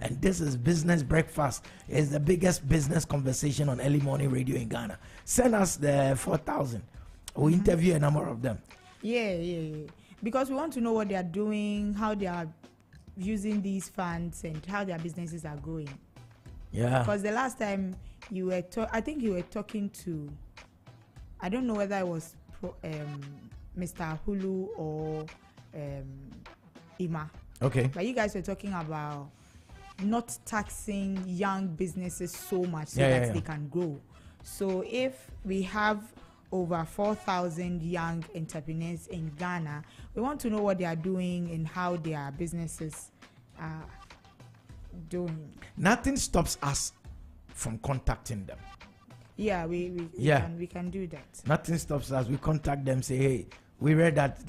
And this is Business Breakfast. It's the biggest business conversation on early morning radio in Ghana. Send us the 4,000. We'll interview a number of them. Yeah. Because we want to know what they are doing, how they are using these funds, and how their businesses are growing. Yeah. Because the last time you were, I think you were talking to, I don't know whether it was Mr. Hulu or Ima. Okay. But you guys were talking about not taxing young businesses so much so that they can grow. So if we have over 4,000 young entrepreneurs in Ghana, we want to know what they are doing and how their businesses are doing. Nothing stops us from contacting them. Yeah, we can do that. Nothing stops us. We contact them, say, hey, we read that,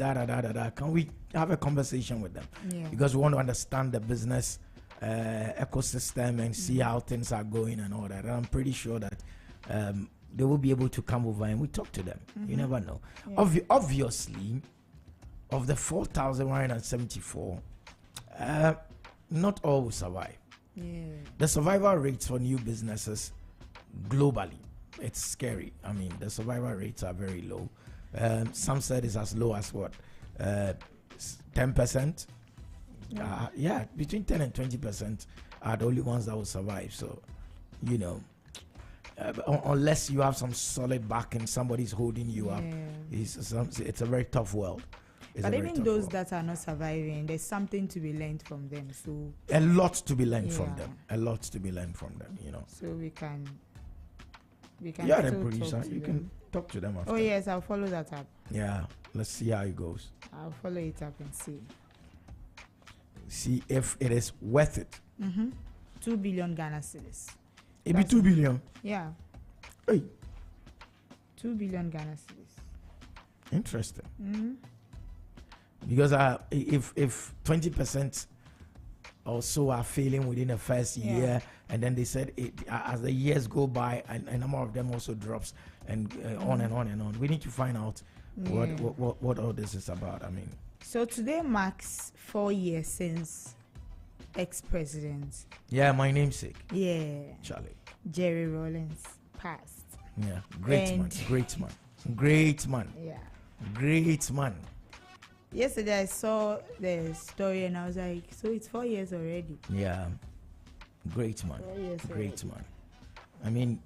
Can we have a conversation with them? Yeah. Because we want to understand the business ecosystem and see how things are going and all that. And I'm pretty sure that they will be able to come over and we talk to them. You never know. Yeah. Obviously, of the 4,174, not all will survive. Yeah. The survival rates for new businesses globally, it's scary. I mean, the survival rates are very low. Some said it's as low as what? 10%? Between 10 and 20% are the only ones that will survive. So, unless you have some solid backing, somebody's holding you up. It's a very tough world. But even those that are not surviving, there's something to be learned from them. So a lot to be learned from them. So we can. Yeah, the producer. You can talk to them after. Oh yes, I'll follow that up. Yeah, let's see how it goes. I'll follow it up and see. See if it is worth it. 2 billion Ghana cedis. It be 2 billion. Yeah. Hey. 2 billion Ghana cedis. Interesting. Because if 20% or so are failing within the first year, and then they said as the years go by, and a number of them also drops, and on and on and on. We need to find out what all this is about. I mean. So today marks 4 years since ex-president. Yeah, my namesake. Yeah. Charlie. Jerry Rawlings passed. Yeah, great man. Yeah. Great man. Yesterday I saw the story and I was like, so it's 4 years already. Yeah. Great man. Great man. I mean,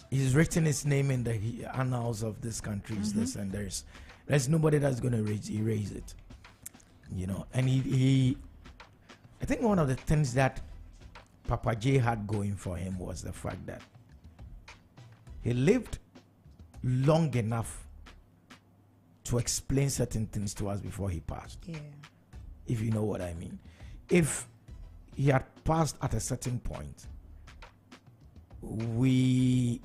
he's written his name in the annals of this country. This, and there's nobody that's going to erase it. And he I think one of the things that Papa J had going for him was the fact that he lived long enough to explain certain things to us before he passed. Yeah. If you know what I mean. If he had passed at a certain point, we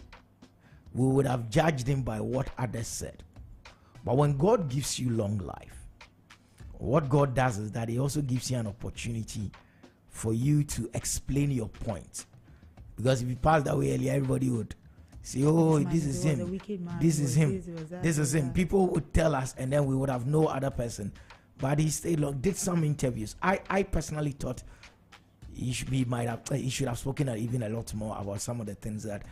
would have judged him by what others said. But when God gives you long life, what God does is that he also gives you an opportunity for you to explain your point. Because if you passed that way earlier, everybody would say, oh, this is him. This is him. This is him. People would tell us, and then we would have no other person. But he stayed long, did some interviews. I personally thought he should have spoken even a lot more about some of the things that,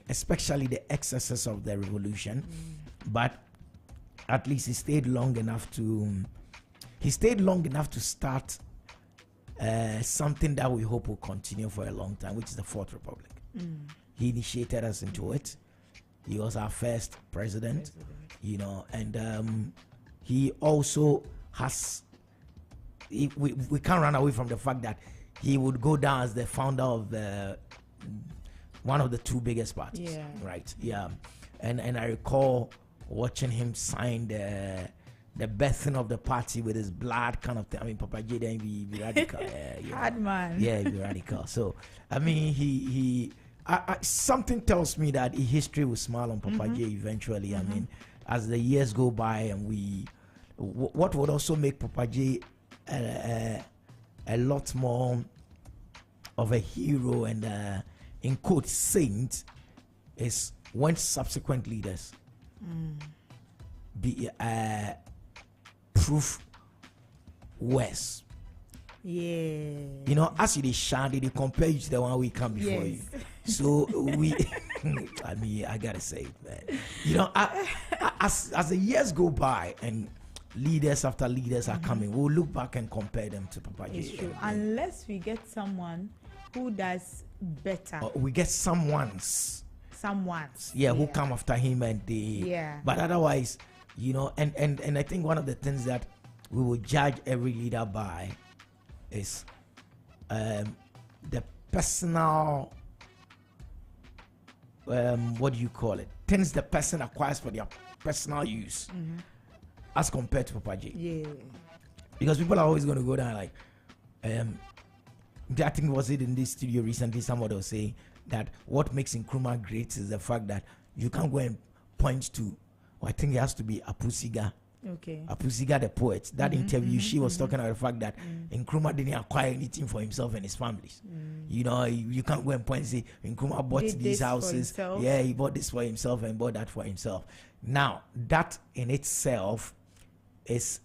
especially the excesses of the revolution. But at least he stayed long enough to start something that we hope will continue for a long time, which is the Fourth Republic. He initiated us into it. He was our first president. And he also has, we can't run away from the fact that he would go down as the founder of one of the two biggest parties. Yeah. Right. Yeah. And I recall watching him sign the birthing of the party with his blood kind of thing. I mean, Papa J then be radical. Hard man. Yeah, be radical. So, I mean, he something tells me that history will smile on Papa J eventually. I mean, as the years go by, and what would also make Papa J a lot more of a hero and in quotes saint is when subsequent leaders prove worse Yeah. You know, as you shine, they compare you to the one we come before you. So we, I mean, I gotta say it, man. You know, as the years go by and leaders after leaders are coming, we'll look back and compare them to Papa J. It's true. Unless we get someone who does better. We get someone's. Yeah, who come after him and they. Yeah. But otherwise, you know, and I think one of the things that we will judge every leader by is the personal, what do you call it? Things the person acquires for their personal use, as compared to Papa J. Yeah. Because people are always going to go down like, I think was it in this studio recently, somebody was saying that what makes Nkrumah great is the fact that you can't go and point to, I think it has to be Apusiga. Okay. Apusiga the poet. That interview, she was talking about the fact that Nkrumah didn't acquire anything for himself and his families. You know, you can't go and point and say Nkrumah bought these houses. Yeah, he bought this for himself and bought that for himself. Now, that in itself is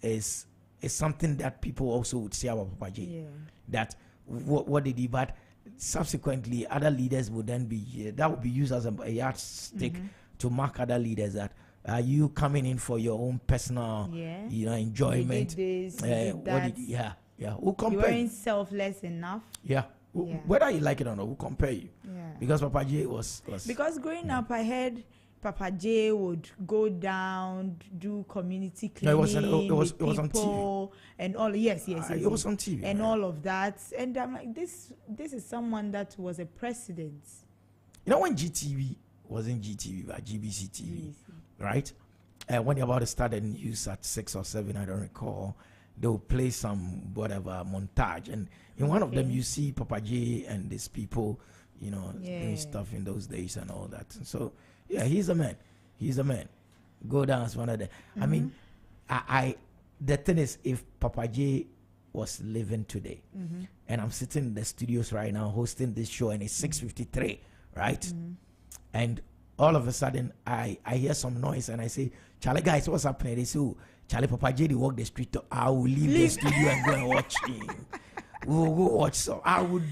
something that people also would say about Papa J. Yeah. That what did he, but subsequently other leaders would then be, that would be used as a yardstick to mark other leaders that are you coming in for your own personal, you know, enjoyment. You did this, Who compare you weren't selfless enough. Whether you like it or not, who compare you? Because Papa J was because growing up I heard Papa J would go down, do community cleaning, it was on TV. And all. Yes. It was on TV. And all of that. And I'm like, this is someone that was a president. You know, when GTV wasn't GTV, but GBC TV, right? When you're about to start the news at 6 or 7, I don't recall, they'll play some whatever montage. And in one of them, you see Papa J and these people, you know, doing stuff in those days and all that. And so, yeah, he's a man. Go down as one of them. I mean, the thing is, if Papa J was living today, and I'm sitting in the studios right now hosting this show, and it's 6:53, right? And all of a sudden, I hear some noise, and I say, "Charlie, guys, what's happening?" They say, "Oh, Charlie, Papa J, they walk the street. I will leave the studio and go and watch him." We'll go watch. So I would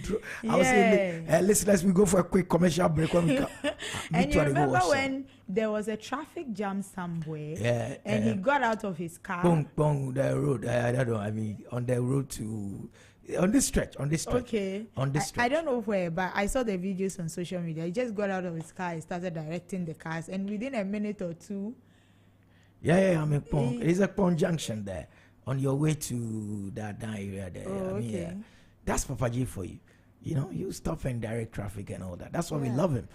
say, listeners, we go for a quick commercial break when we come. And you remember when there was a traffic jam somewhere, and he got out of his car, the road. I don't know. I mean, on the road to on this stretch. Okay. On this stretch. I don't know where, but I saw the videos on social media. He just got out of his car. He started directing the cars, and within a minute or two. I mean, there's a Pong Junction there. On your way to that area there. That's Papa J for you. You know, you stop and direct traffic and all that. That's why we love him.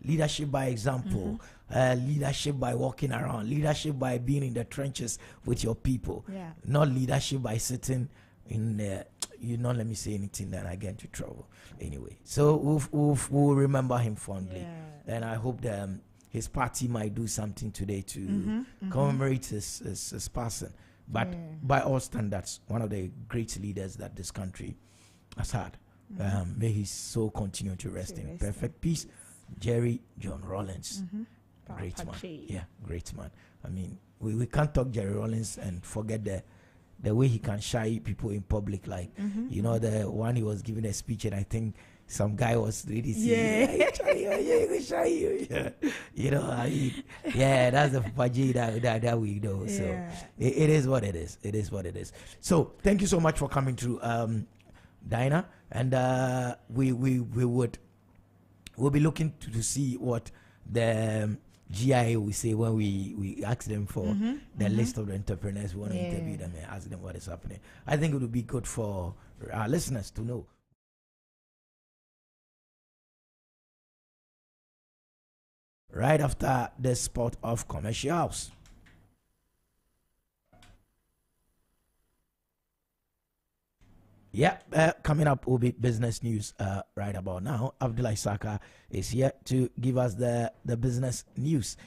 Leadership by example, leadership by walking around, leadership by being in the trenches with your people. Not leadership by sitting in there. You know, let me say anything that I get into trouble. Anyway, so we'll remember him fondly. And I hope that his party might do something today to commemorate his passing. But by all standards, one of the great leaders that this country has had. May his soul continue to rest in perfect peace. Jerry John Rawlings. Great man. Yeah, great man. I mean, we can't talk Jerry Rawlings and forget the way he can shy people in public. Like, you know, the one he was giving a speech, and I think some guy was really saying, shy you. You know, I mean, that's the Papa J that we know. So it is what it is. It is what it is. So thank you so much for coming through, Dinah. And we'll be looking to see what the GIA will say when we ask them for the list of the entrepreneurs we want to interview them and ask them what is happening. I think it would be good for our listeners to know. Right after the spot of commercials. Coming up will be business news right about now. Abdullah Saka is here to give us the business news.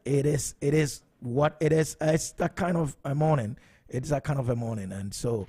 It is what it is. It's that kind of a morning. It's that kind of a morning, and so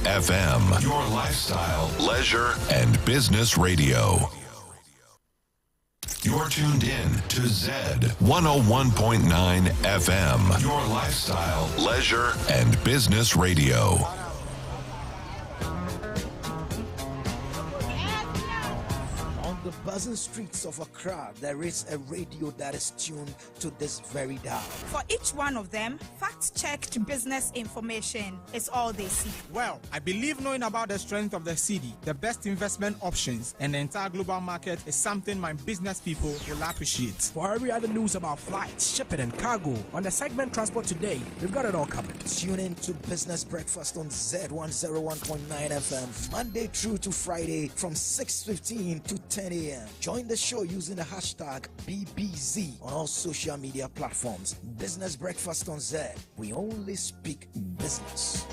FM, your lifestyle, leisure, and business radio. You're tuned in to Zed 101.9 FM, your lifestyle, leisure, and business radio. The buzzing streets of Accra, there is a radio that is tuned to this very dial. For each one of them, fact-checked business information is all they see. Well, I believe knowing about the strength of the city, the best investment options, and the entire global market is something my business people will appreciate. For every other news about flights, shipping, and cargo, on the segment Transport Today, we've got it all covered. Tune in to Business Breakfast on Zed 101.9 FM, Monday through to Friday from 6:15 to 10 a.m. Join the show using the hashtag BBZ on all social media platforms. Business Breakfast on Zed. We only speak business.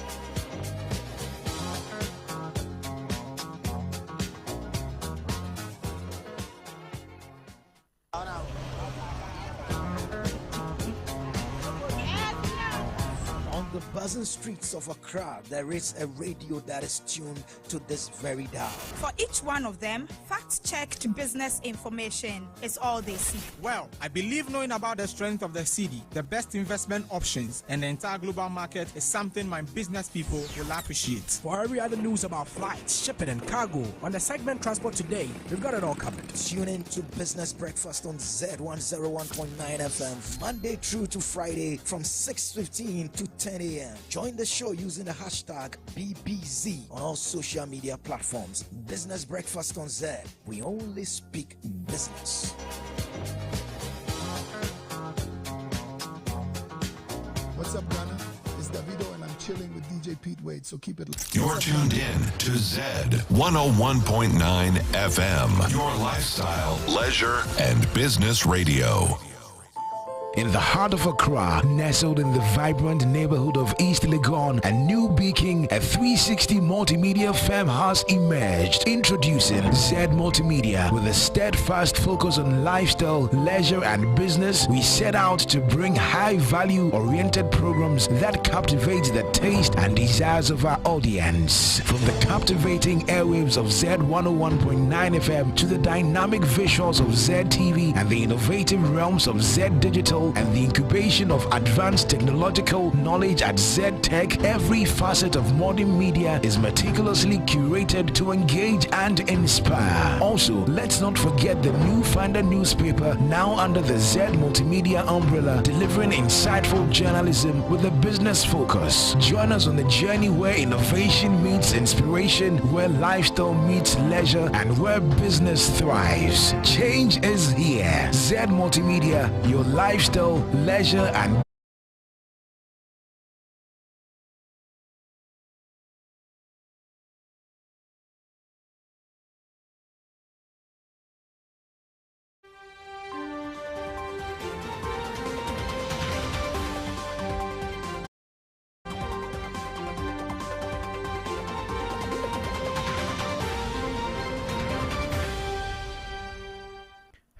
The buzzing streets of Accra, there is a radio that is tuned to this very dial. For each one of them, fact-checked business information is all they see. Well, I believe knowing about the strength of the city, the best investment options, and the entire global market is something my business people will appreciate. For every other news about flights, shipping, and cargo, on the segment Transport Today, we've got it all covered. Tune in to Business Breakfast on Zed 101.9 FM, Monday through to Friday from 6:15 to 10 a.m. Join the show using the hashtag BBZ on all social media platforms. Business Breakfast on Zed. We only speak business. What's up, Ghana? It's Davido and I'm chilling with DJ Pete Wade, so keep it. You're tuned in to Zed 101.9 FM, your lifestyle, leisure, and business radio. In the heart of Accra, nestled in the vibrant neighborhood of East Legon and New Beacon, a 360 multimedia firm has emerged. Introducing Zed Multimedia. With a steadfast focus on lifestyle, leisure, and business, we set out to bring high-value oriented programs that captivate the taste and desires of our audience. From the captivating airwaves of Zed 101.9 FM to the dynamic visuals of Zed TV and the innovative realms of Zed Digital and the incubation of advanced technological knowledge at Zed Tech, every facet of modern media is meticulously curated to engage and inspire. Also, let's not forget the new Finder newspaper, now under the Zed Multimedia umbrella, delivering insightful journalism with a business focus. Join us on the journey where innovation meets inspiration, where lifestyle meets leisure, and where business thrives. Change is here. Zed Multimedia, your lifestyle, leisure, and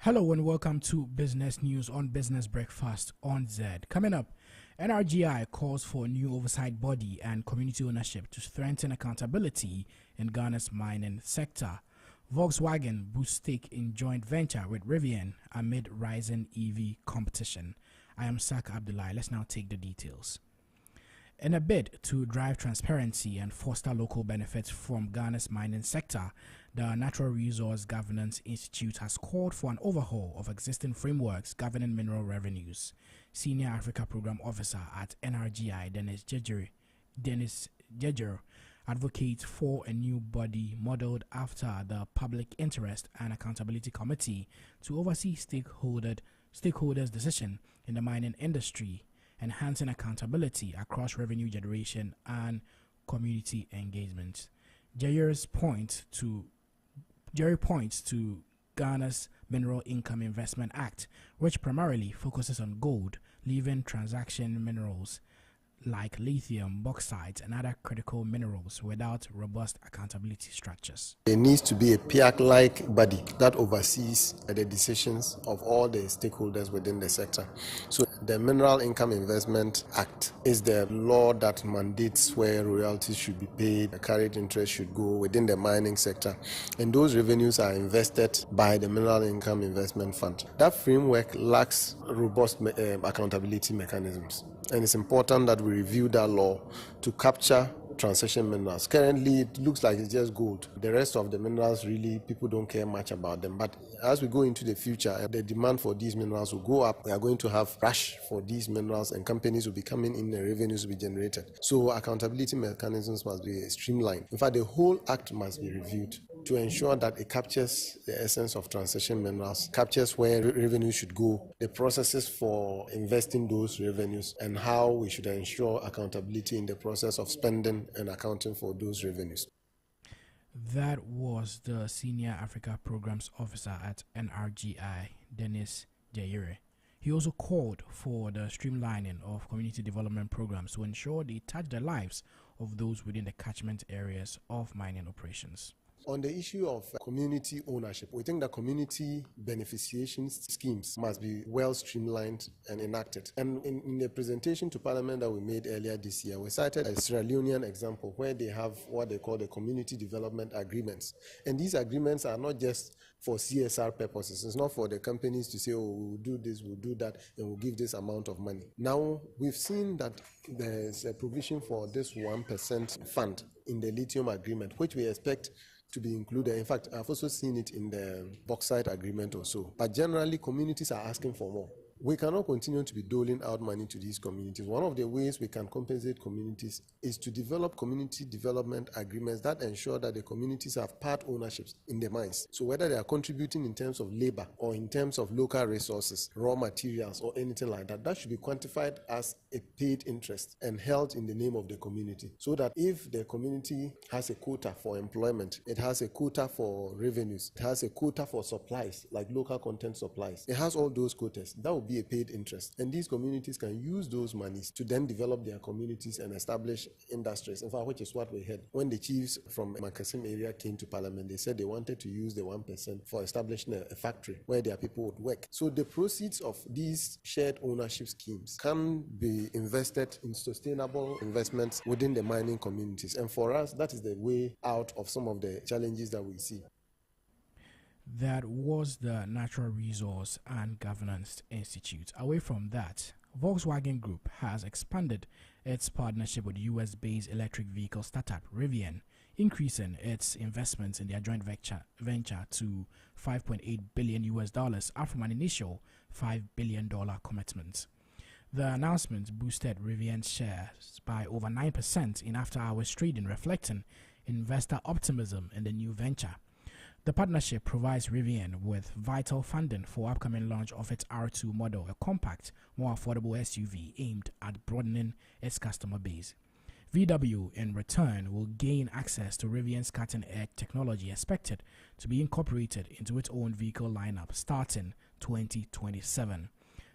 Hello and welcome to Business News on Business Breakfast on Zed. Coming up, NRGI calls for a new oversight body and community ownership to strengthen accountability in Ghana's mining sector. Volkswagen boosts stake in joint venture with Rivian amid rising EV competition. I am Sak Abdullah. Let's now take the details. In a bid to drive transparency and foster local benefits from Ghana's mining sector, the Natural Resource Governance Institute has called for an overhaul of existing frameworks governing mineral revenues. Senior Africa Program Officer at NRGI, Dennis Jejer, advocates for a new body modeled after the Public Interest and Accountability Committee to oversee stakeholders' decision in the mining industry, enhancing accountability across revenue generation and community engagement. Jerry points to Ghana's Mineral Income Investment Act, which primarily focuses on gold, leaving transaction minerals like lithium, bauxite, and other critical minerals without robust accountability structures. There needs to be a PIAC-like body that oversees the decisions of all the stakeholders within the sector. So The Mineral Income Investment Act is the law that mandates where royalties should be paid, the carried interest should go within the mining sector, and those revenues are invested by the Mineral Income Investment Fund. That framework lacks robust accountability mechanisms, and it's important that we review that law to capture transition minerals. Currently, it looks like it's just gold. The rest of the minerals, really, people don't care much about them. But as we go into the future, the demand for these minerals will go up. We are going to have rush for these minerals, and companies will be coming in and revenues will be generated. So accountability mechanisms must be streamlined. In fact, the whole act must be reviewed to ensure that it captures the essence of transition minerals, captures where revenue should go, the processes for investing those revenues, and how we should ensure accountability in the process of spending and accounting for those revenues. That was the Senior Africa Programs Officer at NRGI, Dennis Jayere. He also called for the streamlining of community development programs to ensure they touch the lives of those within the catchment areas of mining operations. On the issue of community ownership, we think that community beneficiation schemes must be well streamlined and enacted. And in the presentation to Parliament that we made earlier this year, we cited a Sierra Leonean example where they have what they call the community development agreements. And these agreements are not just for CSR purposes. It's not for the companies to say, oh, we'll do this, we'll do that, and we'll give this amount of money. Now, we've seen that there's a provision for this 1% fund in the lithium agreement, which we expect to be included. In fact, I've also seen it in the bauxite agreement also. But generally, communities are asking for more. We cannot continue to be doling out money to these communities. One of the ways we can compensate communities is to develop community development agreements that ensure that the communities have part ownerships in the mines. So whether they are contributing in terms of labor or in terms of local resources, raw materials, or anything like that, that should be quantified as a paid interest and held in the name of the community. So that if the community has a quota for employment, it has a quota for revenues, it has a quota for supplies, like local content supplies, it has all those quotas, that will be a paid interest. And these communities can use those monies to then develop their communities and establish industries. In fact, which is what we heard when the chiefs from Makasim area came to Parliament. They said they wanted to use the 1% for establishing a factory where their people would work. So the proceeds of these shared ownership schemes can be invested in sustainable investments within the mining communities. And for us, that is the way out of some of the challenges that we see. That was the Natural Resource and Governance Institute. Away from that, Volkswagen Group has expanded its partnership with US-based electric vehicle startup Rivian, increasing its investments in their joint venture to $5.8 billion up from an initial $5 billion commitment. The announcement boosted Rivian's shares by over 9% in after-hours trading, reflecting investor optimism in the new venture. The partnership provides Rivian with vital funding for upcoming launch of its R2 model, a compact, more affordable SUV aimed at broadening its customer base. VW, in return, will gain access to Rivian's cutting-edge technology, expected to be incorporated into its own vehicle lineup starting 2027.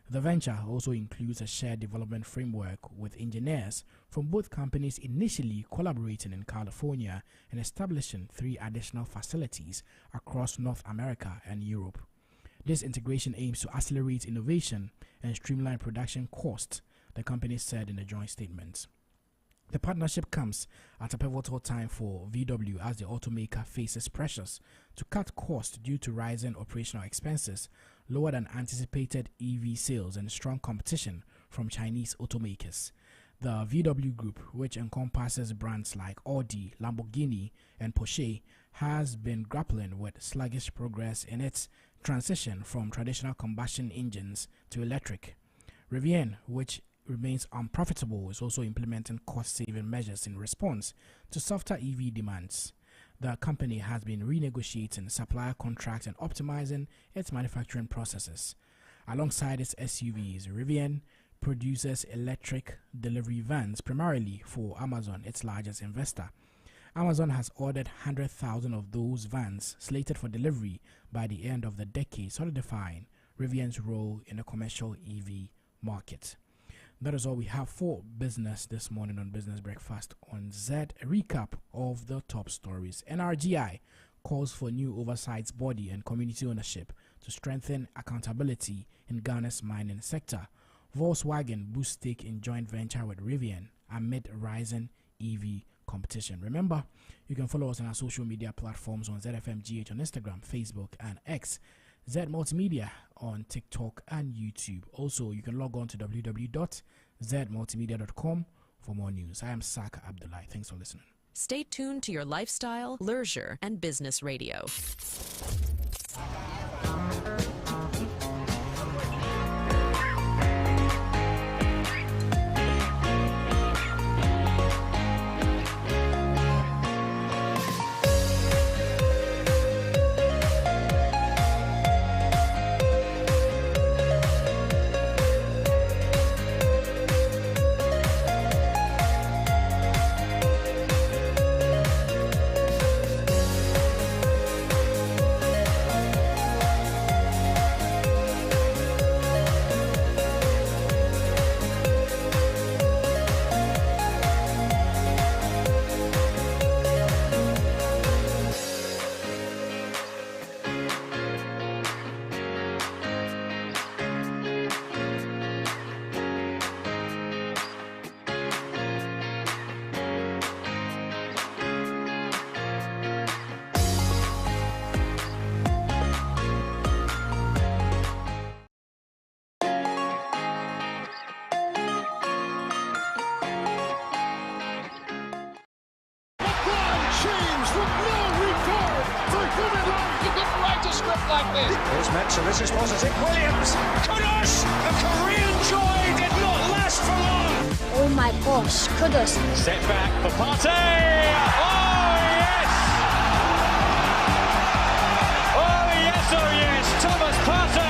The venture also includes a shared development framework with engineers from both companies initially collaborating in California and establishing 3 additional facilities across North America and Europe. This integration aims to accelerate innovation and streamline production costs, the company said in a joint statement. The partnership comes at a pivotal time for VW as the automaker faces pressures to cut costs due to rising operational expenses, lower than anticipated EV sales, and strong competition from Chinese automakers. The VW Group, which encompasses brands like Audi, Lamborghini, and Porsche, has been grappling with sluggish progress in its transition from traditional combustion engines to electric. Rivian, which remains unprofitable, is also implementing cost-saving measures in response to softer EV demands. The company has been renegotiating supplier contracts and optimizing its manufacturing processes. Alongside its SUVs, Rivian produces electric delivery vans primarily for Amazon, its largest investor. Amazon has ordered 100,000 of those vans slated for delivery by the end of the decade, solidifying Rivian's role in the commercial EV market. That is all we have for business this morning on Business Breakfast on Zed. A recap of the top stories. NRGI calls for new oversight body and community ownership to strengthen accountability in Ghana's mining sector, Volkswagen boosts stake in joint venture with Rivian amid rising EV competition. Remember, you can follow us on our social media platforms on ZFMGH on Instagram, Facebook, and X. Z Multimedia on TikTok and YouTube. Also, you can log on to www.zmultimedia.com for more news. I am Saka Abdullahi. Thanks for listening. Stay tuned to your lifestyle, leisure, and business radio. So this is positive. Williams, Kudus! The Korean joy did not last for long. Oh my gosh, Kudus. Step back for Partey. Oh yes! Oh yes, oh yes, Thomas Partey.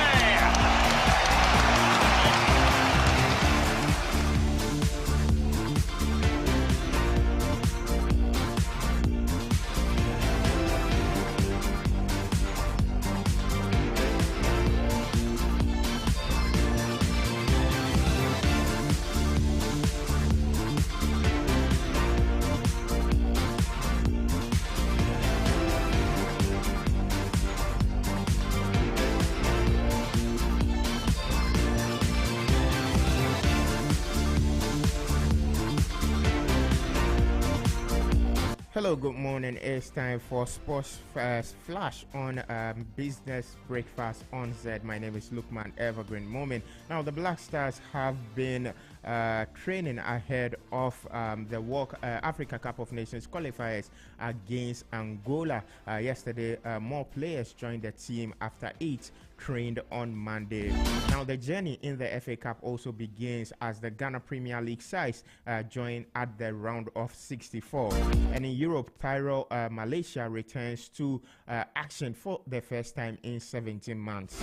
Hello, good morning. It's time for Sports Flash on Business Breakfast on Zed. My name is Lukman Evergreen Moment. Now, the Black Stars have been training ahead of the Africa Cup of Nations qualifiers against Angola. Yesterday, more players joined the team after 8 trained on Monday. Now, the journey in the FA Cup also begins as the Ghana Premier League sides join at the round of 64. And in Europe, Tyrol, Malaysia returns to action for the first time in 17 months.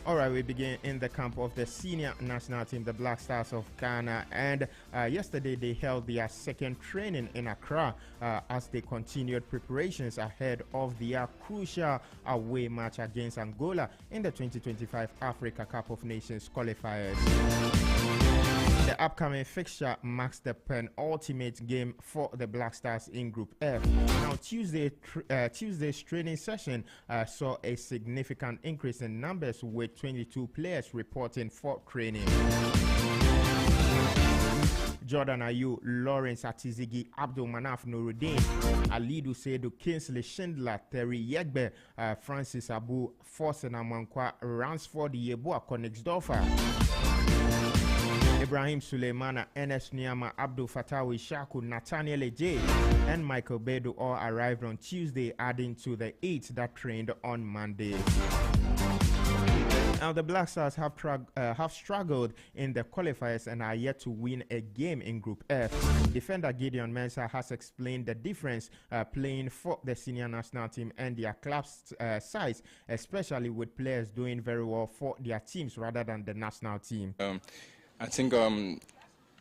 All right, we begin in the camp of the senior national team, the Black Stars of Ghana, and yesterday they held their second training in Accra as they continued preparations ahead of their crucial away match against Angola in the 2025 Africa Cup of Nations qualifiers. The upcoming fixture marks the penultimate game for the Black Stars in Group F. Now, Tuesday's training session saw a significant increase in numbers, with 22 players reporting for training. Jordan Ayew, Lawrence Atizigi, Abdul Manaf Nuruddin, Alidu Seidu, Kingsley Schindler, Terry Yegbe, Francis Abu, Forsen Amankwa, Ransford Yeboah, Konigsdorfer, Ibrahim Suleimana, Enes Niama, Abdul Fatawi Shaku, Nathaniel Eje, and Michael Bedu all arrived on Tuesday, adding to the 8 that trained on Monday. Now, the Black Stars have struggled in the qualifiers and are yet to win a game in Group F. Defender Gideon Mensah has explained the difference playing for the senior national team and their club's sides, especially with players doing very well for their teams rather than the national team. I think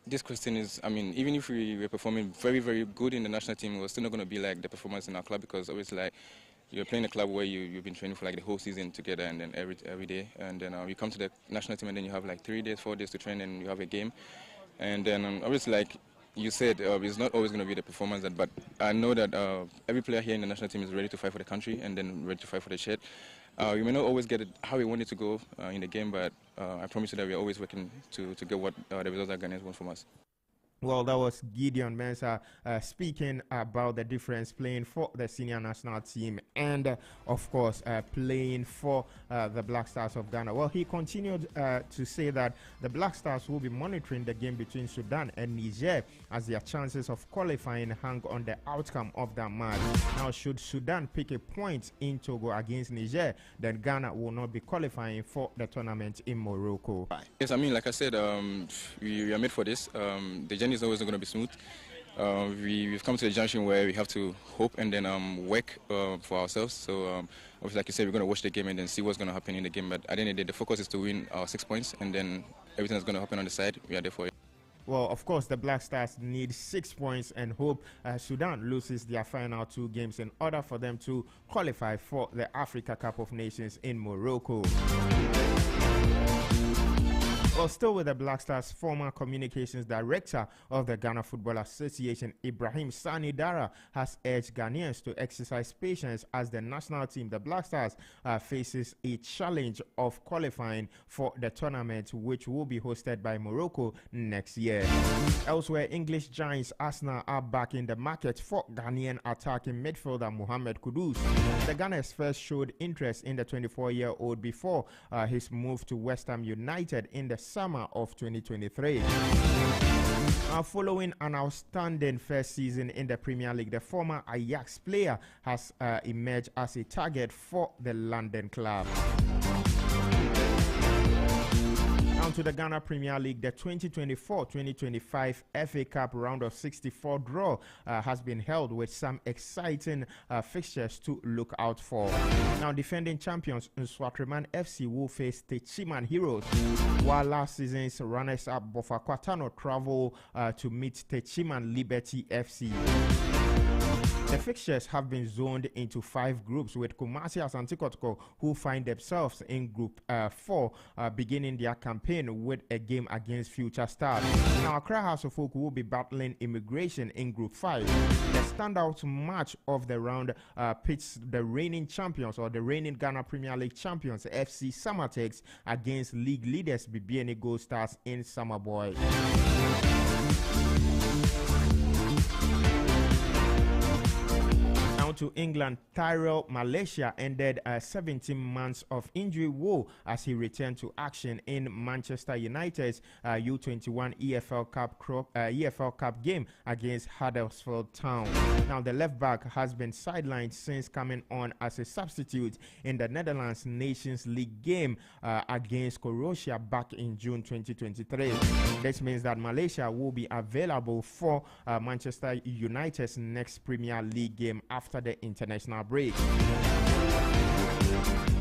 this question is, even if we were performing very, very good in the national team, we're still not going to be like the performance in our club, because obviously, like, you're playing a club where you've been training for like the whole season together, and then every day, and then you come to the national team, and then you have like 3 days, 4 days to train, and you have a game, and then obviously like you said, it's not always going to be the performance but I know that every player here in the national team is ready to fight for the country and then ready to fight for the shirt. You may not always get it how we want it to go in the game, but I promise you that we are always working to get what the results that Ghanaians want from us. Well, that was Gideon Mensah speaking about the difference playing for the senior national team and, of course, playing for the Black Stars of Ghana. Well, he continued to say that the Black Stars will be monitoring the game between Sudan and Niger as their chances of qualifying hang on the outcome of that match. Now, should Sudan pick a point in Togo against Niger, then Ghana will not be qualifying for the tournament in Morocco. Yes, I mean, like I said, we are made for this. The journey is always not going to be smooth. We've come to a junction where we have to hope and then work for ourselves. So obviously, like you said, we're going to watch the game and then see what's going to happen in the game. But at the end of the day, the focus is to win our 6 points, and then everything that's going to happen on the side, we are there for it. Well, of course, the Black Stars need 6 points and hope Sudan loses their final 2 games in order for them to qualify for the Africa Cup of Nations in Morocco. Well, still with the Black Stars, former communications director of the Ghana Football Association, Ibrahim Sani Dara, has urged Ghanaians to exercise patience as the national team, the Black Stars, faces a challenge of qualifying for the tournament, which will be hosted by Morocco next year. Elsewhere, English giants Arsenal are back in the market for Ghanaian attacking midfielder Mohamed Kudus. The Gunners first showed interest in the 24-year-old before his move to West Ham United in the summer of 2023. Following an outstanding first season in the Premier League, the former Ajax player has emerged as a target for the London club. Down to the Ghana Premier League, the 2024-2025 FA Cup round of 64 draw has been held with some exciting fixtures to look out for. Now, defending champions Nswatriman FC will face Techiman Heroes, while last season's runners-up Bofa Kwatano travel to meet Techiman Liberty FC. The fixtures have been zoned into 5 groups, with Kumasi Asante Kotoko, who find themselves in Group 4, beginning their campaign with a game against Future Stars. Now, Accra House of Folk will be battling Immigration in Group 5. The standout match of the round pits the reigning champions, or the reigning Ghana Premier League champions, FC Samatex, against league leaders BBN Gold Stars in Summerboy. To England, Tyrell Malaysia ended 17 months of injury woe as he returned to action in Manchester United's U21 EFL Cup game against Huddersfield Town. Now, the left back has been sidelined since coming on as a substitute in the Netherlands Nations League game against Croatia back in June 2023. This means that Malaysia will be available for Manchester United's next Premier League game after the international break.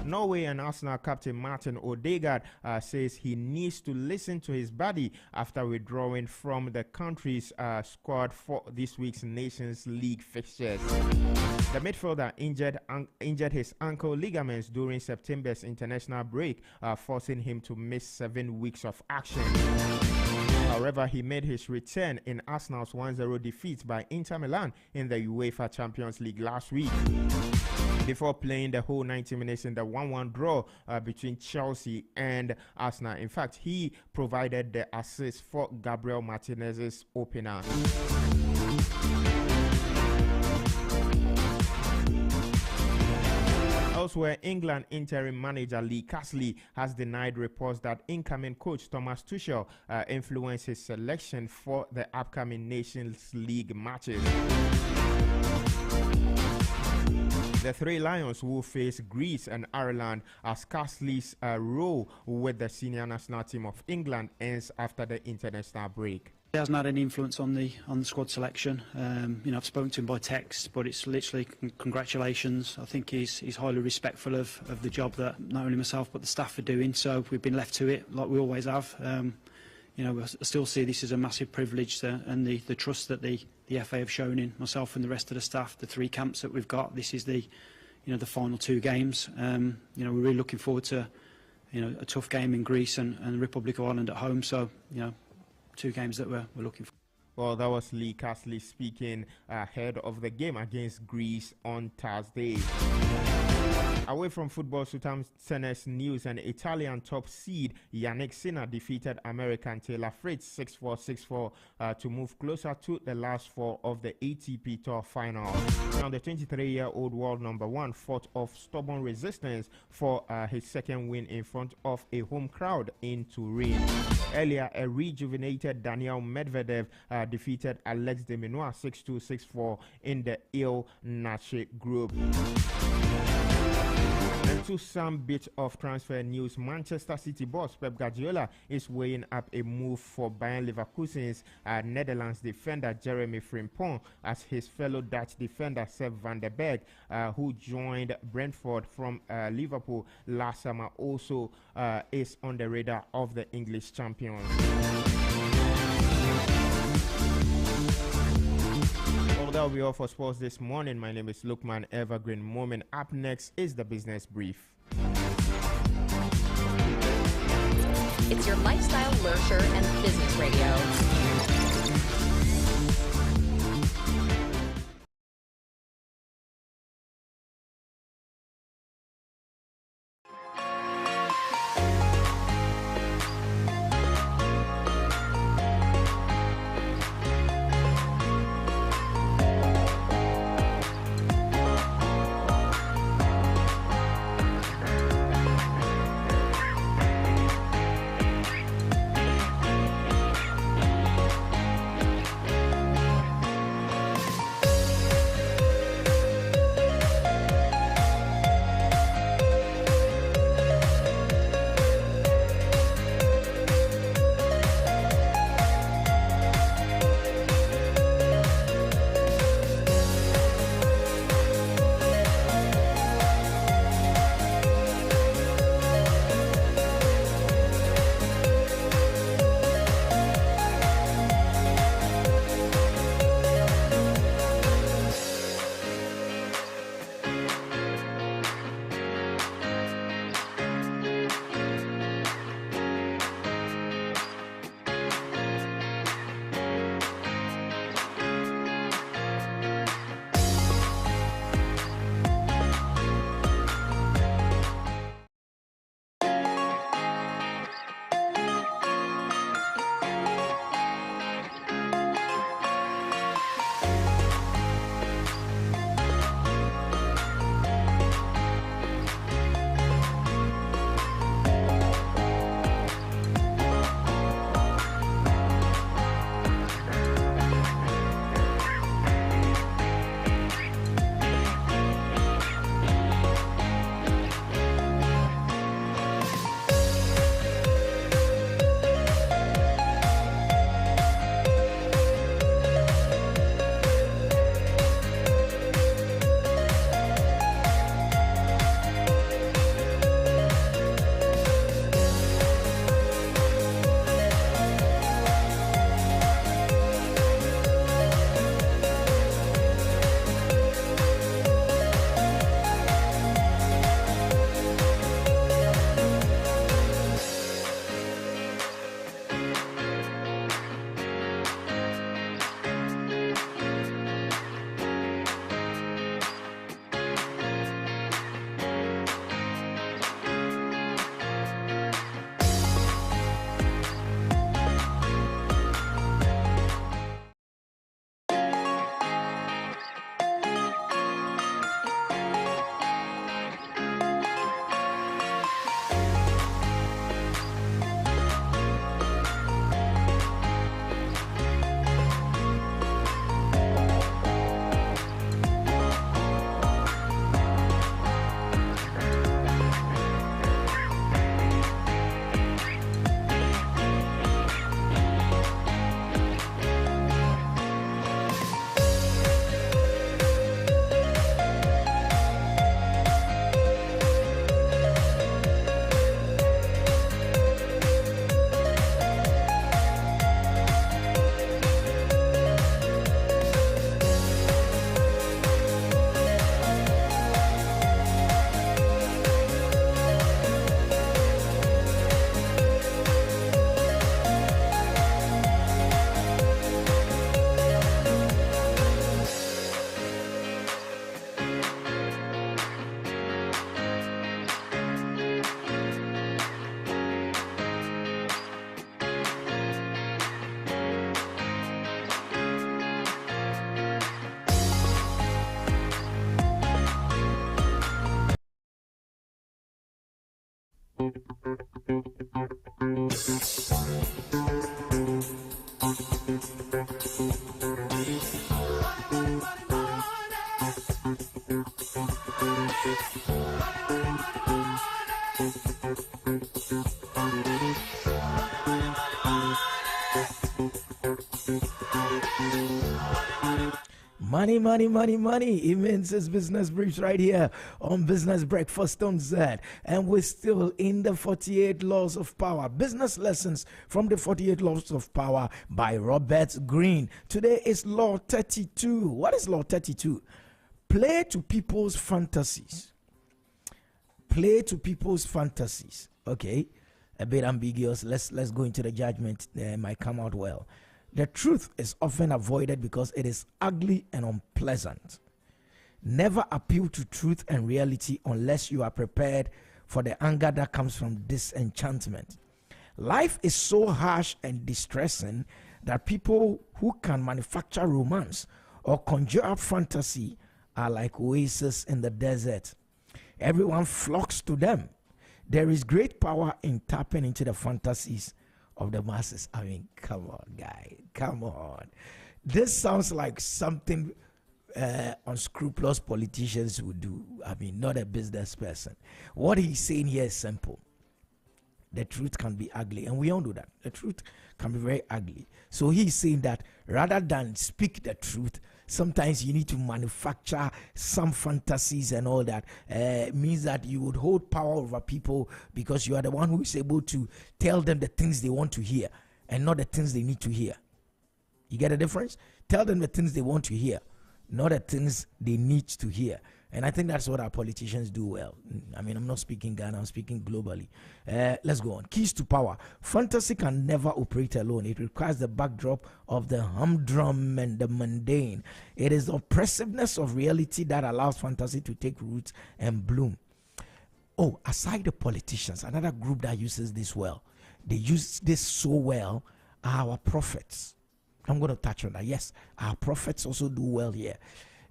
Norway and Arsenal captain Martin Odegaard says he needs to listen to his body after withdrawing from the country's squad for this week's Nations League fixtures. The midfielder injured his ankle ligaments during September's international break, forcing him to miss 7 weeks of action. However, he made his return in Arsenal's 1-0 defeat by Inter Milan in the UEFA Champions League last week, before playing the whole 90 minutes in the 1-1 draw between Chelsea and Arsenal. In fact, he provided the assist for Gabriel Martinez's opener. Elsewhere, England interim manager Lee Casley has denied reports that incoming coach Thomas Tuchel influenced his selection for the upcoming Nations League matches. The Three Lions will face Greece and Ireland as Casley's role with the senior national team of England ends after the international break. He hasn't had any influence on the squad selection. I've spoken to him by text, but it's literally congratulations. I think he's highly respectful of the job that not only myself but the staff are doing. So we've been left to it like we always have. I still see this as a massive privilege and the trust that the FA have shown in myself and the rest of the staff. The 3 camps that we've got. This is the the final 2 games. We're really looking forward to a tough game in Greece and Republic of Ireland at home. So 2 games that we're looking for. Well, that was Lee Castley speaking ahead of the game against Greece on Thursday. Away from football, Sultan tennis news, and Italian top seed Yannick Sinner defeated American Taylor Fritz 6-4, 6-4 to move closer to the last 4 of the ATP Tour final. Now, the 23-year-old world number 1 fought off stubborn resistance for his second win in front of a home crowd in Turin. Earlier, a rejuvenated Daniel Medvedev defeated Alex de Minaur 6-2, 6-4 in the Il Nace group. And to some bit of transfer news, Manchester City boss Pep Guardiola is weighing up a move for Bayern Leverkusen's Netherlands defender Jeremy Frimpong as his fellow Dutch defender Sepp van der Berg, who joined Brentford from Liverpool last summer, also is on the radar of the English champions. That will be all for sports this morning. My name is Lukman Evergreen Moment. Up next is the Business Brief. It's your lifestyle, leisure, and business radio. Money, money, money, money. It means it's Business Briefs right here on Business Breakfast on Zed. And we're still in the 48 Laws of Power. Business lessons from the 48 Laws of Power by Robert Greene. Today is Law 32. What is Law 32? Play to people's fantasies. Play to people's fantasies. Okay. A bit ambiguous. Let's go into the judgment. It might come out well. The truth is often avoided because it is ugly and unpleasant. Never appeal to truth and reality unless you are prepared for the anger that comes from disenchantment. Life is so harsh and distressing that people who can manufacture romance or conjure up fantasy are like oases in the desert. Everyone flocks to them. There is great power in tapping into the fantasies of the masses. I mean, come on, guy. Come on. This sounds like something unscrupulous politicians would do. I mean, not a business person. What he's saying here is simple. The truth can be ugly, and we all know that. The truth can be very ugly. So he's saying that rather than speak the truth, sometimes you need to manufacture some fantasies and all that. Means that you would hold power over people because you are the one who is able to tell them the things they want to hear and not the things they need to hear. You get the difference? Tell them the things they want to hear, not the things they need to hear. And I think that's what our politicians do well. I mean, I'm not speaking Ghana, I'm speaking globally. Let's go on. Keys to power. Fantasy can never operate alone. It requires the backdrop of the humdrum and the mundane. It is the oppressiveness of reality that allows fantasy to take root and bloom. Oh, aside the politicians, another group that uses this well, they use this so well, are our prophets. I'm going to touch on that. Yes, our prophets also do well here.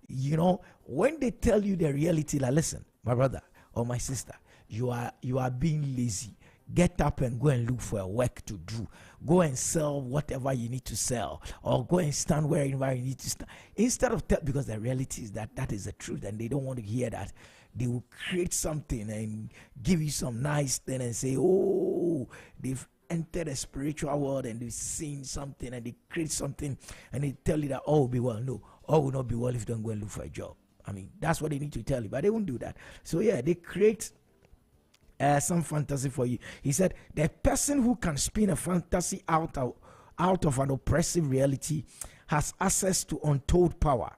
You know, when they tell you the reality, like, listen, my brother or my sister, you are being lazy. Get up and go and look for a work to do. Go and sell whatever you need to sell, or go and stand wherever you need to stand. Instead of because the reality is that is the truth, and they don't want to hear that. They will create something and give you some nice thing and say, oh, they've entered a spiritual world and they've seen something and they create something and they tell you that all will be well. No, all will not be well if you don't go and look for a job. I mean, that's what they need to tell you, but they won't do that. So yeah, they create some fantasy for you. He said, the person who can spin a fantasy out of an oppressive reality has access to untold power.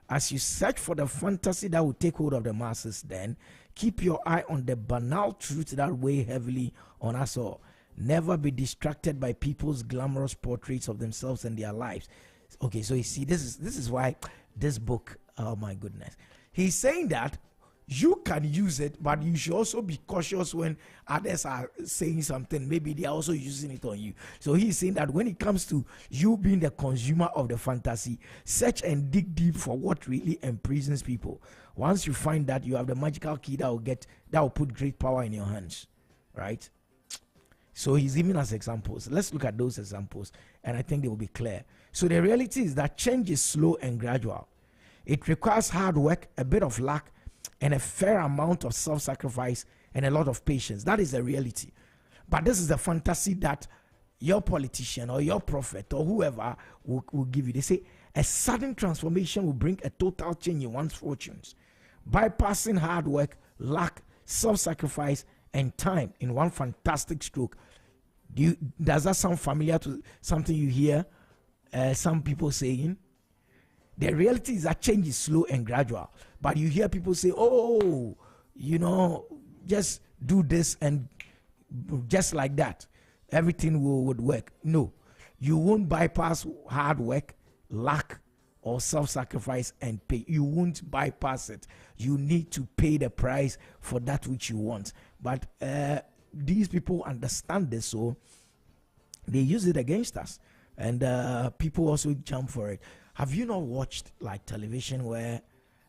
As you search for the fantasy that will take hold of the masses, then keep your eye on the banal truth that weigh heavily on us all. Never be distracted by people's glamorous portraits of themselves and their lives. Okay, so you see, this is why this book, oh my goodness. He's saying that you can use it, but you should also be cautious when others are saying something. Maybe they are also using it on you. So he's saying that when it comes to you being the consumer of the fantasy, search and dig deep for what really imprisons people. Once you find that, you have the magical key that will put great power in your hands, right? So he's giving us examples. Let's look at those examples, and I think they will be clear. So the reality is that change is slow and gradual. It requires hard work, a bit of luck, and a fair amount of self-sacrifice and a lot of patience. That is the reality. But this is a fantasy that your politician or your prophet or whoever will give you. They say a sudden transformation will bring a total change in one's fortunes. Bypassing hard work, luck, self-sacrifice, and time in one fantastic stroke. Does that sound familiar to something you hear some people saying? The reality is that change is slow and gradual. But you hear people say, oh, just do this and just like that, everything would work. No, you won't bypass hard work, luck, or self-sacrifice and pay. You won't bypass it. You need to pay the price for that which you want. But these people understand this, so they use it against us. And people also jump for it. Have you not watched like television where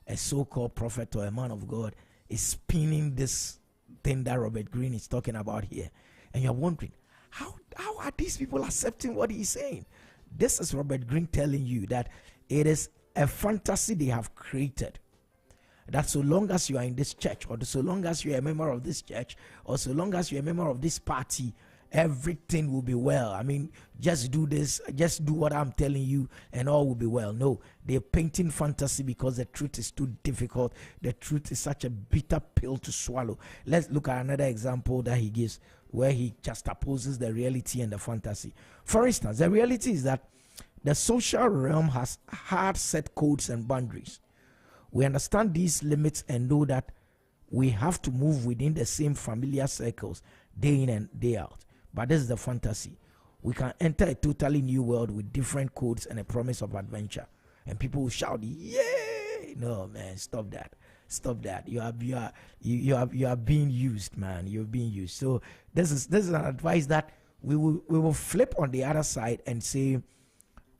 a so-called prophet or a man of God is spinning this thing that Robert Greene is talking about here. And you're wondering, how are these people accepting what he's saying? This is Robert Greene telling you that it is a fantasy they have created. That so long as you are in this church, or so long as you are a member of this church, or so long as you're a member of this party, everything will be well. I mean, just do this, just do what I'm telling you, and all will be well. No, they're painting fantasy because the truth is too difficult. The truth is such a bitter pill to swallow. Let's look at another example that he gives where he juxtaposes the reality and the fantasy. For instance, the reality is that the social realm has hard set codes and boundaries. We understand these limits and know that we have to move within the same familiar circles day in and day out. But this is the fantasy. We can enter a totally new world with different codes and a promise of adventure. And people will shout, "Yay!" No, man, stop that. Stop that. You are being used, man. You're being used. So this is an advice that we will flip on the other side and say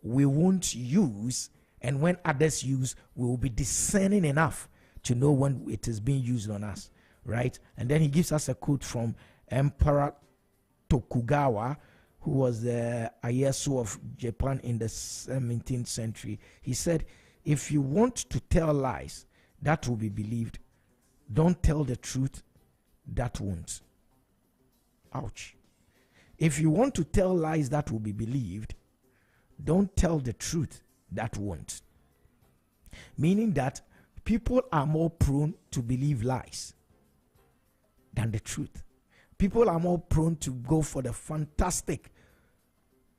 we won't use, and when others use, we will be discerning enough to know when it is being used on us, right? And then he gives us a quote from Emperor Tokugawa, who was the Ieyasu of Japan in the 17th century. He said, if you want to tell lies that will be believed, don't tell the truth that won't. Ouch. If you want to tell lies that will be believed, don't tell the truth that won't. Meaning that people are more prone to believe lies than the truth. People are more prone to go for the fantastic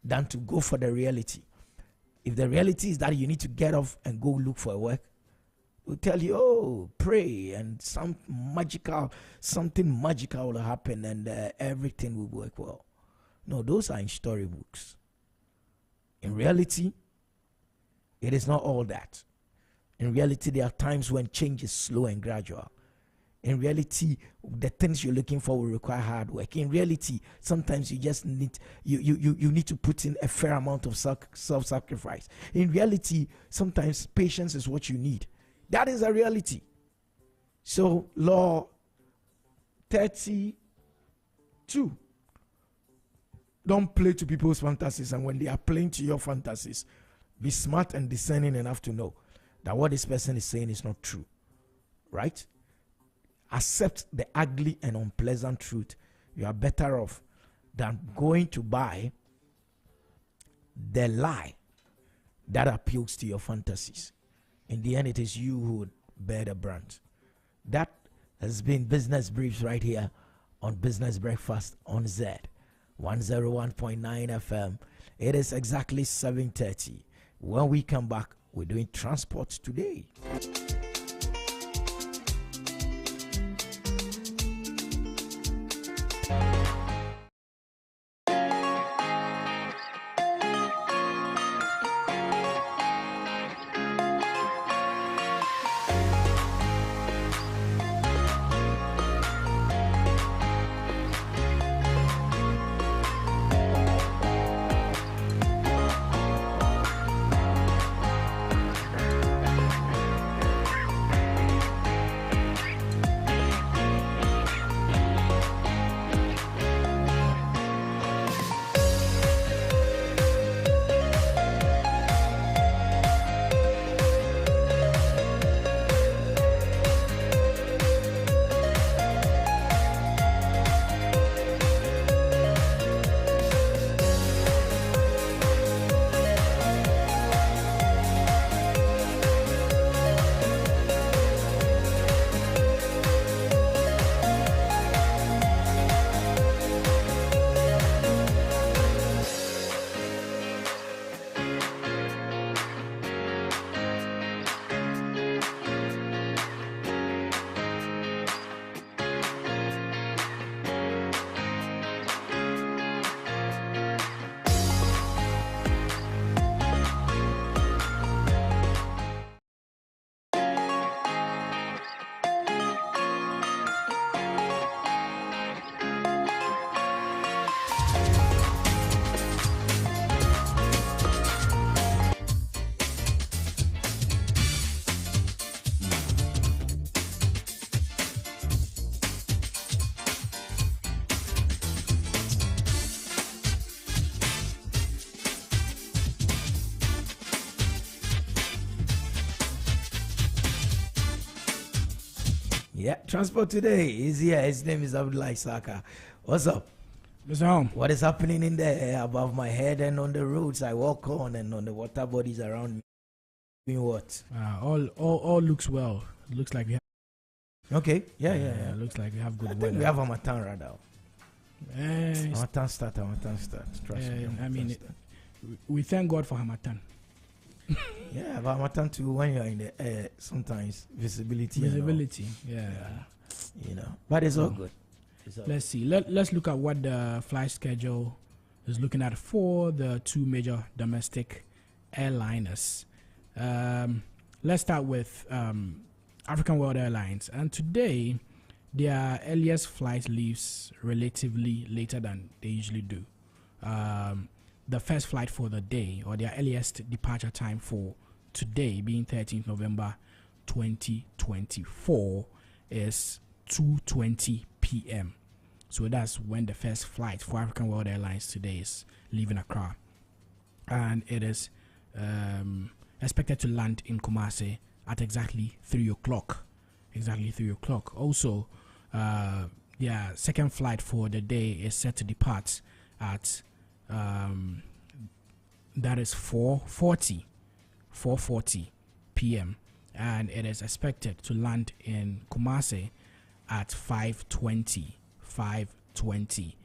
than to go for the reality. If the reality is that you need to get off and go look for work, we'll tell you, oh, pray, and something magical will happen, and everything will work well. No, those are in storybooks. In reality, it is not all that. In reality, there are times when change is slow and gradual. In reality, the things you're looking for will require hard work. In reality, sometimes you just need you need to put in a fair amount of self-sacrifice. In reality, sometimes patience is what you need. That is a reality. So, law 32. Don't play to people's fantasies, and when they are playing to your fantasies, be smart and discerning enough to know that what this person is saying is not true. Right? Accept the ugly and unpleasant truth. You are better off than going to buy the lie that appeals to your fantasies. In the end, it is you who would bear the brunt. That has been Business Briefs right here on Business Breakfast on Zed 101.9 FM. It is exactly 7:30. When we come back, we're doing transport today. Yeah, transport today is here. His name is Abdullah Saka. What's up? Mr. Home. What is happening in the air above my head and on the roads I walk on and on the water bodies around me? Doing what? All looks well. Looks like we have. Okay. Yeah. Looks like we have good I weather. think we have a Matan rather. Hamatan start. Trust me. I mean, we thank God for Hamatan. Yeah, but Hamatan too, when you're in the air, sometimes visibility. Yeah. You know, but it's all good. Let's see. Let's look at what the flight schedule is looking at for the two major domestic airliners. Let's start with African World Airlines. And today, their earliest flight leaves relatively later than they usually do. The first flight for the day, or their earliest departure time for today, being 13th November 2024, is 2:20 p.m. So that's when the first flight for African World Airlines today is leaving Accra. And it is expected to land in Kumasi at exactly 3 o'clock. Also, their second flight for the day is set to depart at that is 4:40 p.m. and it is expected to land in Kumasi at 5:20.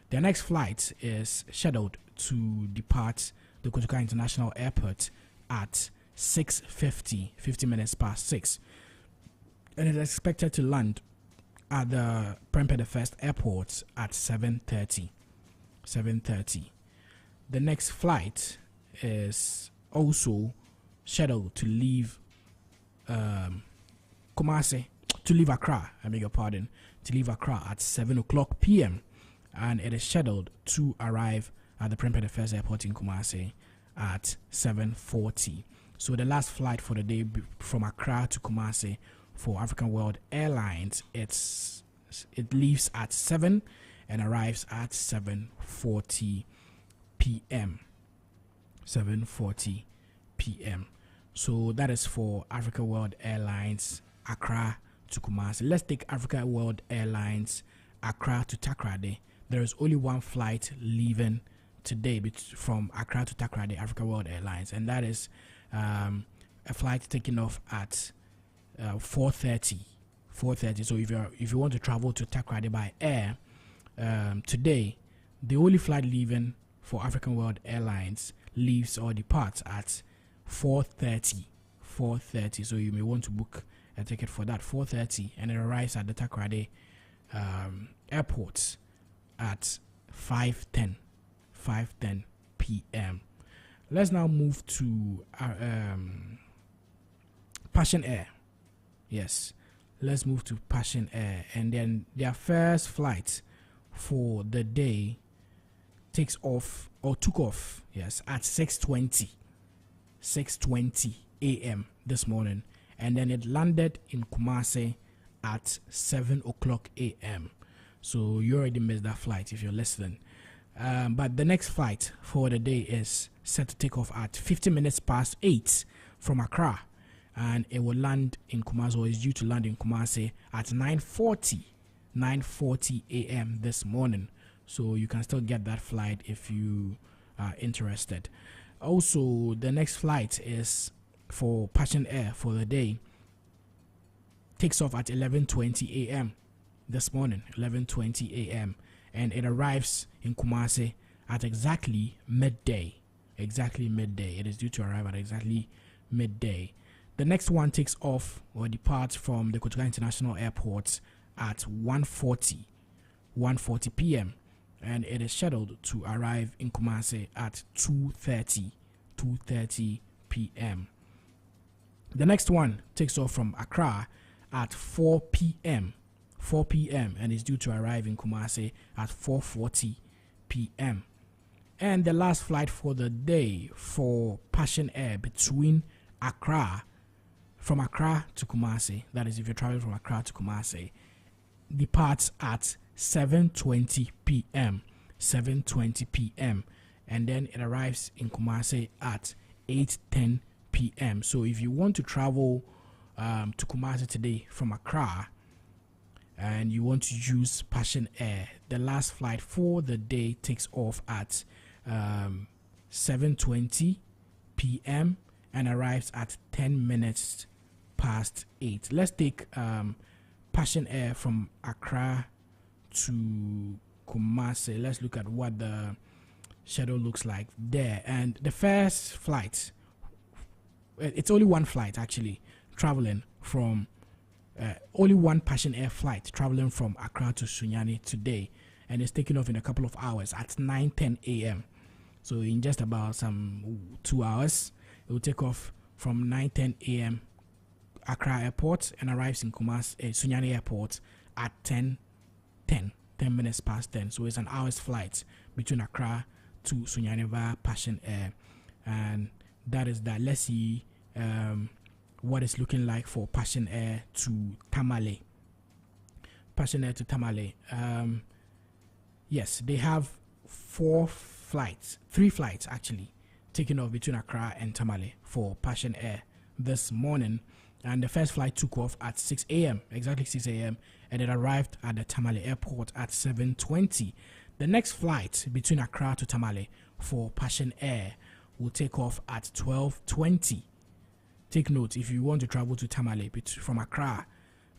The next flight is scheduled to depart the Kotoka International Airport at 6:50, 50 minutes past 6, and it is expected to land at the Prempeh First Airport at 7:30. The next flight is also scheduled to leave Kumasi, to leave Accra, to leave Accra at 7 o'clock p.m. and it is scheduled to arrive at the Prempeh First Airport in Kumasi at 7:40. So the last flight for the day from Accra to Kumasi for African World Airlines, it leaves at 7 and arrives at 7:40 p.m. 7:40 p.m. So that is for African World Airlines Accra to Kumasi. Let's take African World Airlines Accra to Takoradi. There is only one flight leaving today from Accra to Takoradi, African World Airlines, and that is a flight taking off at 4:30. So if you want to travel to Takoradi by air today, the only flight leaving for African World Airlines leaves or departs at 4:30. So you may want to book a ticket for that 4:30, and it arrives at the Takoradi airport at 5:10 p.m. Let's now move to Passion Air. Yes, let's move to Passion Air, and then their first flight for the day took off at 6:20 a.m. this morning, and then it landed in Kumasi at 7 o'clock a.m. So you already missed that flight if you're listening. But the next flight for the day is set to take off at 50 minutes past 8 from Accra, and it will land in Kumasi, or is due to land in Kumasi at 9:40 a.m. this morning. So you can still get that flight if you are interested. Also, the next flight is for Passion Air for the day. Takes off at 11:20 a.m. this morning, 11:20 a.m. and it arrives in Kumasi at exactly midday. It is due to arrive at exactly midday. The next one takes off or departs from the Kotoka International Airport at 1:40 p.m. and it is scheduled to arrive in Kumasi at 2:30 p.m. The next one takes off from Accra at 4 p.m. and is due to arrive in Kumasi at 4:40 p.m. And the last flight for the day for Passion Air from Accra to Kumasi, that is if you're traveling from Accra to Kumasi, departs at 7:20 p.m. and then it arrives in Kumasi at 8:10 p.m. So if you want to travel to Kumasi today from Accra, and you want to use Passion Air, the last flight for the day takes off at 7:20 p.m. and arrives at 10 minutes past 8. Let's take Passion Air from Accra to Kumasi. Let's look at what the schedule looks like there. And the first flight, it's only one flight actually, traveling from only one Passion Air flight traveling from Accra to Sunyani today, and it's taking off in a couple of hours at 9:10 a.m. So in just about some 2 hours, it will take off from 9:10 a.m. Accra Airport and arrives in Sunyani Airport at 10 minutes past 10. So it's an hour's flight between Accra to Sunyani via Passion Air, and that is that. Let's see what it's looking like for Passion Air to Tamale. Passion Air to Tamale. Yes, they have 3 flights actually, taking off between Accra and Tamale for Passion Air this morning. And the first flight took off at 6 a.m., exactly 6 a.m., and it arrived at the Tamale Airport at 7:20. The next flight between Accra to Tamale for Passion Air will take off at 12:20. Take note, if you want to travel to Tamale from Accra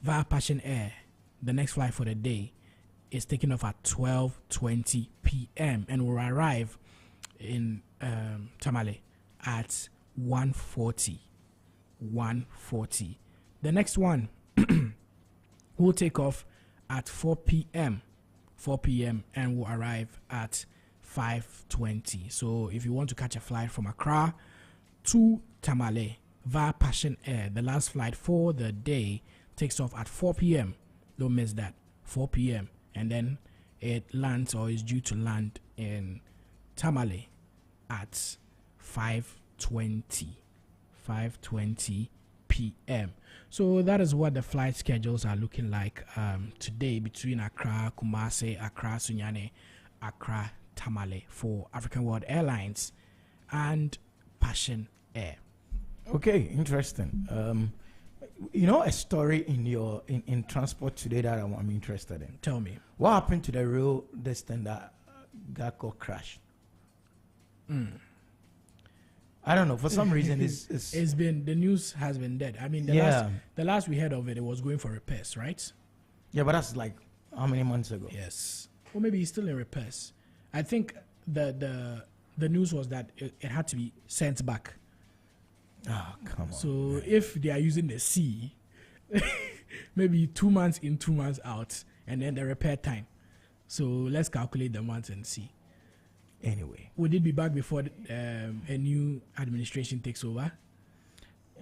via Passion Air, the next flight for the day is taking off at 12:20 p.m. and will arrive in Tamale at 1:40. The next one will take off at 4 p.m. and will arrive at 5:20. So if you want to catch a flight from Accra to Tamale via Passion Air, the last flight for the day takes off at 4 p.m. Don't miss that, 4 p.m. And then it lands, or is due to land in Tamale at 5:20 p.m. So that is what the flight schedules are looking like today between Accra, Kumasi, Accra, Sunyani, Accra, Tamale for African World Airlines and Passion Air. Okay, interesting. A story in transport today that I'm interested in. Tell me. What happened to the rail distance that got crashed? I don't know. For some reason, it's been, the news has been dead. I mean, the last we heard of it, it was going for repairs, right? Yeah, but that's like how many months ago? Yes. Or maybe it's still in repairs. I think the news was that it had to be sent back. Oh, come on. So man. If they are using the sea, maybe 2 months in, 2 months out, and then the repair time. So let's calculate the months and see. Anyway, would it be back before a new administration takes over?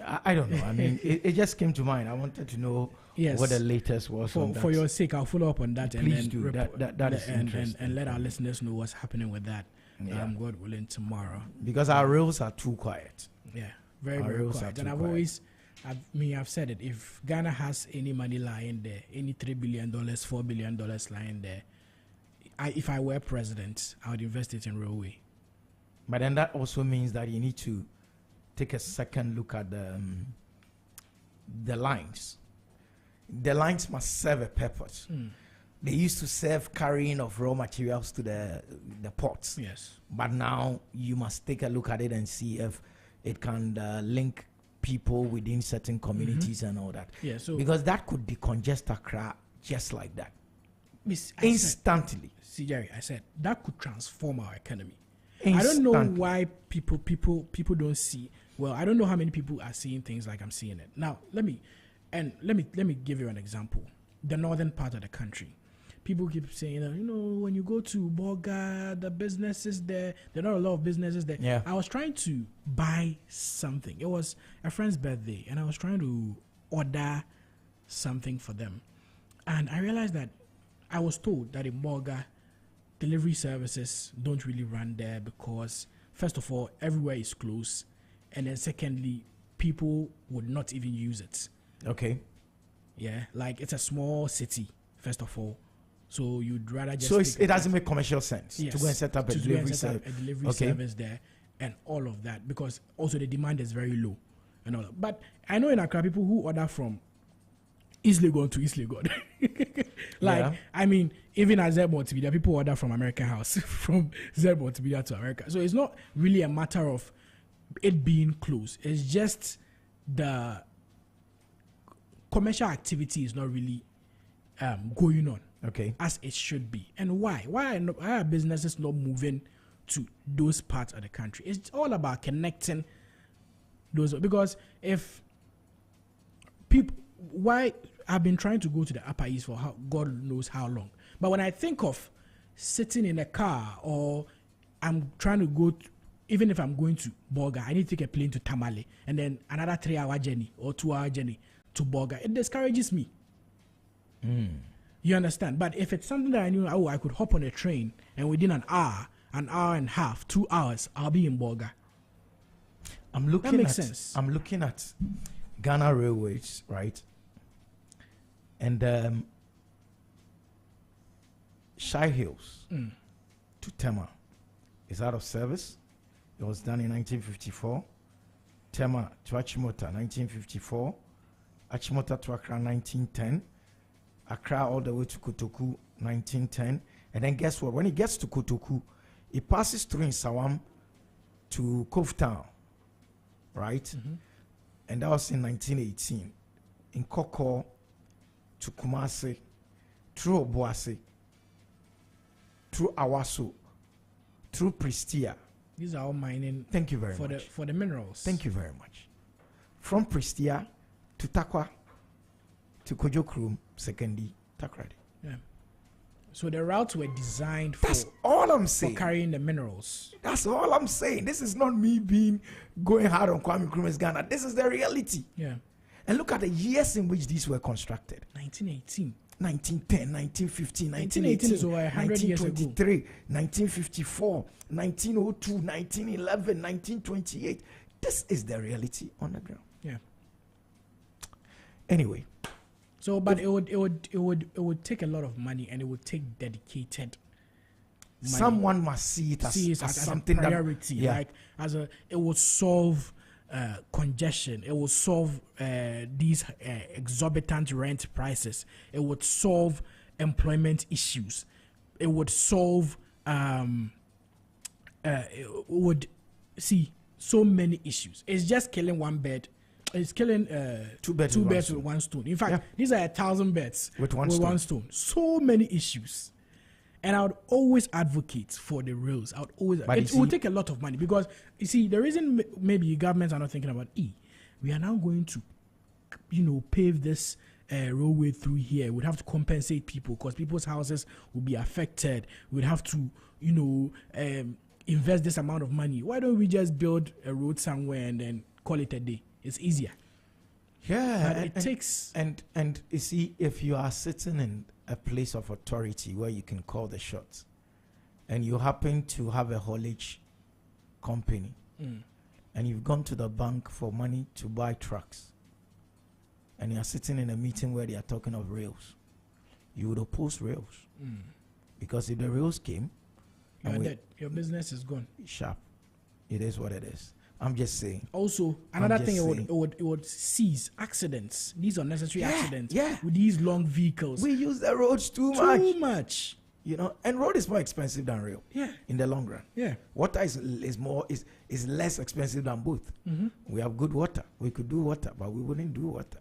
I don't know. I mean, it just came to mind. I wanted to know what the latest was. For your sake, I'll follow up on that. Please do. That is interesting. And let our listeners know what's happening with that. God willing, tomorrow. Because our rails are too quiet. Yeah, very quiet. And I've said it. If Ghana has any money lying there, any $3 billion, $4 billion lying there, if I were president, I would invest it in railway. But then that also means that you need to take a second look at the lines. The lines must serve a purpose. They used to serve carrying of raw materials to the ports. Yes. But now you must take a look at it and see if it can link people within certain communities and all that. Yeah, so because that could decongest Accra just like that. Instantly. See, Jerry, I said that could transform our economy. Instantly. I don't know why people don't see. Well, I don't know how many people are seeing things like I'm seeing it. Now, let me give you an example. The northern part of the country. People keep saying, when you go to Boga, the businesses there are not a lot of businesses there. Yeah. I was trying to buy something. It was a friend's birthday, and I was trying to order something for them. And I realized that I was told that in Boga, delivery services don't really run there because, first of all, everywhere is closed. And then secondly, people would not even use it. Okay. Yeah, like it's a small city, first of all. So you'd rather just... So it doesn't make commercial sense to go and set up a delivery service there and all of that, because also the demand is very low and all that. But I know in Accra, people who order from East Legon to East Legon. I mean, even at Zed Multimedia, people order from American House, from Zed Multimedia to America. So it's not really a matter of it being close. It's just the commercial activity is not really going on as it should be. And why? Why are businesses not moving to those parts of the country? It's all about connecting those, because if people, why I've been trying to go to the Upper East for God knows how long, but when I think of sitting in a car, or I'm trying to go even if I'm going to Bolga, I need to take a plane to Tamale and then another 3-hour journey or 2-hour journey to Bolga. It discourages me. You understand? But if it's something that I knew, I could hop on a train and within an hour and a half, 2 hours, I'll be in Bolga. That makes sense. I'm looking at Ghana Railways, right? And Shy Hills to Tema is out of service. It was done in 1954. Tema to Achimota, 1954. Achimota to Accra, 1910. Accra all the way to Kotoku, 1910. And then guess what? When it gets to Kotoku, it passes through in Sawam to Cove Town, right? And that was in 1918. In Koko to Kumasi, through Obuasi, through Awaso, through Prestia. These are all mining. Thank you very much. For the minerals. Thank you very much. From Prestia to Takwa to Kojokrum, Sekendi, Takrady. Yeah. So the routes were designed That's all I'm saying. For carrying the minerals. That's all I'm saying. This is not me going hard on Kwame Nkrumah's Ghana. This is the reality. Yeah. And look at the years in which these were constructed. 1918. 1910, 1915, 1918 is over 100 years ago. 1954, 1902, 1911, 1928. This is the reality on the ground. Yeah. Anyway. So, but it would take a lot of money, and it would take dedicated money. Someone must see it as something a priority. It would solve congestion. It will solve these exorbitant rent prices. It would solve employment issues. It would solve. It would see so many issues. It's just killing one bird. It's killing two birds with one stone. In fact, these are 1,000 birds with one stone. So many issues. And I would always advocate for the rails. It would take a lot of money, because you see, the reason maybe governments are not thinking about we are now going to, pave this railway through here. We'd have to compensate people because people's houses will be affected. We'd have to, invest this amount of money. Why don't we just build a road somewhere and then call it a day? It's easier. Yeah, it takes and you see, if you are sitting in a place of authority where you can call the shots, and you happen to have a haulage company, and you've gone to the bank for money to buy trucks, and you're sitting in a meeting where they are talking of rails, you would oppose rails, because if the rails came, your business is gone. Sharp. It is what it is. I'm just saying. Also, another thing, it would cease accidents. These unnecessary accidents. Yeah. With these long vehicles. We use the roads too much. And road is more expensive than rail. Yeah. In the long run. Yeah. Water is less expensive than both. We have good water. We could do water, but we wouldn't do water.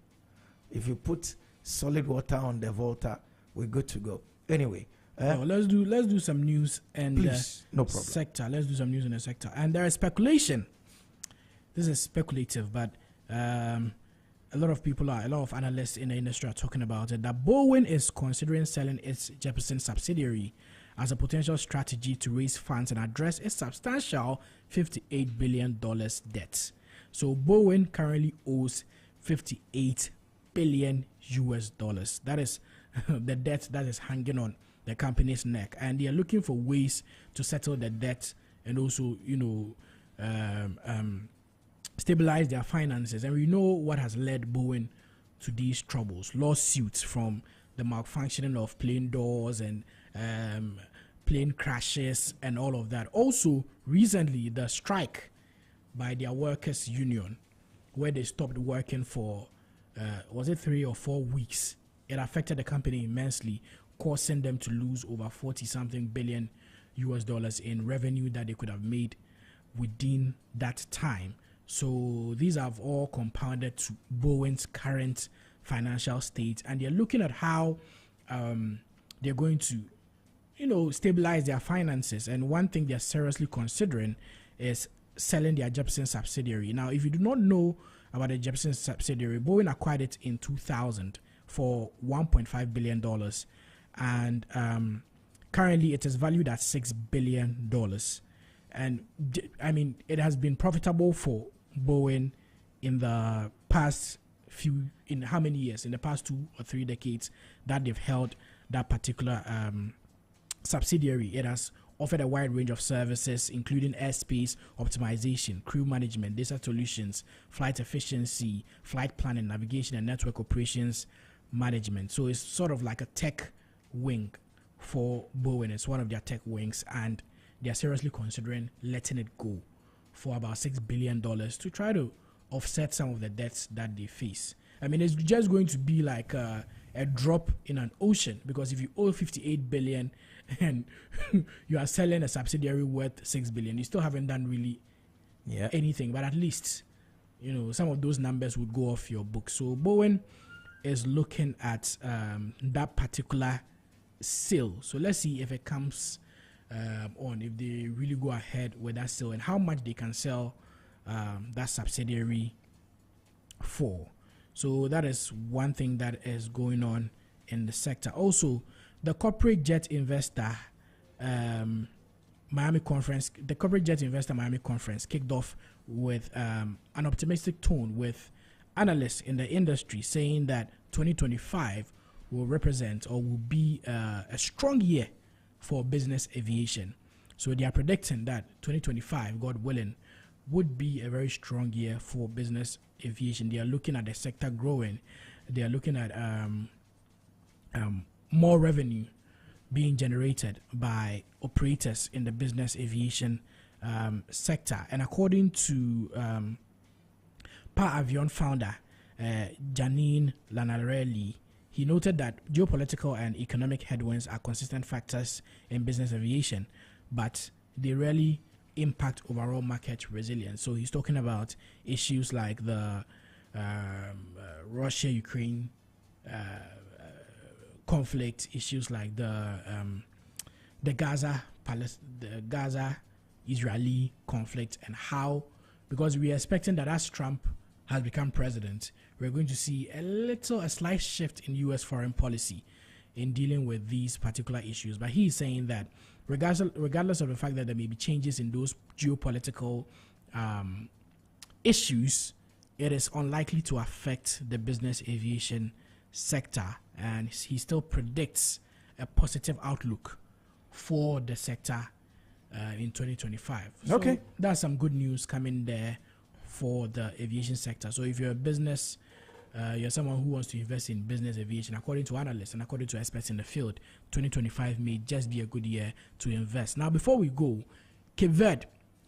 If you put solid water on the Volta, we're good to go. Anyway. Let's do some news and please, no problem. Sector. Let's do some news in the sector. And there is speculation. This is speculative, but a lot of analysts in the industry are talking about it, that Bowen is considering selling its Jefferson subsidiary as a potential strategy to raise funds and address its substantial $58 billion debt. So Bowen currently owes $58 billion US. That is the debt that is hanging on the company's neck, and they are looking for ways to settle the debt and also, stabilize their finances. And we know what has led Bowen to these troubles: lawsuits from the malfunctioning of plane doors and plane crashes and all of that. Also, recently, the strike by their workers' union, where they stopped working for was it 3 or 4 weeks, it affected the company immensely, causing them to lose over 40-something billion US dollars in revenue that they could have made within that time. So these have all compounded to Bowen's current financial state, and they're looking at how they're going to, stabilize their finances. And one thing they're seriously considering is selling their Jepson subsidiary. Now, if you do not know about the Jepson subsidiary, Bowen acquired it in 2000 for $1.5 billion, and currently it is valued at $6 billion. And I mean, it has been profitable for Bowen in the past in how many years? In the past 2 or 3 decades that they've held that particular subsidiary. It has offered a wide range of services, including airspace optimization, crew management, data solutions, flight efficiency, flight planning, navigation, and network operations management. So it's sort of like a tech wing for Bowen. It's one of their tech wings, and they're seriously considering letting it go for about $6 billion to try to offset some of the debts that they face. I mean, it's just going to be like a drop in an ocean, because if you owe $58 billion and you are selling a subsidiary worth $6 billion, you still haven't done really anything. But at least, some of those numbers would go off your book. So Bowen is looking at that particular sale. So let's see if it comes on, if they really go ahead with that sale, and how much they can sell that subsidiary for. So that is one thing that is going on in the sector. Also, the corporate jet investor Miami conference kicked off with an optimistic tone, with analysts in the industry saying that 2025 will represent or will be a strong year for business aviation. So they are predicting that 2025, God willing, would be a very strong year for business aviation. They are looking at the sector growing. They are looking at more revenue being generated by operators in the business aviation sector. And according to Par Avion founder Janine Lanarelli, he noted that geopolitical and economic headwinds are consistent factors in business aviation, but they rarely impact overall market resilience. So he's talking about issues like the Russia-Ukraine conflict, issues like the Gaza-Israeli conflict, and how, because we are expecting that as Trump has become president, we're going to see a slight shift in U.S. foreign policy in dealing with these particular issues. But he's saying that regardless of the fact that there may be changes in those geopolitical issues, it is unlikely to affect the business aviation sector, and he still predicts a positive outlook for the sector in 2025. So that's some good news coming there for the aviation sector. So if you're a business, you're someone who wants to invest in business aviation, according to analysts and according to experts in the field, 2025 may just be a good year to invest. Now, before we go, Cape Verde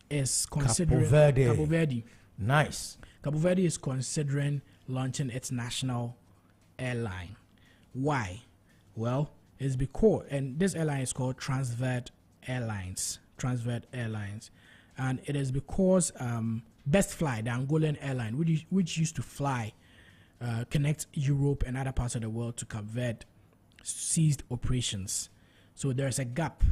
is considering... Cabo Verde. Nice. Cabo Verde is considering launching its national airline. Why? Well, it's because, and this airline is called Transverde Airlines. And it is because Best Fly, the Angolan airline, which used to fly, connect Europe and other parts of the world to Cape Verde, ceased operations. So there's a gap.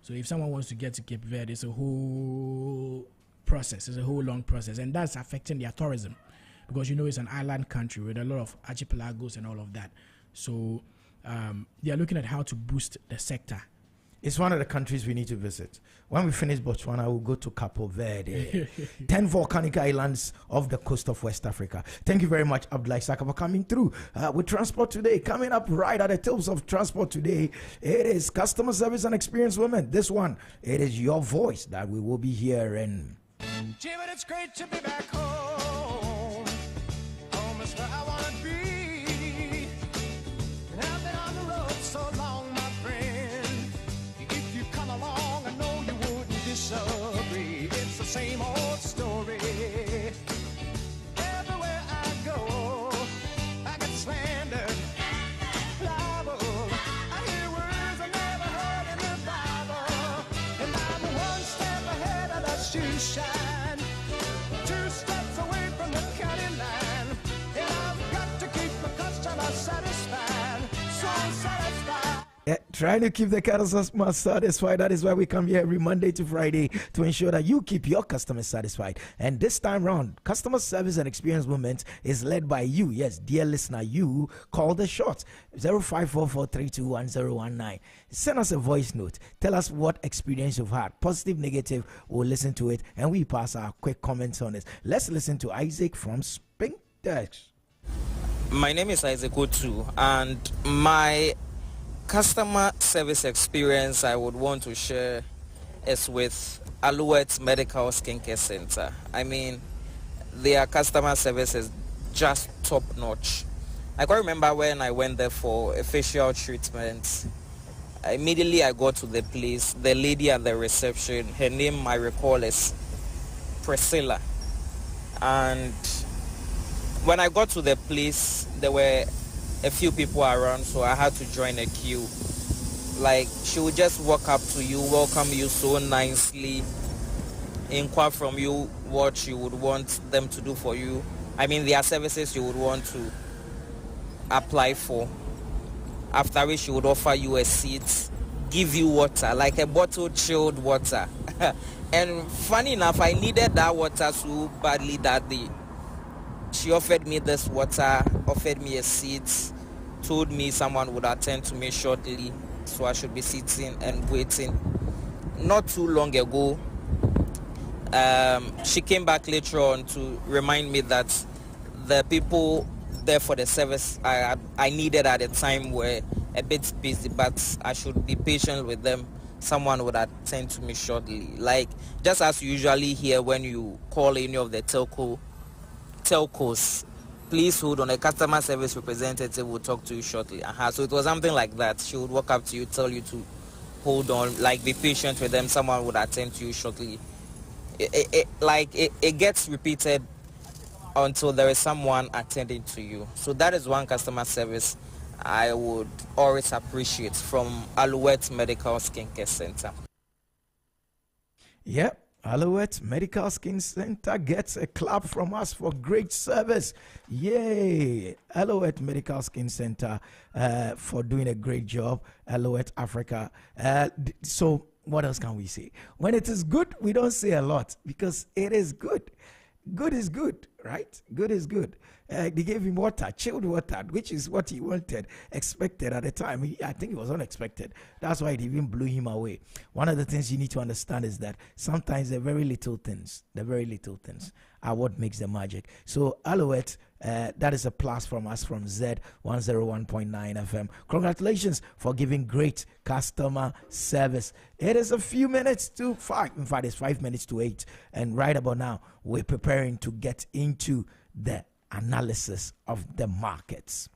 So if someone wants to get to Cape Verde, it's a whole process. It's a whole long process. And that's affecting their tourism, because it's an island country with a lot of archipelagos and all of that. So they are looking at how to boost the sector. It's one of the countries we need to visit. When we finish Botswana, we'll go to Cabo Verde. 10 volcanic islands off the coast of West Africa. Thank you very much, Abdullah Saka, for coming through with Transport Today. Coming up right at the tips of Transport Today, it is Customer Service and Experience Women. This one, it is your voice that we will be hearing. Gee, but it's great to be back home. Home is where I want to be. And I've been on the road so long, my friend. If you come along, I know you wouldn't disagree. It's the same old story. Everywhere I go, shine. 2 steps away from the county line, and I've got to keep my customer satisfied. So satisfied. Yeah, trying to keep the customer satisfied. That is why we come here every Monday to Friday to ensure that you keep your customers satisfied. And this time round, customer service and experience movement is led by you. Yes, dear listener, you call the shots. 0544321019. Send us a voice note. Tell us what experience you've had, positive, negative. We'll listen to it and we pass our quick comments on it. Let's listen to Isaac from Spintex. My name is Isaac Otu, and my customer service experience I would want to share is with Alouette Medical Skincare Center. I mean, their customer service is just top notch. I can remember when I went there for a facial treatment. Immediately I got to the place, the lady at the reception, her name I recall is Priscilla. And when I got to the place, there were a few people around, so I had to join a queue. Like, she would just walk up to you, welcome you so nicely, inquire from you what you would want them to do for you. I mean, their services you would want to apply for. After which she would offer you a seat, give you water, like a bottled chilled water. And funny enough, I needed that water so badly that day. She offered me this water, offered me a seat, told me someone would attend to me shortly, so I should be sitting and waiting. Not too long ago, she came back later on to remind me that the people there for the service I needed at the time were a bit busy, but I should be patient with them. Someone would attend to me shortly. Like, just as you usually hear when you call any of the telcos, please hold on, a customer service representative will talk to you shortly. So it was something like that. She would walk up to you, tell you to hold on, like be patient with them, someone would attend to you shortly. It gets repeated until there is someone attending to you. So that is one customer service I would always appreciate from Alouette Medical Skincare Center. Yep. Alouette Medical Skin Center gets a clap from us for great service. Yay! Alouette Medical Skin Center for doing a great job. Alouette Africa. So what else can we say? When it is good, we don't say a lot because it is good. Good is good, right? Good is good. They gave him water, chilled water, which is what he wanted, expected at the time. I think it was unexpected. That's why it even blew him away. One of the things you need to understand is that sometimes the very little things are what makes the magic. So Alouette, that is a plus from us from Zed 101.9 FM. Congratulations for giving great customer service. It is a few minutes to 5. In fact, it's 5 minutes to 8. And right about now, we're preparing to get into the analysis of the markets.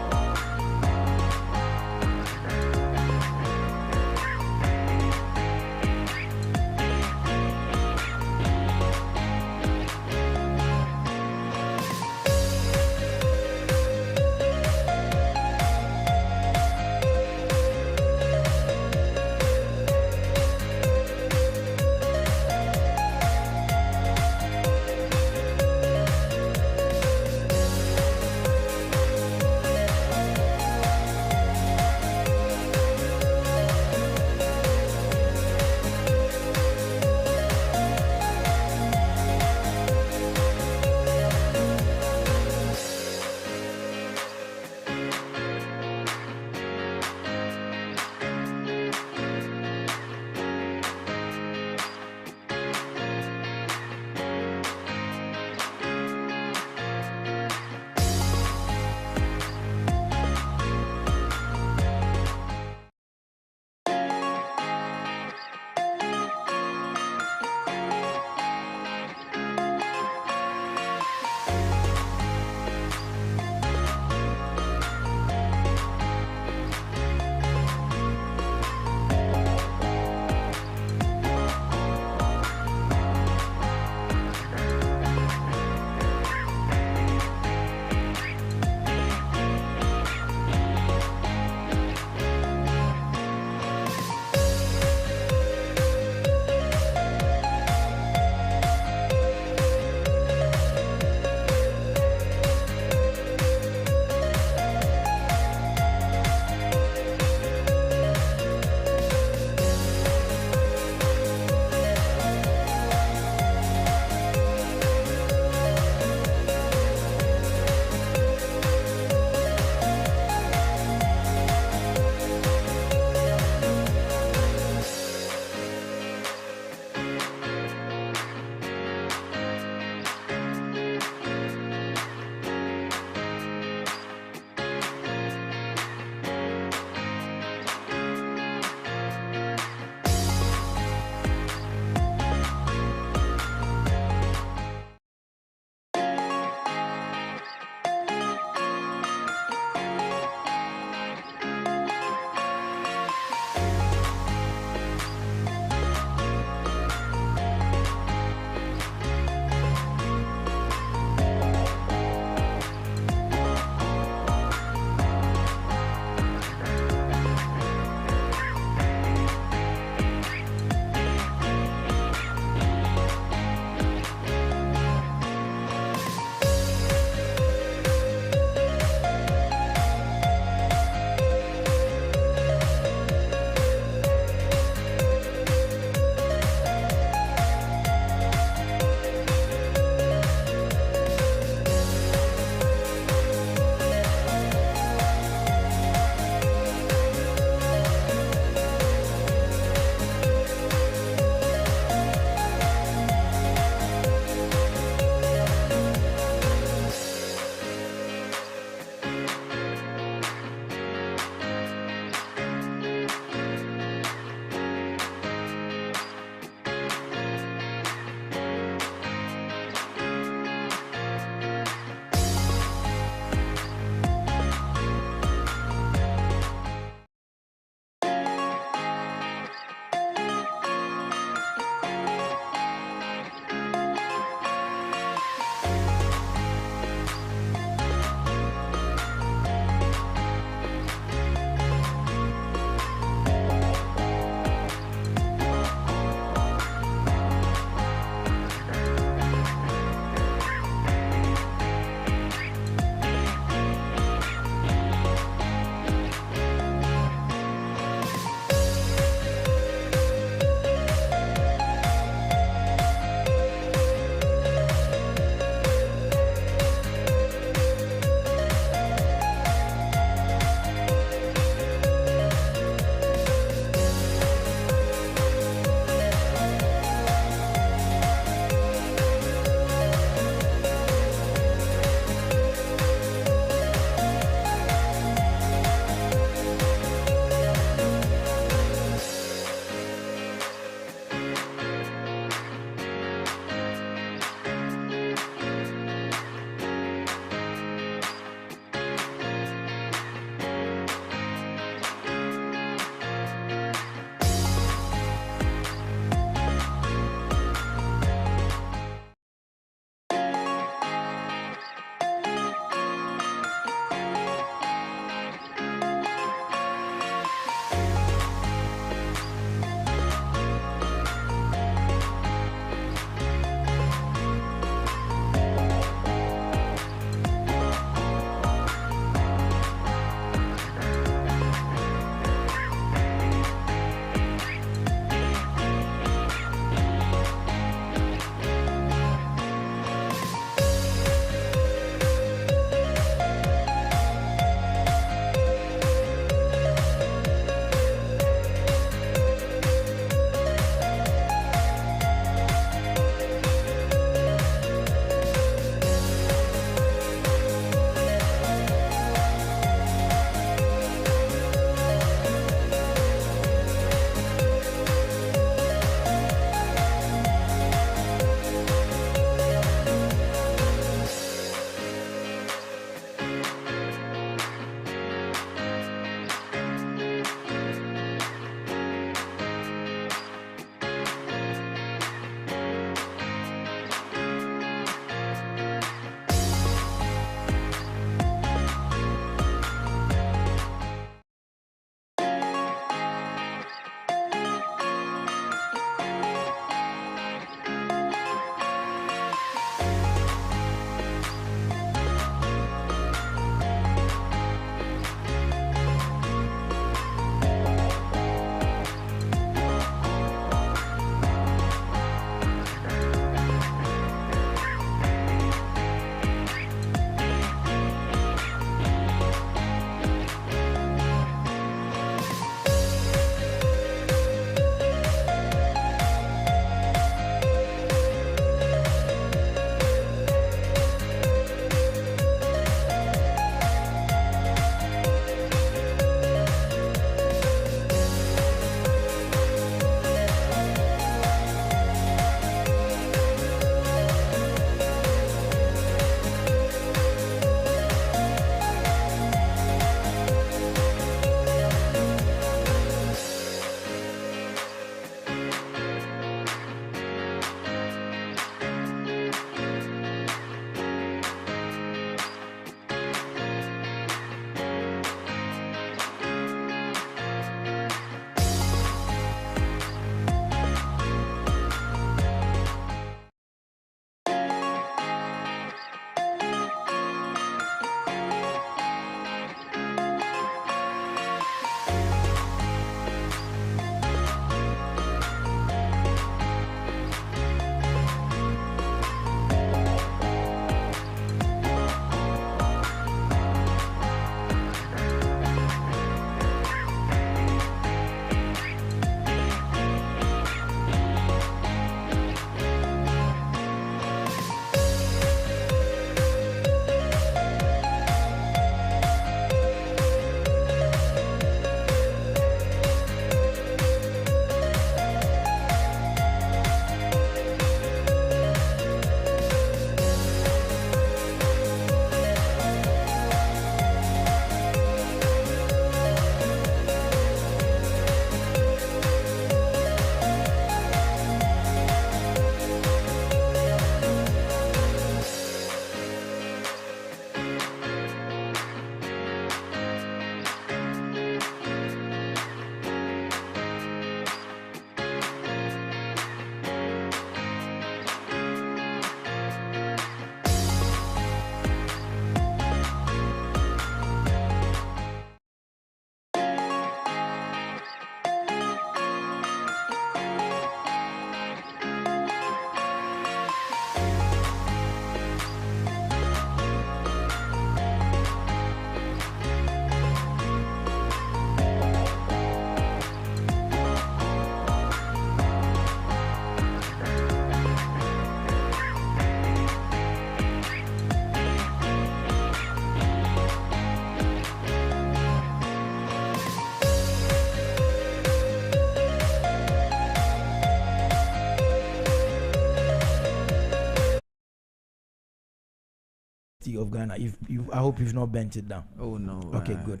University of Ghana? I hope you've not bent it down. Oh no. Okay, good.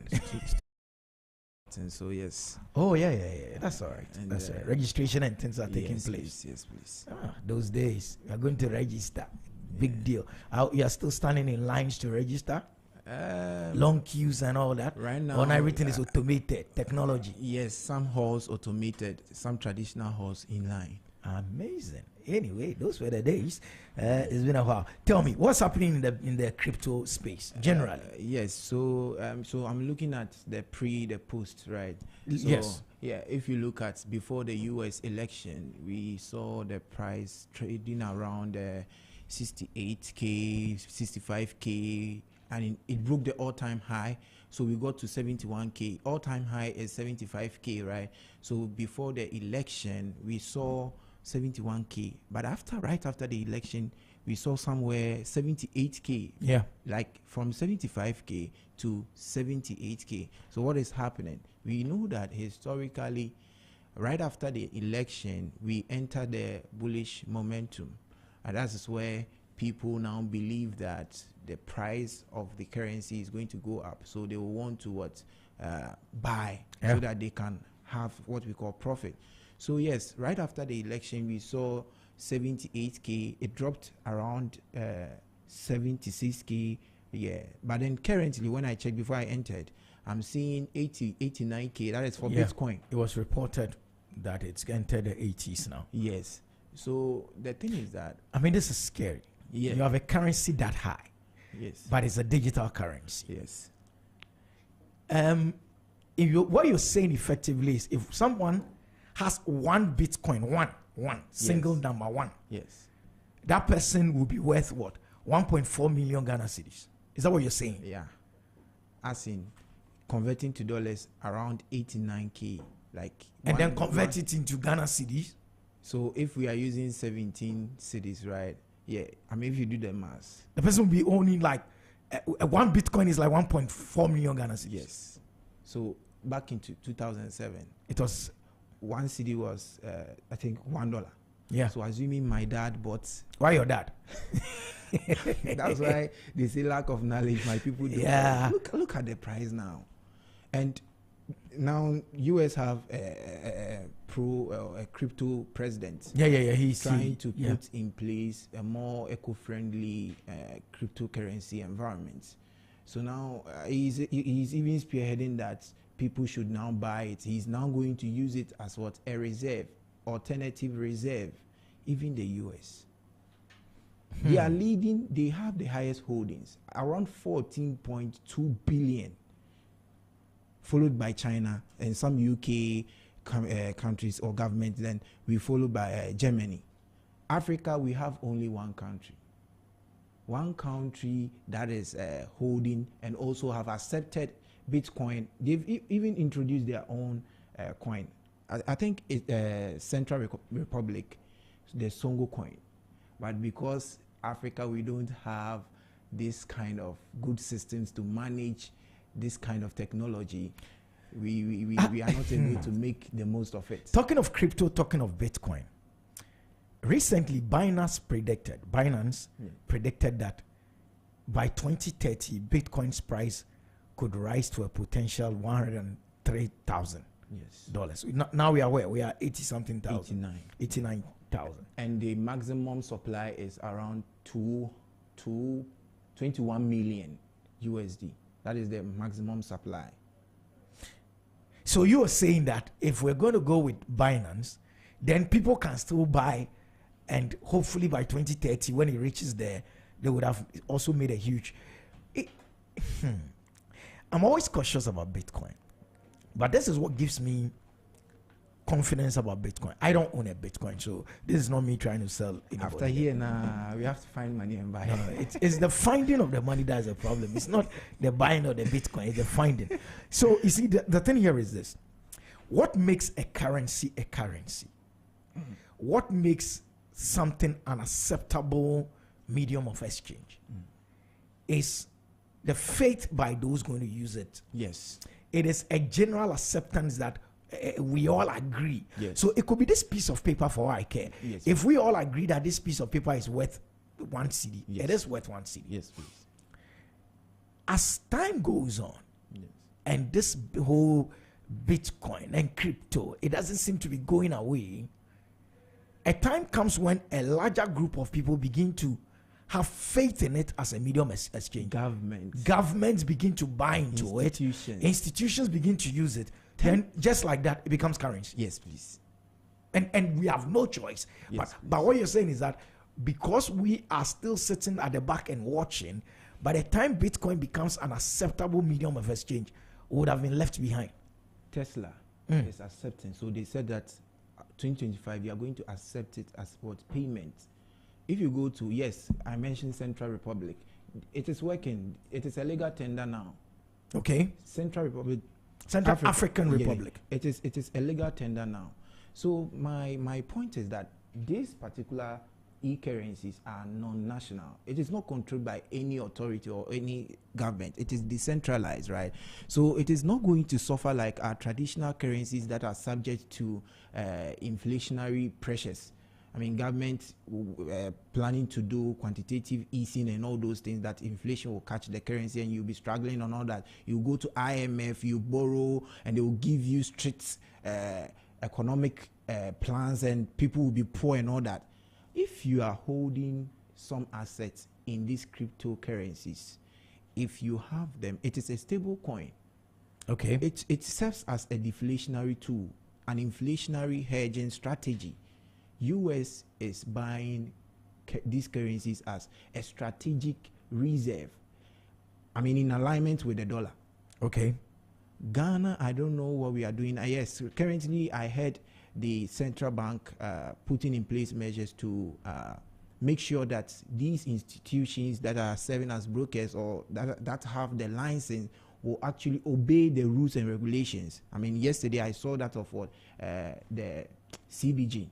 And so yes. Oh yeah. That's all right. And, That's all right. Registration and things are taking place. Yes, please. Those days you are going to register. Big deal. You are still standing in lines to register. Long queues and all that. Right now, everything is automated technology. Yes, some halls automated, some traditional halls in line. Amazing. Anyway, those were the days. It's been a while. Tell me, what's happening in the crypto space generally? Yes. So I'm looking at the pre, the post, right? So, yes. Yeah. If you look at before the U.S. election, we saw the price trading around 68K, 65K, and it broke the all-time high. So we got to 71K. All-time high is 75K, right? So before the election, we saw 71K, but right after the election, we saw somewhere 78K. Yeah, like from 75K to 78K. So what is happening? We know that historically, right after the election, we enter the bullish momentum, and that is where people now believe that the price of the currency is going to go up. So they will want to buy so that they can have what we call profit. So yes, right after the election, we saw 78K. It dropped around 76K. Yeah, but then currently, when I checked before I entered, I'm seeing 89K. That is for Bitcoin. It was reported that it's entered the 80s now. Yes. So the thing is that, I mean, this is scary. Yeah. You have a currency that high. Yes. But it's a digital currency. Yes. What you're saying effectively is, if someone has one Bitcoin, one single number one, yes, that person will be worth what? 1.4 million Ghana cedis. Is that what you're saying? Yeah. As in converting to dollars, around 89K. And then convert it into Ghana cedis. So if we are using 17 cedis, right? Yeah. I mean, if you do the math, the person will be owning one Bitcoin is like 1.4 million Ghana cedis. Yes. So back into 2007, it was one cedi was I think $1. Yeah. So assuming my dad bought. Why your dad? That's why they say lack of knowledge. My people do. Yeah. Look at the price now, and now US have a crypto president. Yeah. He's trying to put in place a more eco-friendly cryptocurrency environment. So now he's even spearheading that people should now buy it. He's now going to use it as a reserve, alternative reserve. Even the US. They are leading, they have the highest holdings, around 14.2 billion, followed by China and some UK countries or governments. Then we followed by Germany. Africa, we have only one country that is holding and also have accepted Bitcoin. They've even introduced their own coin. I think it's Central Republic, the Songo coin. But because Africa, we don't have this kind of good systems to manage this kind of technology, we are not able to make the most of it. Talking of crypto, talking of Bitcoin, recently Binance predicted that by 2030, Bitcoin's price could rise to a potential $103,000. Yes. Now we are where? We are 80-something thousand. 89,000. And the maximum supply is around 21 million USD. That is the maximum supply. So you are saying that if we're going to go with Binance, then people can still buy, and hopefully by 2030, when it reaches there, they would have also made a huge. I'm always cautious about Bitcoin, but this is what gives me confidence about Bitcoin. I don't own a Bitcoin, so this is not me trying to sell anybody. After here, we have to find money and buy. No, it's the finding of the money that's a problem. It's not the buying of the Bitcoin, it's the finding. So you see, the thing here is this: what makes a currency a currency? What makes something an acceptable medium of exchange is the faith by those going to use it. Yes. It is a general acceptance that we all agree. Yes. So it could be this piece of paper for all I care. Yes. If we all agree that this piece of paper is worth 1 cedi, yes, it is worth 1 cedi. Yes, please. as time goes on, and this whole Bitcoin and crypto, it doesn't seem to be going away. A time comes when a larger group of people begin to have faith in it as a medium exchange. Governments begin to buy into it. Institutions begin to use it. Then, just like that, it becomes currency. Yes, please. And we have no choice. Yes, but what you're saying is that because we are still sitting at the back and watching, by the time Bitcoin becomes an acceptable medium of exchange, we would have been left behind. Tesla is accepting. So they said that 2025, you are going to accept it as what payment. If you go to, yes, I mentioned Central Republic. It is working. It is a legal tender now. Okay. Central Republic. Central African Republic. It is a legal tender now. So my point is that these particular e-currencies are non-national. It is not controlled by any authority or any government. It is decentralized, right? So it is not going to suffer like our traditional currencies that are subject to inflationary pressures. I mean, government planning to do quantitative easing and all those things, that inflation will catch the currency and you'll be struggling on all that. You go to IMF, you borrow, and they will give you strict economic plans, and people will be poor and all that. If you are holding some assets in these cryptocurrencies, if you have them, it is a stable coin. Okay. It serves as a deflationary tool, an inflationary hedging strategy. US is buying these currencies as a strategic reserve. I mean, in alignment with the dollar. Okay. Ghana, I don't know what we are doing. Yes, currently I heard the central bank putting in place measures to make sure that these institutions that are serving as brokers or that have the license will actually obey the rules and regulations. I mean, yesterday I saw that of what the CBG.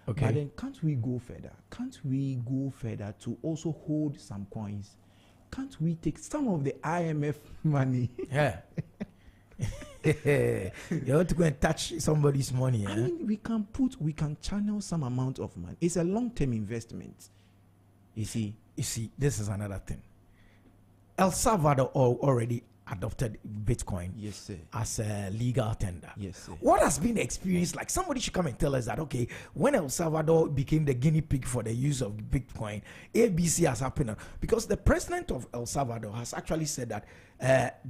Okay. But then can't we go further? Can't we go further to also hold some coins? Can't we take some of the IMF money? Yeah. You want to go and touch somebody's money. I mean, we can channel some amount of money. It's a long-term investment. You see, this is another thing. El Salvador already adopted Bitcoin, yes, sir, as a legal tender. Yes, sir. What has been the experience like? Somebody should come and tell us that, okay, when El Salvador became the guinea pig for the use of Bitcoin, ABC has happened. Because the president of El Salvador has actually said that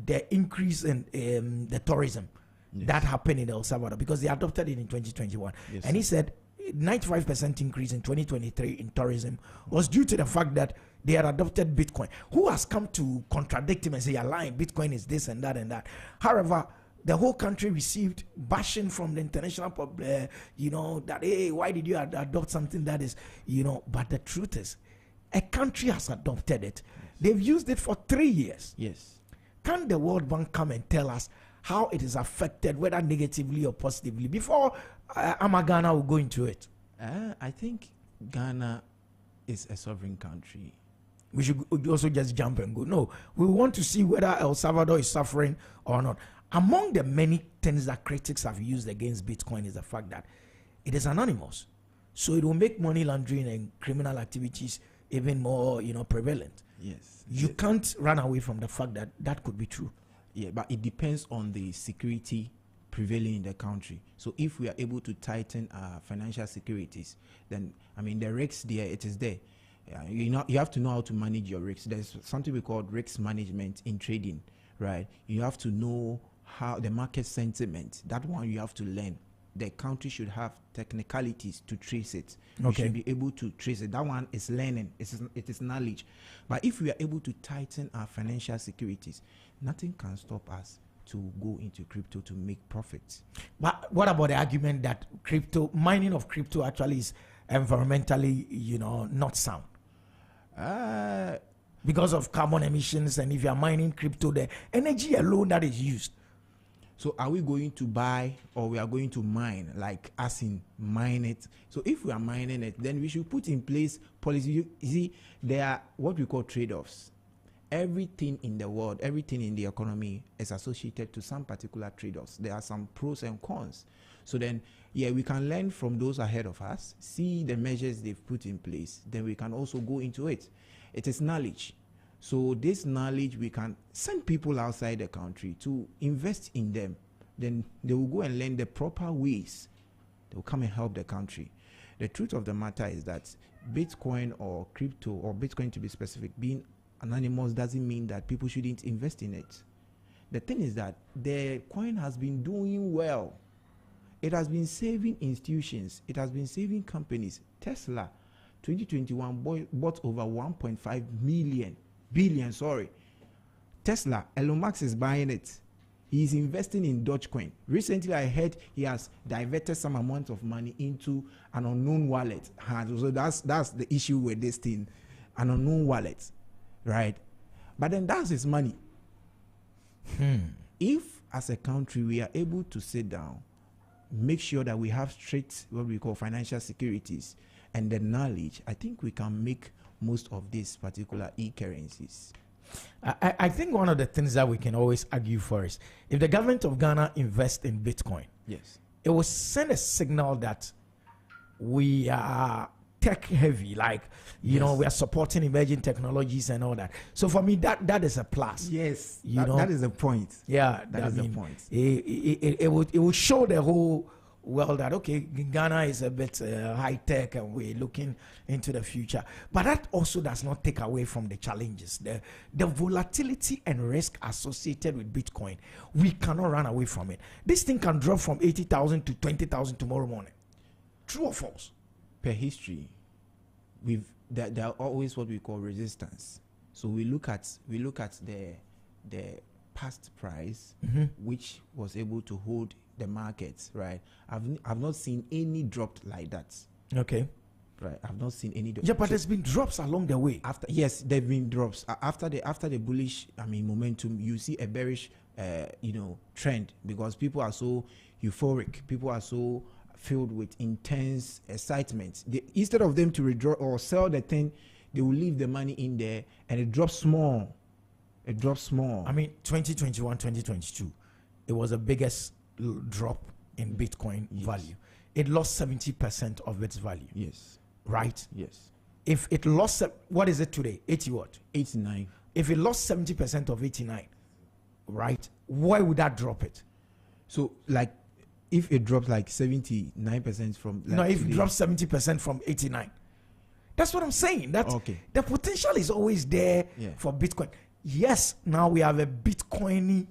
the increase in the tourism that happened in El Salvador, because they adopted it in 2021. Yes, and he said 95% increase in 2023 in tourism was due to the fact that they had adopted Bitcoin. Who has come to contradict him and say, you're lying, Bitcoin is this and that and that. However, the whole country received bashing from the international public, that, hey, why did you adopt something that is, but the truth is, a country has adopted it. Yes. They've used it for 3 years. Yes. Can the World Bank come and tell us how it is affected, whether negatively or positively, before Ghana will go into it? I think Ghana is a sovereign country. We should also just jump and go. No, we want to see whether El Salvador is suffering or not. Among the many things that critics have used against Bitcoin is the fact that it is anonymous. So it will make money laundering and criminal activities even more, prevalent. Yes. You can't run away from the fact that that could be true. Yeah, but it depends on the security prevailing in the country. So if we are able to tighten our financial securities, then, I mean, the risks there, it is there. You have to know how to manage your risks. There's something we call risk management in trading, right? You have to know how the market sentiment, that one you have to learn. The country should have technicalities to trace it. Okay. You should be able to trace it. That one is learning. It is knowledge. But if we are able to tighten our financial securities, nothing can stop us to go into crypto to make profits. But what about the argument that mining of crypto actually is environmentally, not sound? Because of carbon emissions, and if you are mining crypto, the energy alone that is used. So are we going to buy, or we are going to mine, like as in mine it? So if we are mining it, then we should put in place policy. You see, there are what we call trade-offs. Everything in the world, everything in the economy is associated to some particular trade-offs. There are some pros and cons. So then, we can learn from those ahead of us, see the measures they've put in place, then we can also go into it. It is knowledge. So this knowledge, we can send people outside the country to invest in them. Then they will go and learn the proper ways. They will come and help the country. The truth of the matter is that Bitcoin or crypto, or Bitcoin to be specific, being anonymous doesn't mean that people shouldn't invest in it. The thing is that the coin has been doing well. It has been saving institutions. It has been saving companies. Tesla, 2021, bought over 1.5 billion. Tesla, Elon Musk is buying it. He's investing in Dogecoin. Recently, I heard he has diverted some amount of money into an unknown wallet. So that's the issue with this thing, an unknown wallet, right? But then that's his money. If, as a country, we are able to sit down, make sure that we have strict, what we call financial securities, and the knowledge, I think we can make most of these particular e-currencies. I think one of the things that we can always argue for is, if the government of Ghana invests in Bitcoin, yes, it will send a signal that we are tech heavy, like, you know, we are supporting emerging technologies and all that. So for me, that is a plus. Yes, you know, that is the point. Yeah, that is the point. It will show the whole world that, okay, Ghana is a bit high tech and we're looking into the future. But that also does not take away from the challenges, the volatility and risk associated with Bitcoin. We cannot run away from it. This thing can drop from 80,000 to 20,000 tomorrow morning. True or false? Per history, there are always what we call resistance. So we look at the past price, which was able to hold the markets, right? I've not seen any drop like that. Okay. Right, I've not seen any. Yeah, but there's been drops along the way. Yes, there've been drops after the bullish, momentum. You see a bearish, trend, because people are so euphoric. People are so filled with intense excitement. Instead of them to withdraw or sell the thing, they will leave the money in there, and it drops small. It drops small. 2021, 2022, it was the biggest drop in Bitcoin value. It lost 70% of its value. Yes. Right? Yes. If it lost, what is it today? 80 what? 89. If it lost 70% of 89, right? Why would that drop it? So, like, if it drops like 79% from... No, if it drops 70% from 89. That's what I'm saying. That the potential is always there for Bitcoin. Yes, now we have a Bitcoin,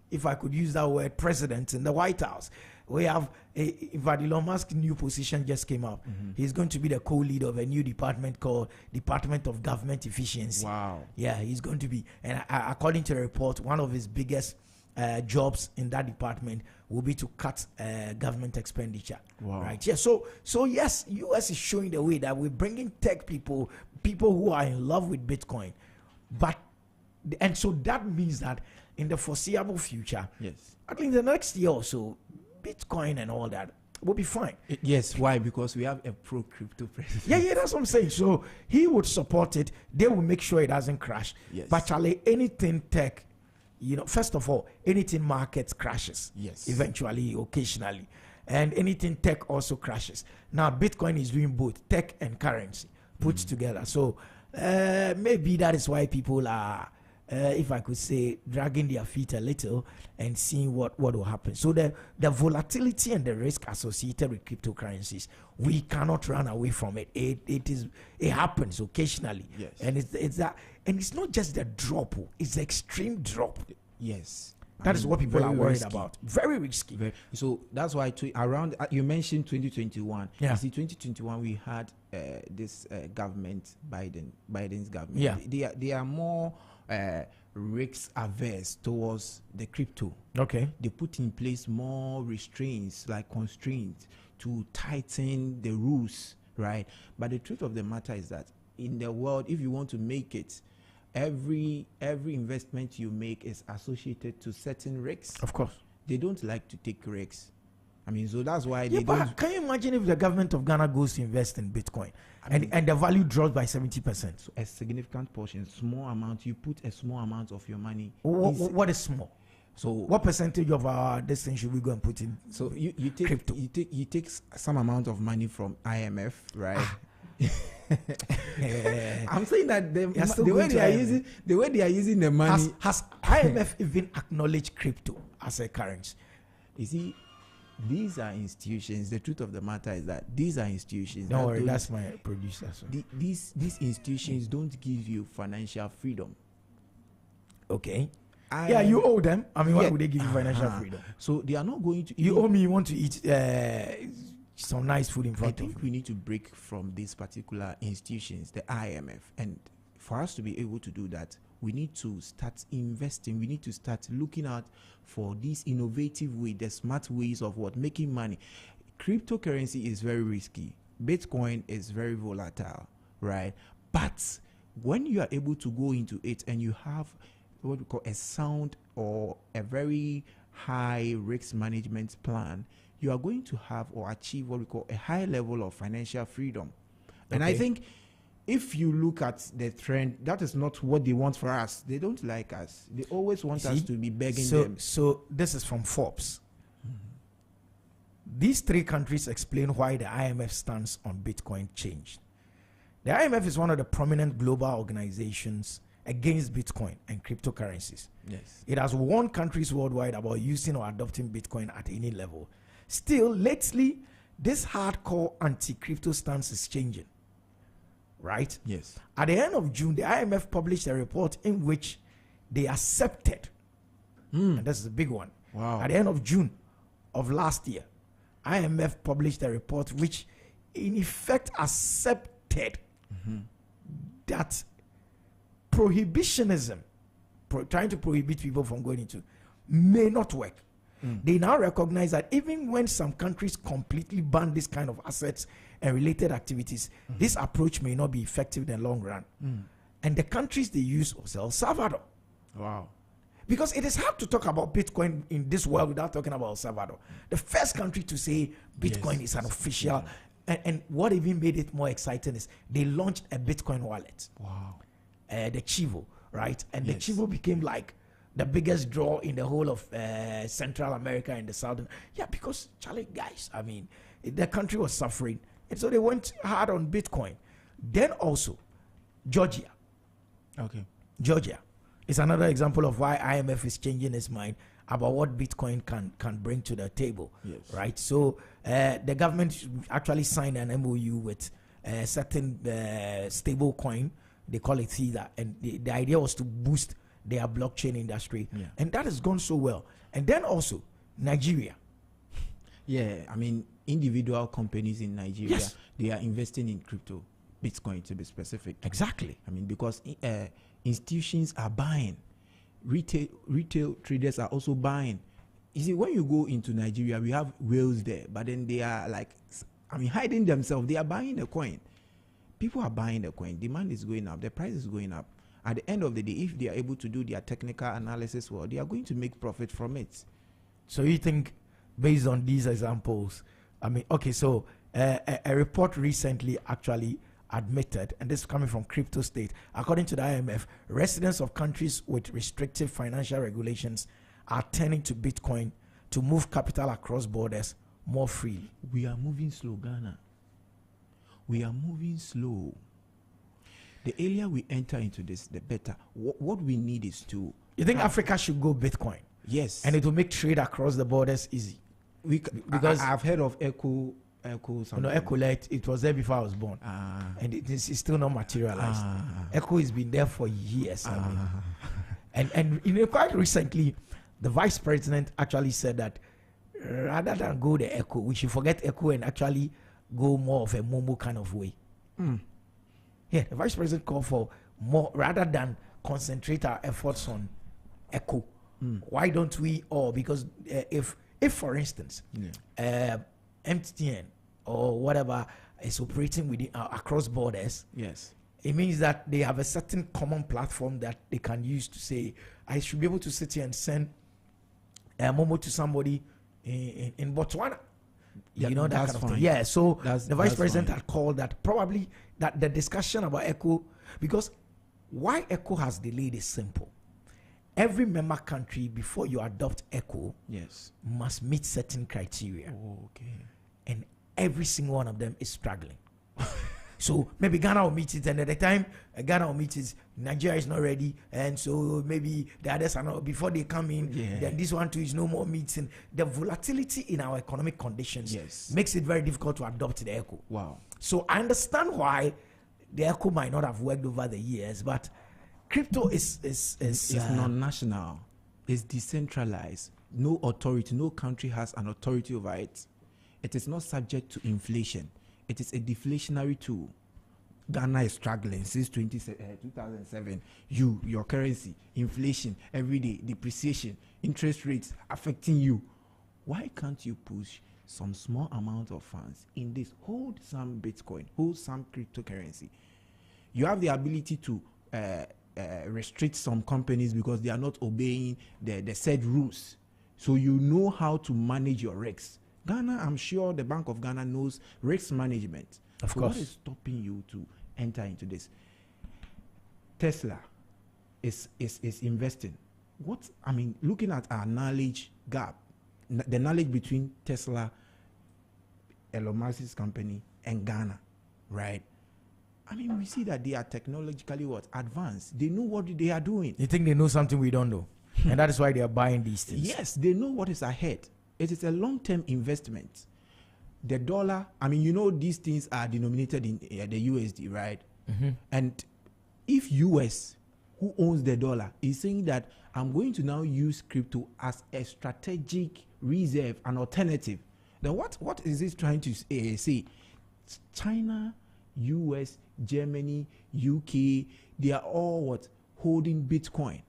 if I could use that word, president in the White House. We have, Elon Musk's new position just came up. He's going to be the co-leader of a new department called Department of Government Efficiency. Wow. Yeah, he's going to be, and according to the report, one of his biggest jobs in that department will be to cut government expenditure. Wow. Right? Yeah. So yes, US is showing the way that we're bringing tech people who are in love with Bitcoin, and so that means that in the foreseeable future, yes, I think the next year or so, Bitcoin and all that will be fine. Yes, why? Because we have a pro-crypto president. Yeah, that's what I'm saying. So he would support it. They will make sure it doesn't crash. Yes. But Charlie, anything tech, first of all, anything market crashes. Yes. Eventually, occasionally. And anything tech also crashes. Now, Bitcoin is doing both tech and currency put together. So maybe that is why people are, if I could say, dragging their feet a little and seeing what will happen. So the volatility and the risk associated with cryptocurrencies, we cannot run away from it. It happens occasionally. Yes. And it's that, and it's not just the drop, it's the extreme drop. Yes. That is what people are worried risky. about. Very risky. So that's why around you mentioned 2021. Yeah. You see, 2021 we had this government, Biden's government. Yeah. They are more risk averse towards the crypto. Okay. They put in place more restraints, like constraints, to tighten the rules, right? But the truth of the matter is that in the world, if you want to make it, every investment you make is associated to certain risks. Of course. They don't like to take risks. So that's why they don't. Can you imagine if the government of Ghana goes to invest in Bitcoin and the value drops by 70%? So a significant portion, small amount, you put a small amount of your money. What is small? So what percentage of our this thing should we go and put in? So you take crypto? You take some amount of money from IMF, right? I'm saying that the way they are using the money. Has IMF even acknowledged crypto as a currency? You see, these are institutions. The truth of the matter is that these are institutions. Don't worry, that's my producer. So. These institutions don't give you financial freedom. Okay. You owe them. I mean, why would they give you financial freedom? So they are not going to. You owe me. You want to eat some nice food in front of you. I think we need to break from these particular institutions, the IMF, and for us to be able to do that, we need to start investing. We need to start looking out for these innovative ways, the smart ways of making money. Cryptocurrency is very risky. Bitcoin is very volatile, right? But when you are able to go into it and you have what we call a sound or a very high risk management plan, you are going to have or achieve what we call a high level of financial freedom. And I think if you look at the trend, that is not what they want for us. They don't like us. They always want us to be begging them. So this is from Forbes. These three countries explain why the IMF stance on Bitcoin changed. The IMF is one of the prominent global organizations against Bitcoin and cryptocurrencies. Yes. It has warned countries worldwide about using or adopting Bitcoin at any level. Still, lately, this hardcore anti-crypto stance is changing. Right? Yes. At the end of June, the IMF published a report in which they accepted, and this is a big one. Wow. At the end of June of last year, IMF published a report which in effect accepted that prohibitionism, trying to prohibit people from going into, may not work. They now recognize that even when some countries completely ban this kind of assets and related activities, this approach may not be effective in the long run. And the countries they use was El Salvador. Wow. Because it is hard to talk about Bitcoin in this world without talking about El Salvador. The first country to say Bitcoin is an official, and what even made it more exciting is they launched a Bitcoin wallet. Wow. The Chivo, right? And the Chivo became like the biggest draw in the whole of Central America and the Southern. Yeah, because, Charlie, guys, I mean, the country was suffering. And so they went hard on Bitcoin. Then also, Georgia. Okay. Georgia is another example of why IMF is changing its mind about what Bitcoin can bring to the table. Yes. Right? So the government actually signed an MOU with a certain stable coin. They call it Theta. And the idea was to boost their blockchain industry. Yeah. And that has gone so well. And then also, Nigeria. Yeah, I mean, individual companies in Nigeria, they are investing in crypto, Bitcoin to be specific. Exactly. I mean, because institutions are buying. Retail traders are also buying. You see, when you go into Nigeria, we have whales there, but then they are hiding themselves. They are buying the coin. People are buying the coin. Demand is going up. The price is going up. At the end of the day, if they are able to do their technical analysis well, they are going to make profit from it. So you think, based on these examples, I mean, okay, so a report recently actually admitted, and this is coming from Crypto State, according to the IMF, residents of countries with restrictive financial regulations are turning to Bitcoin to move capital across borders more freely. We are moving slow, Ghana. We are moving slow. The earlier we enter into this, the better. What we need is to... You think Africa should go Bitcoin? Yes. And it will make trade across the borders easy? Because I've heard of Echo something. No, Ecolite, it was there before I was born. And it's still not materialized. Echo has been there for years. I mean. And quite recently, the vice president actually said that rather than go the Echo, we should forget Echo and actually go more of a Momo kind of way. Yeah, the vice president called for more, rather than concentrate our efforts on Echo. Why don't we all? Because if for instance, MTN or whatever is operating within across borders, yes, it means that they have a certain common platform that they can use to say, I should be able to sit here and send a Momo to somebody in Botswana. Yeah, you know, that kind of thing. Yeah, so the vice president had called that probably that the discussion about Echo, because why Echo has delayed is simple. Every member country, before you adopt Echo, must meet certain criteria. Oh, okay. And every single one of them is struggling. So maybe Ghana will meet it, and at the time Ghana will meet it, Nigeria is not ready, and so maybe the others are not, before they come in, then this one too is no more meeting. The volatility in our economic conditions makes it very difficult to adopt the ECO. Wow. So I understand why the ECO might not have worked over the years, but crypto is non-national, it's decentralized. No authority, no country has an authority over it. It is not subject to inflation. It is a deflationary tool. Ghana is struggling since 2007. Your currency, inflation, every day, depreciation, interest rates affecting you. Why can't you push some small amount of funds in this? Hold some Bitcoin, hold some cryptocurrency. You have the ability to restrict some companies because they are not obeying the said rules. So you know how to manage your risks. Ghana, I'm sure the Bank of Ghana knows risk management. Of course. What is stopping you to enter into this? Tesla is investing. Looking at our knowledge gap, the knowledge between Tesla, Elon Musk's company, and Ghana, right? We see that they are technologically advanced. They know what they are doing. You think they know something we don't know? And that is why they are buying these things. Yes, they know what is ahead. It is a long-term investment. The dollar, these things are denominated in the USD, right? Mm-hmm. And if US, who owns the dollar, is saying that I'm going to now use crypto as a strategic reserve, an alternative, then what is it trying to say? China, US, Germany, UK, they are all holding Bitcoin.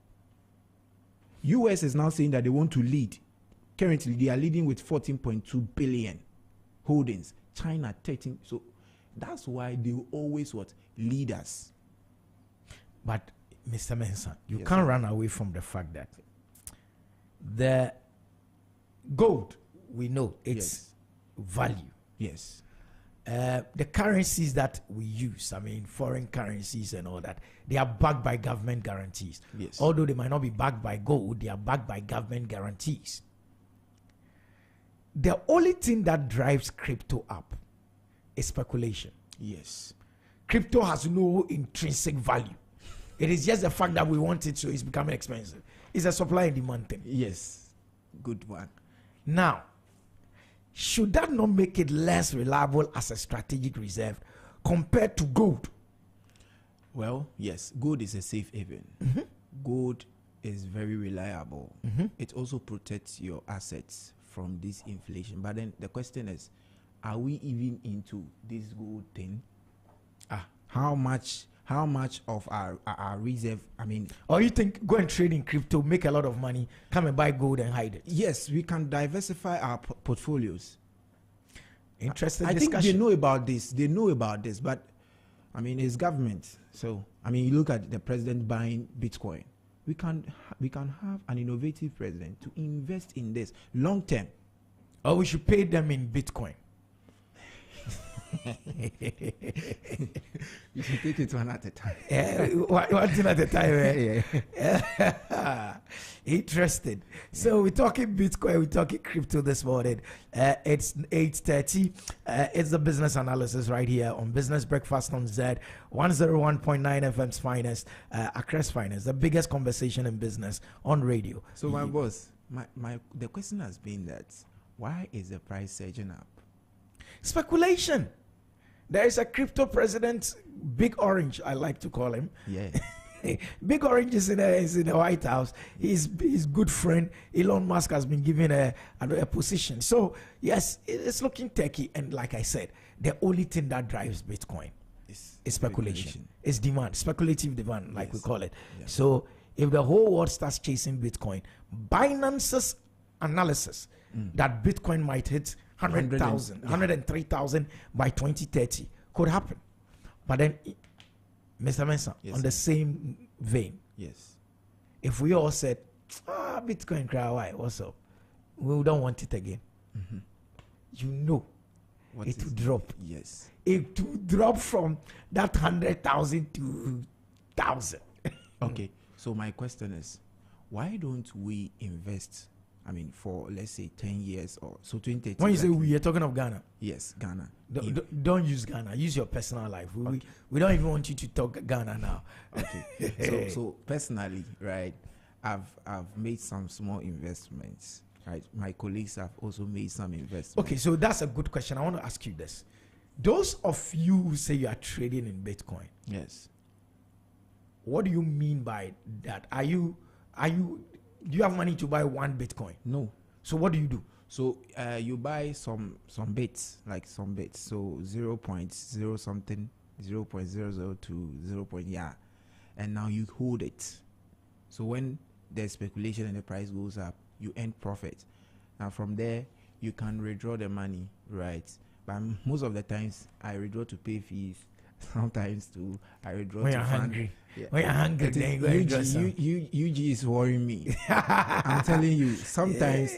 US is now saying that they want to lead. Currently, they are leading with 14.2 billion holdings. China 13. So that's why they will always lead us. But Mr. Mensah, you can't run away from the fact that the gold, we know its value. Yes. The currencies that we use, foreign currencies and all that, they are backed by government guarantees. Yes. Although they might not be backed by gold, they are backed by government guarantees. The only thing that drives crypto up is speculation. Yes. Crypto has no intrinsic value. It is just the fact that we want it, so it's becoming expensive. It's a supply and demand thing. Yes. Good one. Now, should that not make it less reliable as a strategic reserve compared to gold? Well, yes, gold is a safe haven. Mm-hmm. Gold is very reliable. Mm-hmm. It also protects your assets from this inflation. But then the question is, are we even into this gold thing? How much of our reserve, or you think go and trade in crypto, make a lot of money, come and buy gold and hide it? Yes, we can diversify our portfolios. Interesting I discussion. think they know about this, but it's government. So you look at the president buying Bitcoin. We can have an innovative president to invest in this long term. Or we should pay them in Bitcoin. You should take it one at a time. Yeah, one thing at a time. Yeah. Interested. So we're talking Bitcoin, we're talking crypto this morning. It's 8:30. It's the business analysis right here on Business Breakfast on Zed, 101.9 FM's finest, Accra's finest, the biggest conversation in business on radio. So my boss, the question has been that why is the price surging up? Speculation. There is a crypto president, Big Orange, I like to call him. Yeah. Big Orange is in the White House. His good friend Elon Musk has been given a position. So yes, it's looking techy. And like I said, the only thing that drives Bitcoin is speculation. It's demand, speculative demand, like we call it. Yeah. So if the whole world starts chasing Bitcoin, Binance's analysis that Bitcoin might hit 100,000, 103,000 by 2030 could happen. But then, Mr. Mensah, on the same vein, if we all said, Bitcoin cry, why? What's up? We don't want it again. Mm-hmm. You know, it will drop. Yes. It will drop from that 100,000 to 1,000. Okay. So my question is, why don't we invest I mean, for let's say 10 years or so. 2030. When you say we, are talking of Ghana. Yes, Ghana. Don't use Ghana. Use your personal life. We don't even want you to talk Ghana now. Okay. so personally, right, I've made some small investments. Right, my colleagues have also made some investments. Okay, so that's a good question. I want to ask you this: those of you who say you are trading in Bitcoin, yes, what do you mean by that? Do you have money to buy one Bitcoin? No. So what do you do? So you buy some bits, like some bits. So 0.0 something, 0.00 to 0. Yeah, and now you hold it. So when there's speculation and the price goes up, you earn profit. Now from there you can withdraw the money, right? But most of the times I withdraw to pay fees. Sometimes too I withdraw when to you're fund. hungry. Yeah. When you're hungry, then you go withdraw some. UG is worrying me. I'm telling you, sometimes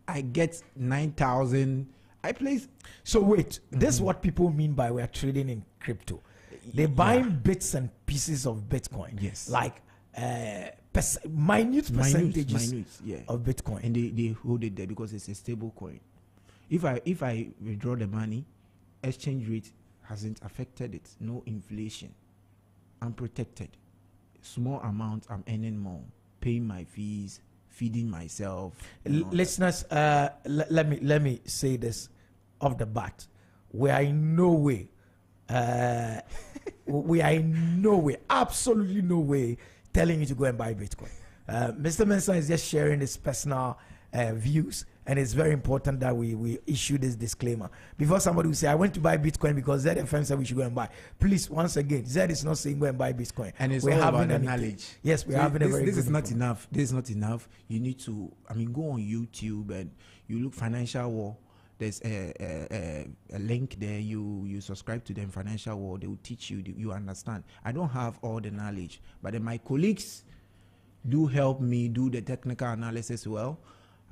I get 9,000. I place. So wait, this is what people mean by we are trading in crypto. They're buying bits and pieces of Bitcoin. Yes. Like minute percentages of Bitcoin. And they hold it there because it's a stable coin. If I withdraw the money, exchange rate hasn't affected it. No inflation. I'm protected. Small amount, I'm earning more. Paying my fees, feeding myself. Listeners, let me say this off the bat. We are in no way, absolutely no way, telling you to go and buy Bitcoin. Mr. Mensah is just sharing his personal views, and it's very important that we issue this disclaimer before somebody will say, I went to buy Bitcoin because ZFM said we should go and buy. Please, once again, Zed is not saying go and buy Bitcoin. And it's all about the knowledge. Yes, we're having a very this good is not enough. This is not enough. You need to, go on YouTube and you look Financial War. There's a link there. You subscribe to them, Financial War. They will teach you. You understand. I don't have all the knowledge, but then my colleagues do help me do the technical analysis well.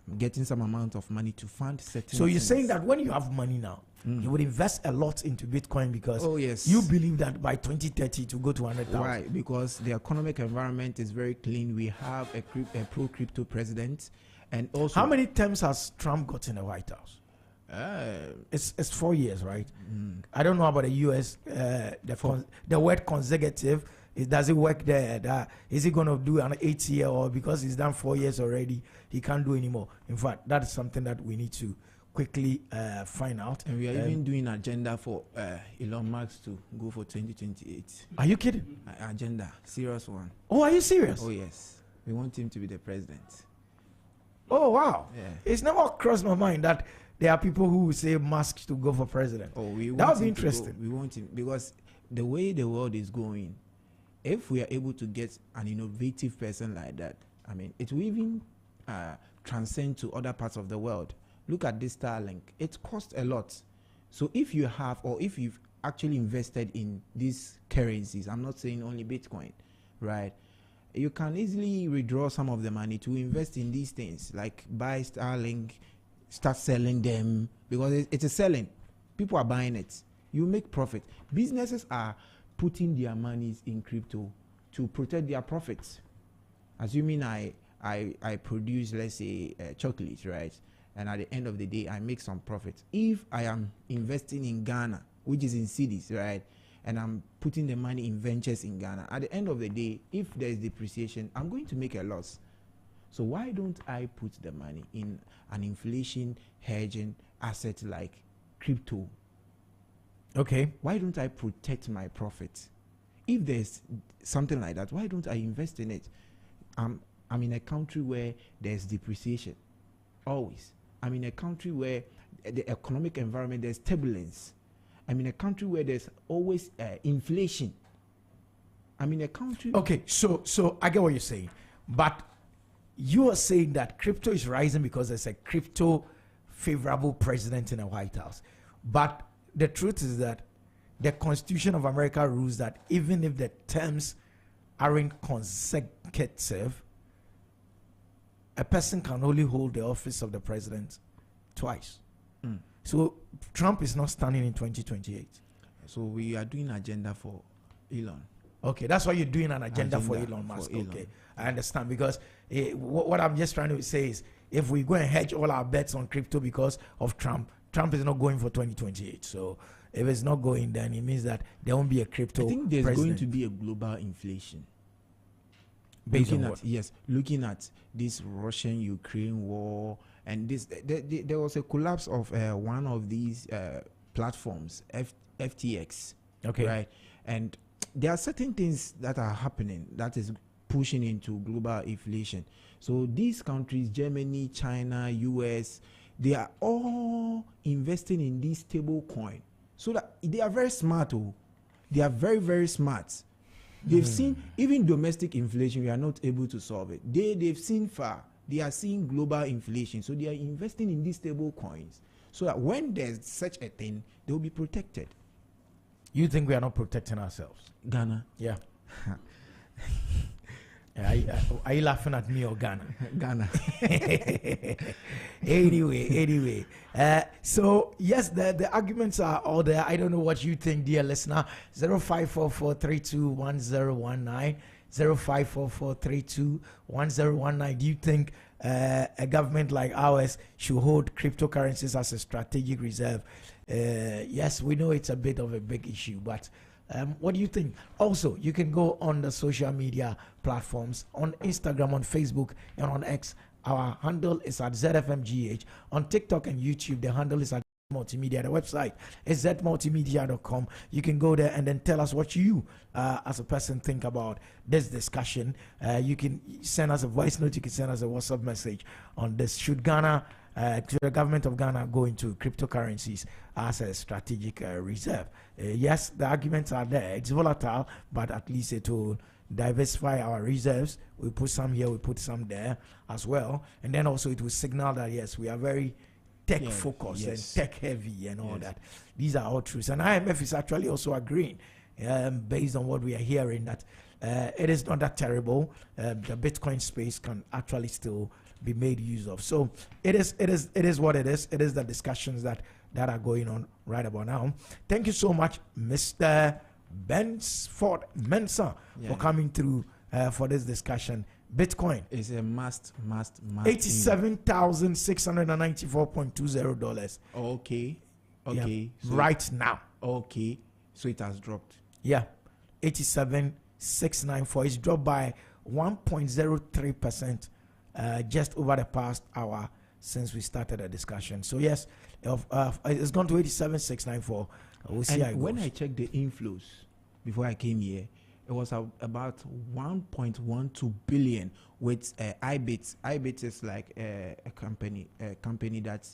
I'm getting some amount of money to fund certain. So you're things. saying that when you have money now, you would invest a lot into Bitcoin because yes, you believe that by 2030 to go to 100,000. Right, because the economic environment is very clean. We have a pro-crypto president, and also how many terms has Trump got in the White House? It's 4 years, right? I don't know about the U.S. The word consecutive. Does it work there? Is he going to do an 8 year, or because he's done 4 years already, he can't do anymore? In fact, that is something that we need to quickly find out. And we are even doing agenda for Elon Musk to go for 2028. Are you kidding? Agenda, serious one. Oh, are you serious? Oh yes, we want him to be the president. Oh wow! Yeah. It's never crossed my mind that there are people who say Musk to go for president. Oh, that would be interesting. We want him because the way the world is going, if we are able to get an innovative person like that, it will even transcend to other parts of the world. Look at this Starlink. It costs a lot. So if you have, or if you've actually invested in these currencies, I'm not saying only Bitcoin, right? You can easily withdraw some of the money to invest in these things, like buy Starlink, start selling them, because it's a selling. People are buying it. You make profit. Businesses are putting their monies in crypto to protect their profits. Assuming I produce, let's say, chocolate, right? And at the end of the day, I make some profit. If I am investing in Ghana, which is in cities, right? And I'm putting the money in ventures in Ghana, at the end of the day, if there's depreciation, I'm going to make a loss. So why don't I put the money in an inflation hedging asset like crypto? Okay. Why don't I protect my profits? If there's something like that, why don't I invest in it? I'm in a country where there's depreciation. Always. I'm in a country where the economic environment, there's turbulence. I'm in a country where there's always inflation. I'm in a country... Okay, so I get what you're saying. But you are saying that crypto is rising because there's a crypto favorable president in the White House. But the truth is that the Constitution of America rules that even if the terms aren't consecutive, a person can only hold the office of the president twice. So Trump is not standing in 2028. So we are doing agenda for Elon. Okay, that's why you're doing an agenda for Elon Musk. Okay, I understand, because what I'm just trying to say is, if we go and hedge all our bets on crypto because of Trump is not going for 2028. So if it's not going, then it means that there won't be a crypto. I think there's president. going to be a global inflation. Based looking on at what? Yes, looking at this Russian-Ukraine war, and this there was a collapse of one of these platforms, FTX. Okay. Right, and there are certain things that are happening that is pushing into global inflation. So these countries, Germany, China, US, they are all investing in this stable coin. So that they are very smart. Oh, they are very, very smart. They've seen even domestic inflation, we are not able to solve it. They've seen far. They are seeing global inflation. So they are investing in these stable coins so that when there's such a thing, they will be protected. You think we are not protecting ourselves? Ghana. Yeah. Are you laughing at me or Ghana? Ghana. Anyway. So yes, the arguments are all there. I don't know what you think, dear listener. 0544321019. 0544321019. Do you think a government like ours should hold cryptocurrencies as a strategic reserve? Yes, we know it's a bit of a big issue, but what do you think? Also, you can go on the social media platforms, on Instagram, on Facebook, and on X. Our handle is at ZFMGH. On TikTok and YouTube, the handle is at Multimedia. The website is zmultimedia.com. You can go there and then tell us what you, as a person, think about this discussion. You can send us a voice note. You can send us a WhatsApp message on this. Should Ghana, to the government of Ghana, go into cryptocurrencies as a strategic reserve? Yes, the arguments are there. It's volatile, but at least it will diversify our reserves. We put some here, we put some there as well. And then also it will signal that, yes, we are very tech focused and tech heavy and all that. These are all truths. And IMF is actually also agreeing, based on what we are hearing, that it is not that terrible. The Bitcoin space can actually still be made use of. So it is what it is. It is the discussions that are going on right about now. Thank you so much, Mr. Bensford Mensah, for coming through for this discussion. Bitcoin is a must. $87,694.20. Okay. Yeah, So right now. Okay. So it has dropped. Yeah. 87,694. It's dropped by 1.03%. Just over the past hour since we started the discussion. So yes, it's gone to 87,694. We'll see how it when goes. I checked the inflows before I came here, it was about 1.12 billion with iBits. iBits is like a company that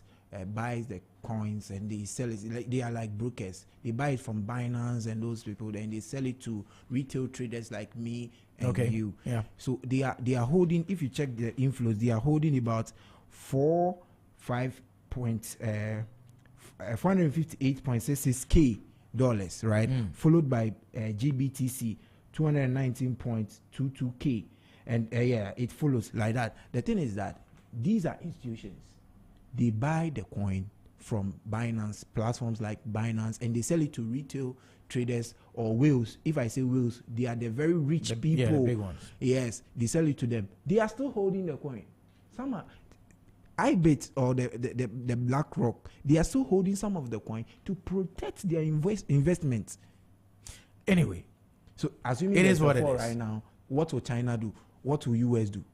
buys the coins and they sell it. Like, they are like brokers. They buy it from Binance and those people, then they sell it to retail traders like me and you. Yeah. So they are holding. If you check the inflows, they are holding about 458.66K dollars, right? Followed by GBTC 219.22K, and it follows like that. The thing is that these are institutions. They buy the coin from Binance, platforms like Binance, and they sell it to retail traders or whales. If I say whales, they are the very rich people. Yeah, the big ones. Yes, they sell it to them. They are still holding the coin. Some are, iBit or the BlackRock, they are still holding some of the coin to protect their investments. Anyway, so assuming it is what it is right now, what will China do? What will US do?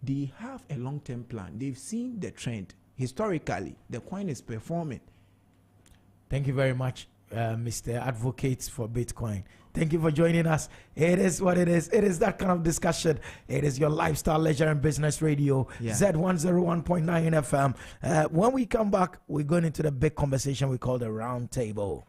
They have a long-term plan. They've seen the trend. Historically, the coin is performing. Thank you very much, Mr. Advocate for Bitcoin. Thank you for joining us. It is what it is. It is that kind of discussion. It is your lifestyle, leisure, and business radio, Z101.9 FM. When we come back, we're going into the big conversation we call the round table.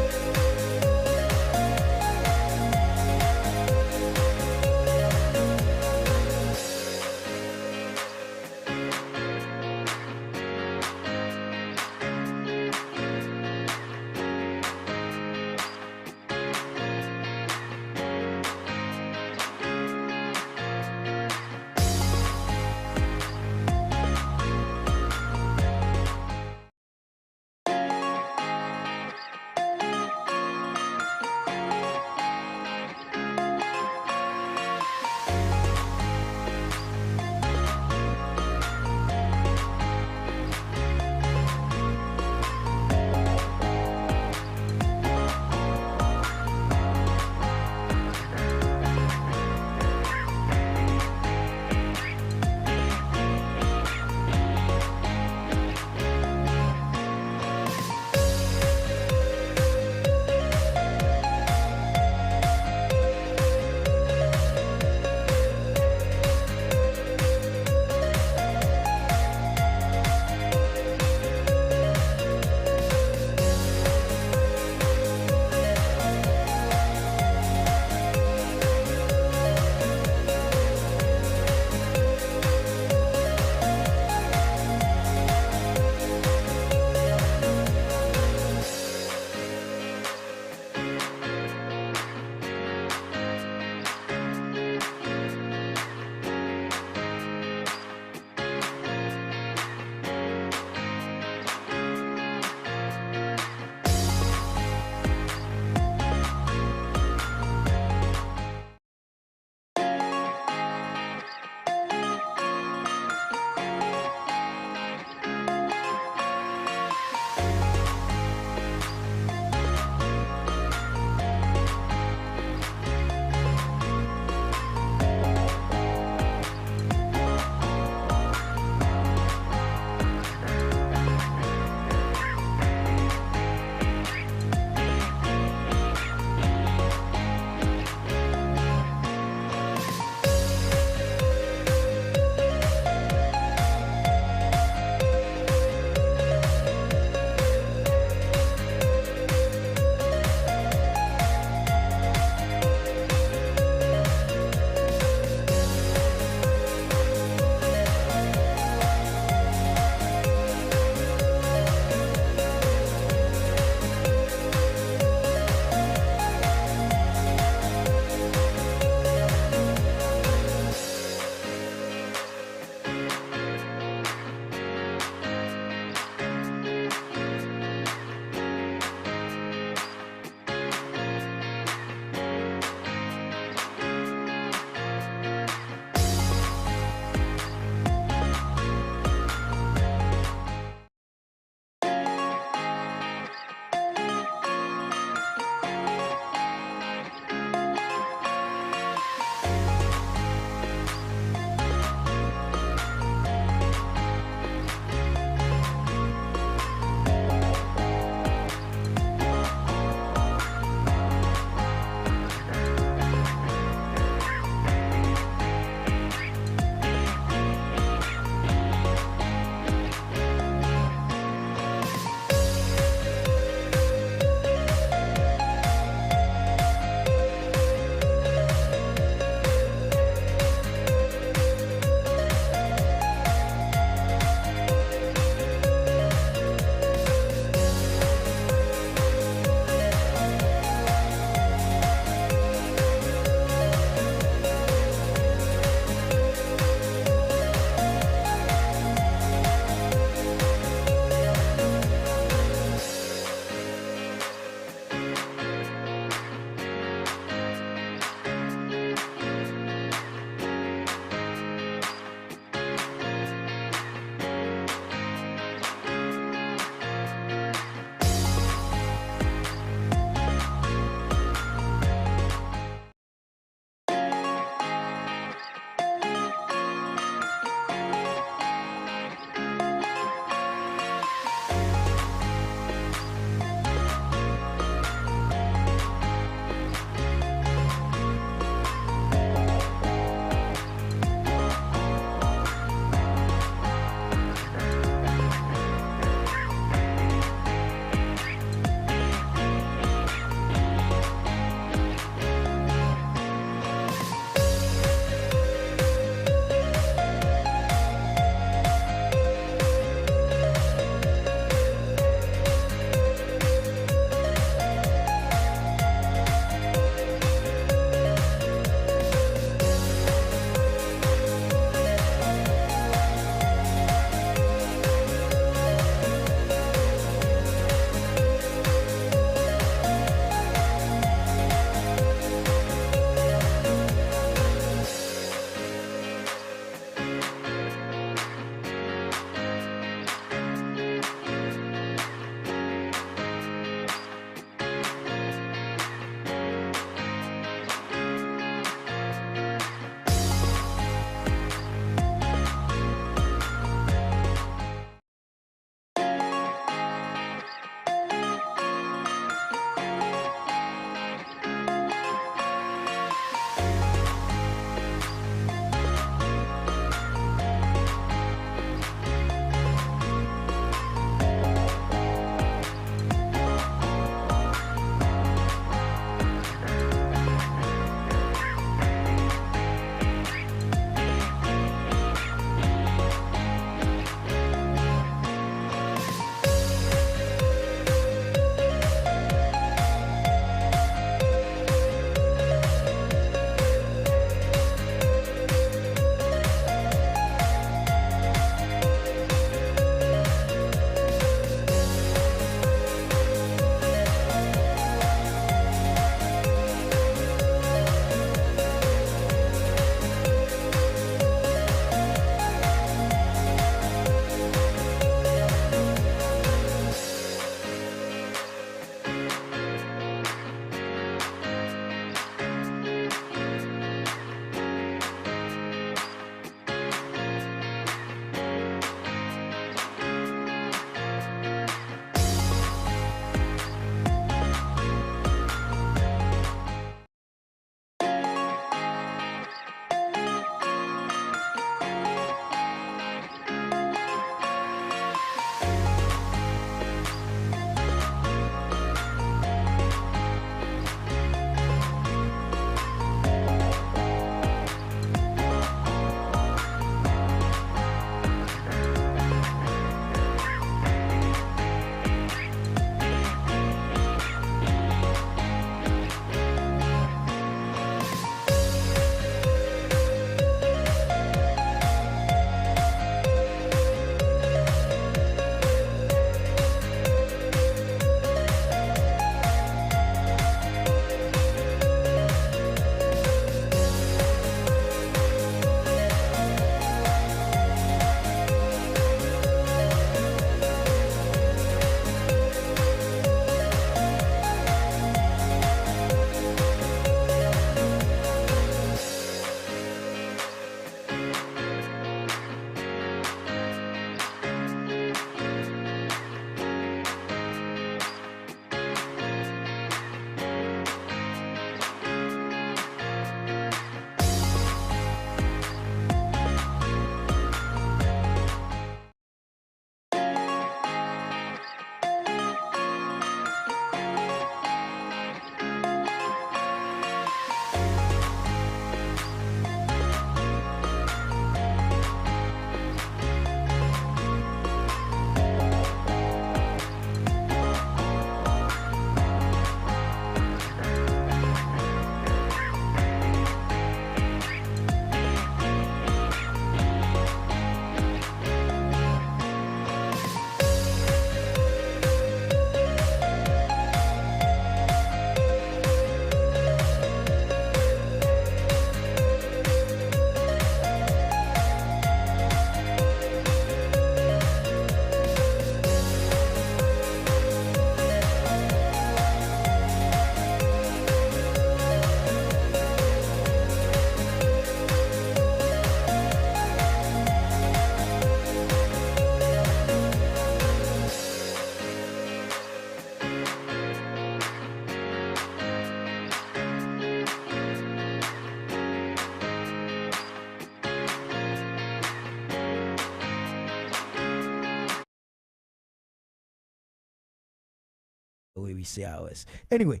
the way we say ours. Anyway,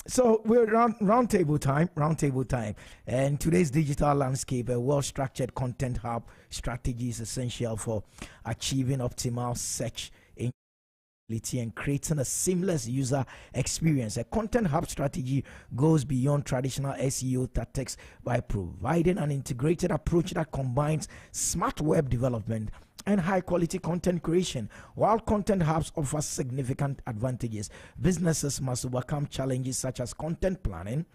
so we're round table time, and today's digital landscape, a well-structured content hub strategy is essential for achieving optimal search and creating a seamless user experience. A content hub strategy goes beyond traditional SEO tactics by providing an integrated approach that combines smart web development and high quality content creation. While content hubs offer significant advantages, businesses must overcome challenges such as content planning,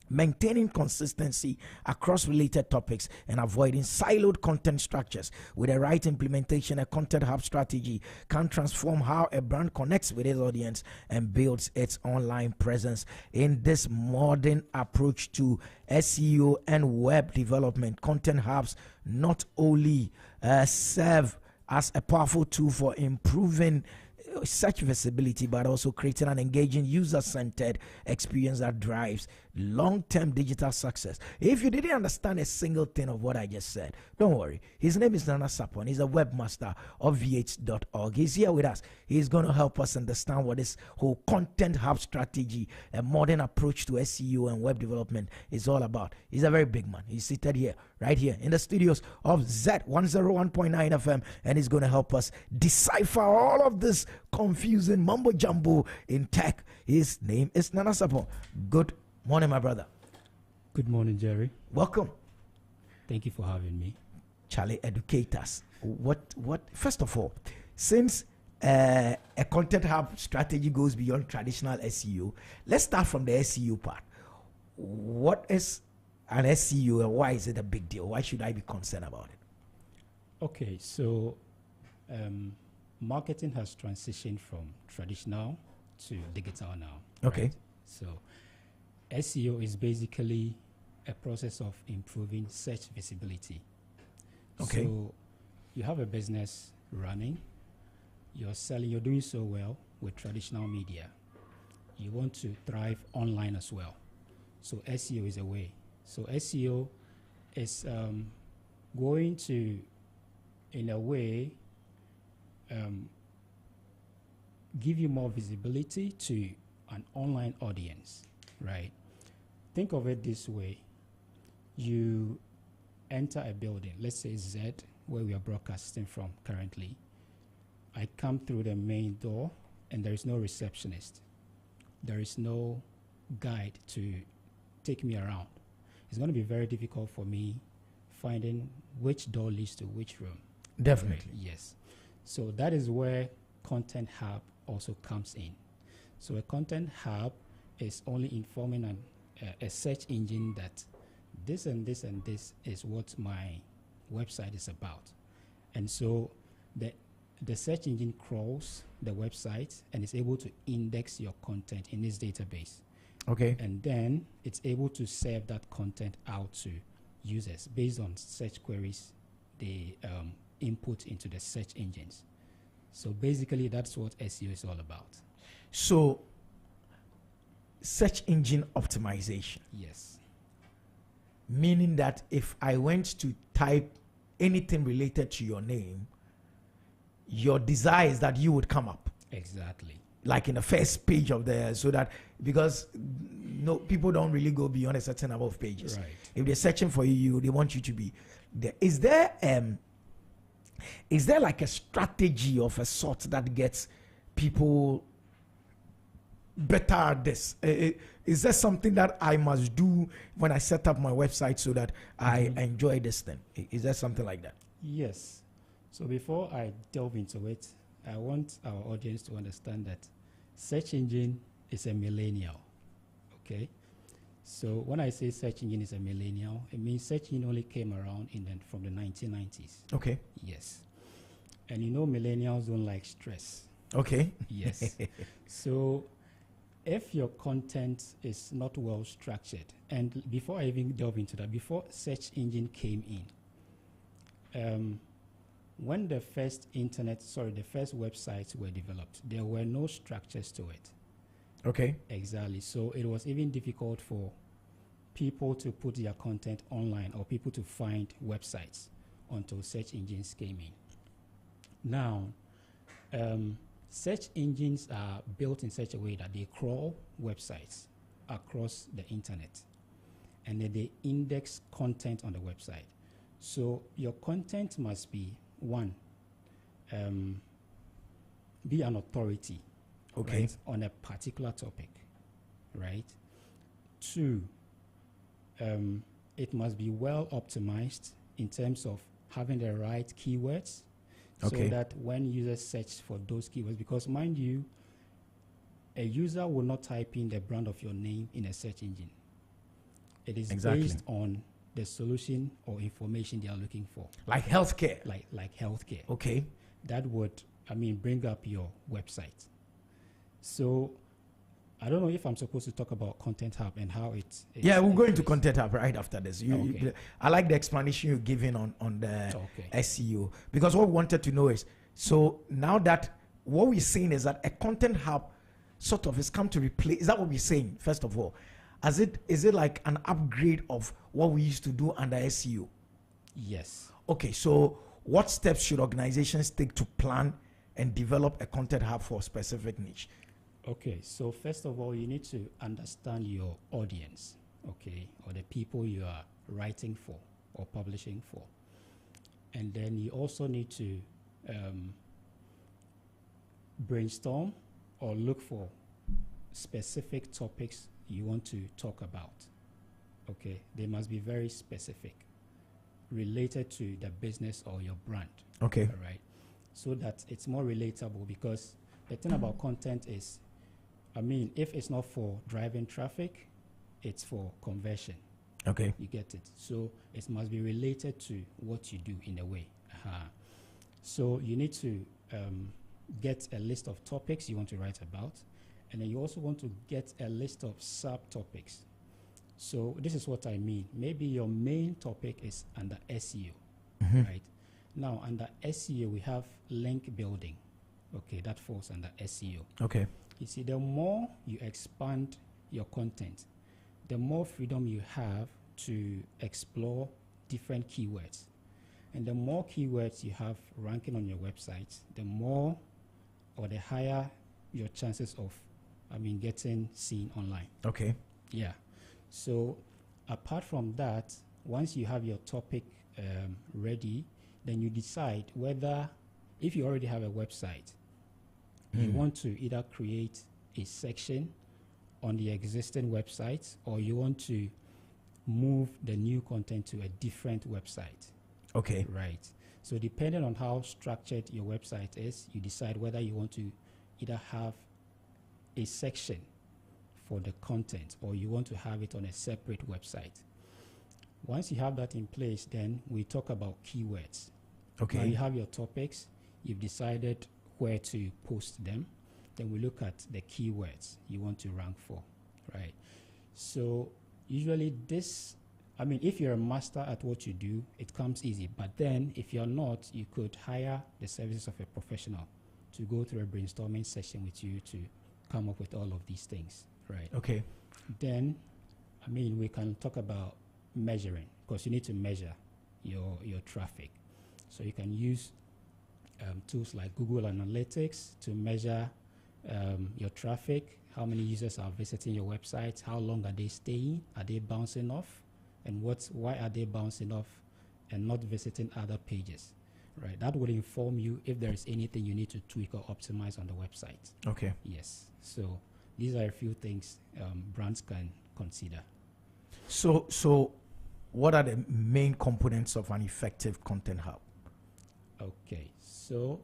maintaining consistency across related topics, and avoiding siloed content structures. With the right implementation, a content hub strategy can transform how a brand connects with its audience and builds its online presence. In this modern approach to SEO and web development, content hubs not only serve as a powerful tool for improving search visibility, but also creating an engaging user-centered experience that drives long-term digital success. If you didn't understand a single thing of what I just said, don't worry. His name is Nana Sapon. He's a webmaster of vh.org. He's here with us. He's going to help us understand what this whole content hub strategy, a modern approach to SEO and web development is all about. He's a very big man. He's seated here, right here in the studios of Zed 101.9 FM, and he's going to help us decipher all of this confusing mumbo jumbo in tech. His name is Nana Sapon. Good morning, my brother. Good morning, Jerry. Welcome. Thank you for having me. Charlie, educate us. First of all, since a content hub strategy goes beyond traditional SEO, let's start from the SEO part. What is an SEO and why is it a big deal? Why should I be concerned about it? Okay, so marketing has transitioned from traditional to digital now. Okay. Right? So SEO is basically a process of improving search visibility. Okay. So you have a business running, you're selling, you're doing so well with traditional media. You want to thrive online as well. So SEO is a way. So SEO is going to, in a way, give you more visibility to an online audience, right? Think of it this way. You enter a building, let's say Z, where we are broadcasting from currently. I come through the main door and there is no receptionist. There is no guide to take me around. It's going to be very difficult for me finding which door leads to which room. Definitely. Yes. So that is where Content Hub also comes in. So a Content Hub is only informing a search engine that this and this and this is what my website is about. And so the search engine crawls the website and is able to index your content in this database. Okay. And then it's able to serve that content out to users based on search queries they input into the search engines. So basically, that's what SEO is all about. So, search engine optimization. Yes. Meaning that if I went to type anything related to your name, your desire is that you would come up. Exactly. Like in the first page of the, so that, because no, people don't really go beyond a certain number of pages. Right. If they're searching for you, they want you to be there. Is there like a strategy of a sort that gets people better at this? Is there something that I must do when I set up my website so that I enjoy this thing? Is there something like that? Yes. So before I delve into it, I want our audience to understand that search engine is a millennial. Okay? So when I say search engine is a millennial, it means search engine only came around from the 1990s. Okay. Yes. And you know millennials don't like stress. Okay. Yes. So if your content is not well structured, and before I even delve into that, before search engine came in, when the first websites were developed, there were no structures to it. Okay. Exactly. So it was even difficult for people to put their content online or people to find websites until search engines came in. Now, Search engines are built in such a way that they crawl websites across the internet, and then they index content on the website. So your content must be, one, be an authority, okay, right, on a particular topic, right? Two, it must be well optimized in terms of having the right keywords, okay, so that when users search for those keywords, because mind you, a user will not type in the brand of your name in a search engine. It is based on the solution or information they are looking for. Like healthcare. Like healthcare. Okay. That would, bring up your website. So I don't know if I'm supposed to talk about Content Hub and how it's yeah, we'll go into Content Hub right after this. I like the explanation you're giving on the SEO, because what we wanted to know is, so now that what we're saying is that a Content Hub sort of has come to replace, is that what we're saying, first of all? Is it like an upgrade of what we used to do under SEO? Yes. Okay, so what steps should organizations take to plan and develop a Content Hub for a specific niche? Okay, so first of all, you need to understand your audience, okay, or the people you are writing for or publishing for. And then you also need to brainstorm or look for specific topics you want to talk about. Okay, they must be very specific, related to the business or your brand. Okay. All right, so that it's more relatable, because the thing about content is, if it's not for driving traffic, it's for conversion. Okay. You get it? So it must be related to what you do in a way. So you need to get a list of topics you want to write about, and then you also want to get a list of subtopics. So this is what I mean. Maybe your main topic is under SEO, right? Now, under SEO, we have link building. Okay, that falls under SEO. Okay. You see, the more you expand your content, the more freedom you have to explore different keywords. And the more keywords you have ranking on your website, the more or the higher your chances of, getting seen online. Okay. Yeah. So apart from that, once you have your topic ready, then you decide whether, if you already have a website, you want to either create a section on the existing website, or you want to move the new content to a different website. Okay. Right. So depending on how structured your website is, you decide whether you want to either have a section for the content, or you want to have it on a separate website. Once you have that in place, then we talk about keywords. Okay. Now you have your topics, you've decided where to post them, then we look at the keywords you want to rank for, right? So usually this, if you're a master at what you do, it comes easy. But then if you're not, you could hire the services of a professional to go through a brainstorming session with you to come up with all of these things, right? Okay. Then, we can talk about measuring, because you need to measure your traffic. So you can use tools like Google Analytics to measure your traffic, how many users are visiting your website, how long are they staying, are they bouncing off, and why are they bouncing off and not visiting other pages, right? That will inform you if there is anything you need to tweak or optimize on the website. Okay. Yes. So these are a few things brands can consider. So what are the main components of an effective Content Hub? Okay, so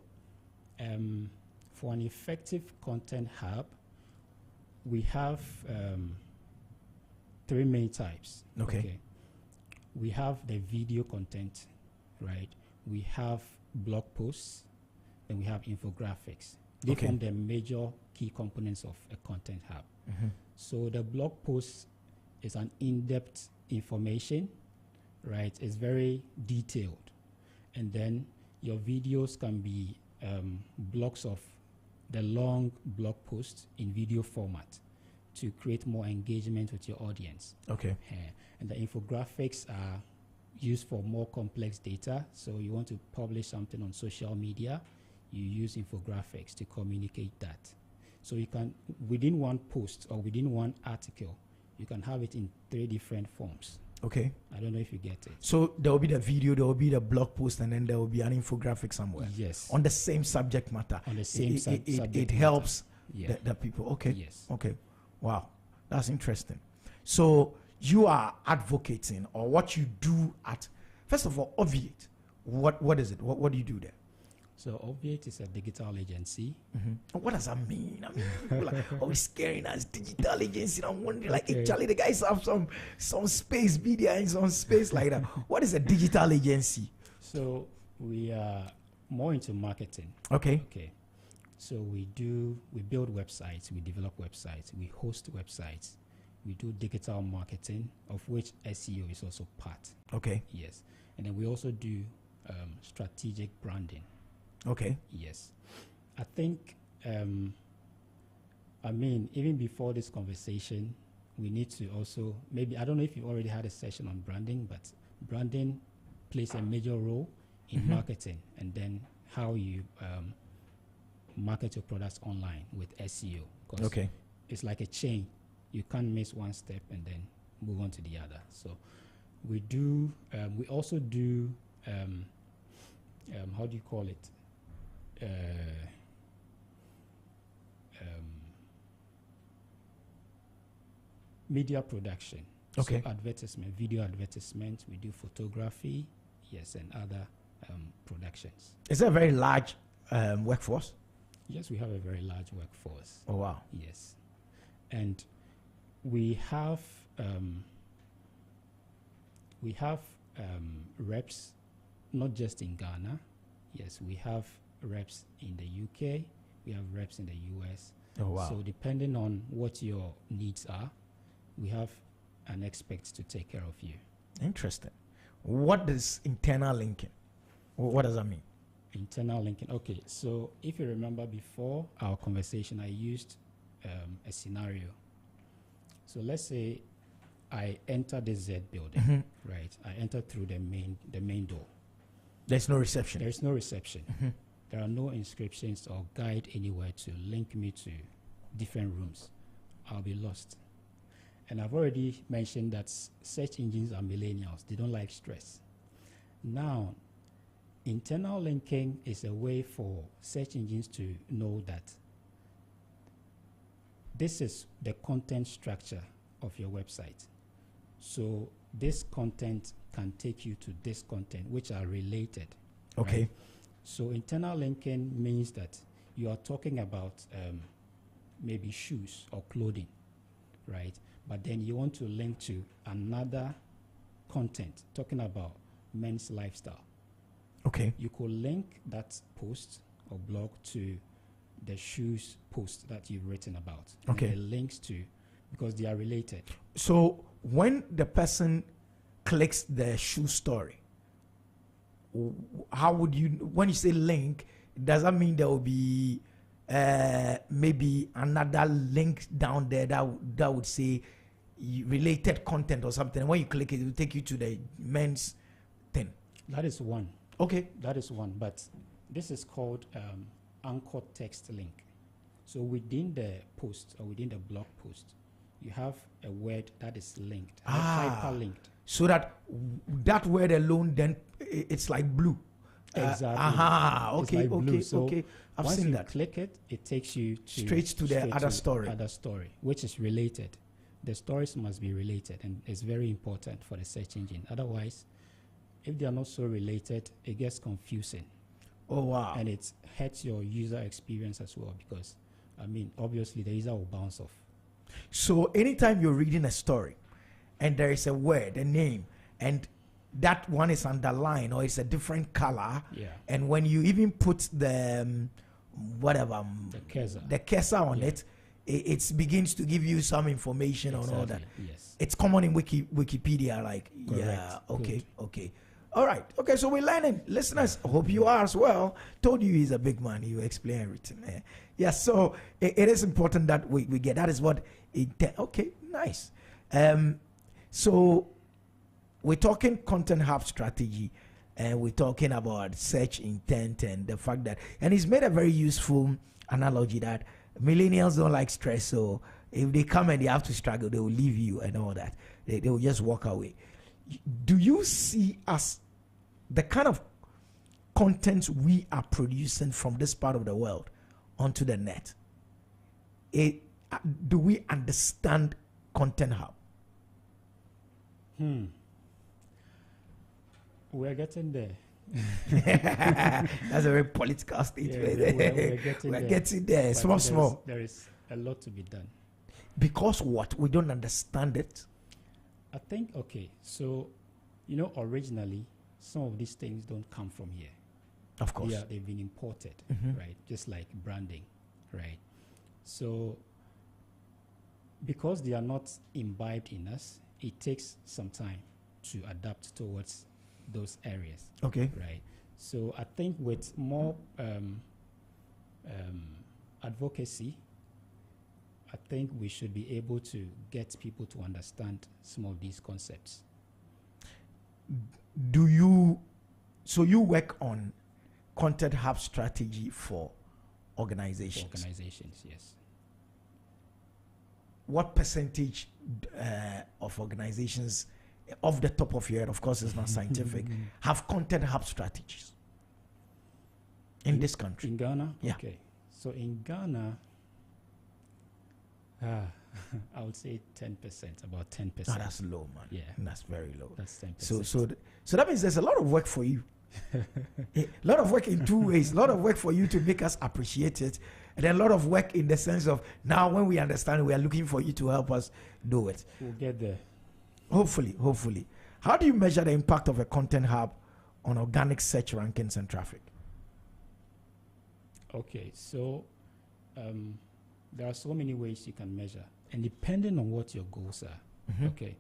for an effective Content Hub, we have 3 main types. Okay. We have the video content, right? We have blog posts, and we have infographics. They form the major key components of a Content Hub. So the blog post is an in-depth information, right? It's very detailed. And then your videos can be blocks of the long blog posts in video format to create more engagement with your audience. Okay. And the infographics are used for more complex data. So you want to publish something on social media, you use infographics to communicate that. So you can, within one post or within one article, you can have it in 3 different forms. Okay. I don't know if you get it. So there will be the video, there will be the blog post, and then there will be an infographic somewhere. Yes. On the same subject matter. On the same subject matter. It helps the people. Okay. Yes. Okay. Wow. That's interesting. So you are advocating, or what you do at, first of all, Obviate. What is it? What do you do there? So Obviate is a digital agency. Mm-hmm. What does that mean? I mean, people are always scaring us, digital agency. I'm wondering, like, Okay. actually, the guys have some space, media and some space like that. What is a digital agency? So we are more into marketing. Okay. Okay. So we build websites, we develop websites, we host websites, we do digital marketing, of which SEO is also part. Okay. Yes. And then we also do strategic branding. Okay. Yes. I think, even before this conversation, we need to also, maybe, I don't know if you've already had a session on branding, but branding plays a major role in marketing, and then how you market your products online with SEO. 'Cause Okay. it's like a chain. You can't miss one step and then move on to the other. So we do, we also do, how do you call it? Media production. Okay. So advertisement, video advertisement. We do photography, yes, and other productions. Is it a very large workforce? Yes, we have a very large workforce. Oh, wow. Yes. And we have reps, not just in Ghana. Yes, we have reps in the UK. We have reps in the US. Oh, wow. So depending on what your needs are, we have an expert to take care of you. Interesting. What is internal linking? What does that mean? Internal linking. Okay, so if you remember before our conversation, I used a scenario. So let's say I enter the Z building, right? I enter through the main door. There's no reception. There's no reception. There are no inscriptions or guide anywhere to link me to different rooms. I'll be lost. And I've already mentioned that search engines are millennials. They don't like stress. Now, internal linking is a way for search engines to know that this is the content structure of your website. So this content can take you to this content, which are related. Okay. Right? So internal linking means that you are talking about maybe shoes or clothing, right? But then you want to link to another content talking about men's lifestyle. Okay. You could link that post or blog to the shoes post that you've written about. Okay. And the links to, because they are related. So when the person clicks the shoe story, how would you, when you say link, does that mean there will be maybe another link down there that would say related content or something? And when you click it, it will take you to the men's thing. That is one. Okay. That is one. But this is called anchor text link. So within the post or within the blog post, you have a word that is linked, hyperlinked. So that word alone, then it's like blue. Exactly. Okay, like blue. okay, So okay. I've once seen you that. Click it, it takes you Straight to the other story. Other story, which is related. The stories must be related, and it's very important for the search engine. Otherwise, if they are not so related, it gets confusing. Oh, wow. And it hurts your user experience as well, because, obviously the user will bounce off. So anytime you're reading a story and there is a word, a name, and that one is underlined or it's a different color, and when you even put the the cursor on it, it begins to give you some information on all that. Yes. It's common in Wikipedia, like, Correct. yeah, okay, Good. okay. All right, okay, so we're learning. Listeners, I hope you are as well. Told you he's a big man. You explain everything. Yeah, so it is important that we get, that is what it, okay, nice. So we're talking content hub strategy. and we're talking about search intent and the fact that, and he's made a very useful analogy that millennials don't like stress, so if they come and they have to struggle, they will leave you and all that. They will just walk away. Do you see us, the kind of content we are producing from this part of the world onto the net? Do we understand Content Hub? We're getting there. That's a very political statement. We're getting there. Small. There is a lot to be done. Because what? We don't understand it? I think, okay, so, originally, some of these things don't come from here. Of course. Yeah, they've been imported, right? Just like branding, right? So, because they are not imbibed in us, it takes some time to adapt towards those areas. Okay. Right. So I think with more advocacy, I think we should be able to get people to understand some of these concepts. So you work on Content Hub strategy for organizations? For organizations, yes. What percentage of organizations, off the top of your head, of course it's not scientific, have Content Hub strategies in this country? In Ghana? Yeah. Okay. So in Ghana, I would say 10%, about 10%. Oh, that's low, man. Yeah. That's very low. That's 10%. So that means there's a lot of work for you. A lot of work in two ways. A lot of work for you to make us appreciate it, and then a lot of work in the sense of now when we understand, we are looking for you to help us do it. We'll get there. Hopefully. How do you measure the impact of a Content Hub on organic search rankings and traffic? Okay, so there are so many ways you can measure, and depending on what your goals are. Okay,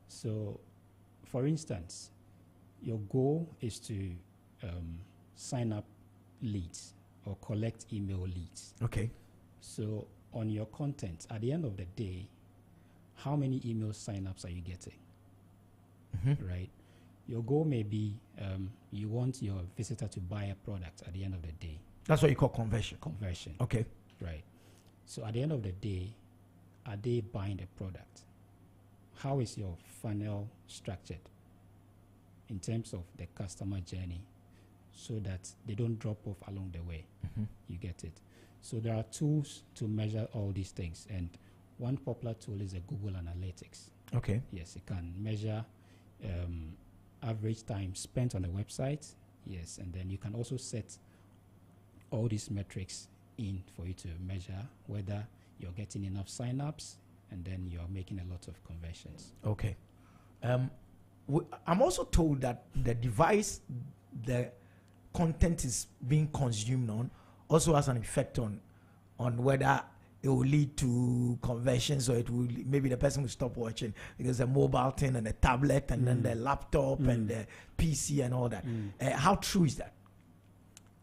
so for instance, your goal is to sign up leads or collect email leads. Okay. So on your content, at the end of the day, how many email signups are you getting? Right? Your goal may be you want your visitor to buy a product at the end of the day. That's what you call conversion. Conversion. Okay. Right. So at the end of the day, are they buying the product? How is your funnel structured in terms of the customer journey so that they don't drop off along the way? You get it? So there are tools to measure all these things, and one popular tool is a Google Analytics. Okay. Yes, it can measure average time spent on the website. Yes, and then you can also set all these metrics in for you to measure whether you're getting enough signups and then you're making a lot of conversions. Okay. I'm also told that the device the content is being consumed on also has an effect on whether it will lead to conversions or it will maybe the person will stop watching because a mobile thing and a tablet and then the laptop and the PC and all that. How true is that?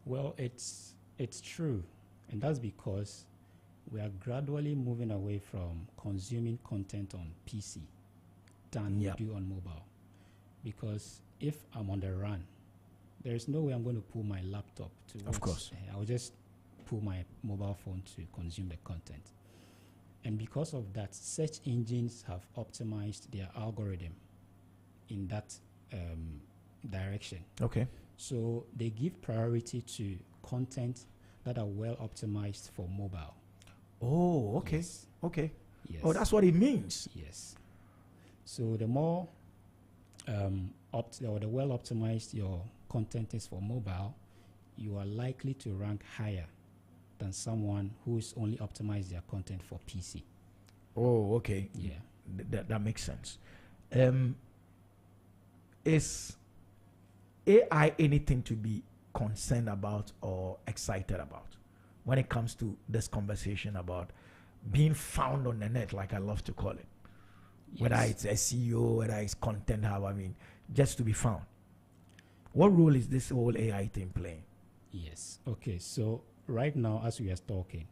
Well, it's true, and that's because we are gradually moving away from consuming content on PC than we do on mobile. Because if I'm on the run, there is no way I'm going to pull my laptop to watch. Of course. I'll just pull my mobile phone to consume the content. And because of that, search engines have optimized their algorithm in that direction. Okay. So they give priority to content that are well optimized for mobile. Oh, okay. Yes. Okay. Yes. Oh, that's what it means. Yes. So the more or the well optimized your content is for mobile, you are likely to rank higher than someone who's only optimized their content for PC. Oh, okay. Yeah. That makes sense. Is AI anything to be concerned about or excited about when it comes to this conversation about being found on the net, like I love to call it? Yes. Whether it's SEO, whether it's Content Hub, I mean, just to be found. What role is this whole AI thing playing? Yes. Okay. So right now, as we are talking,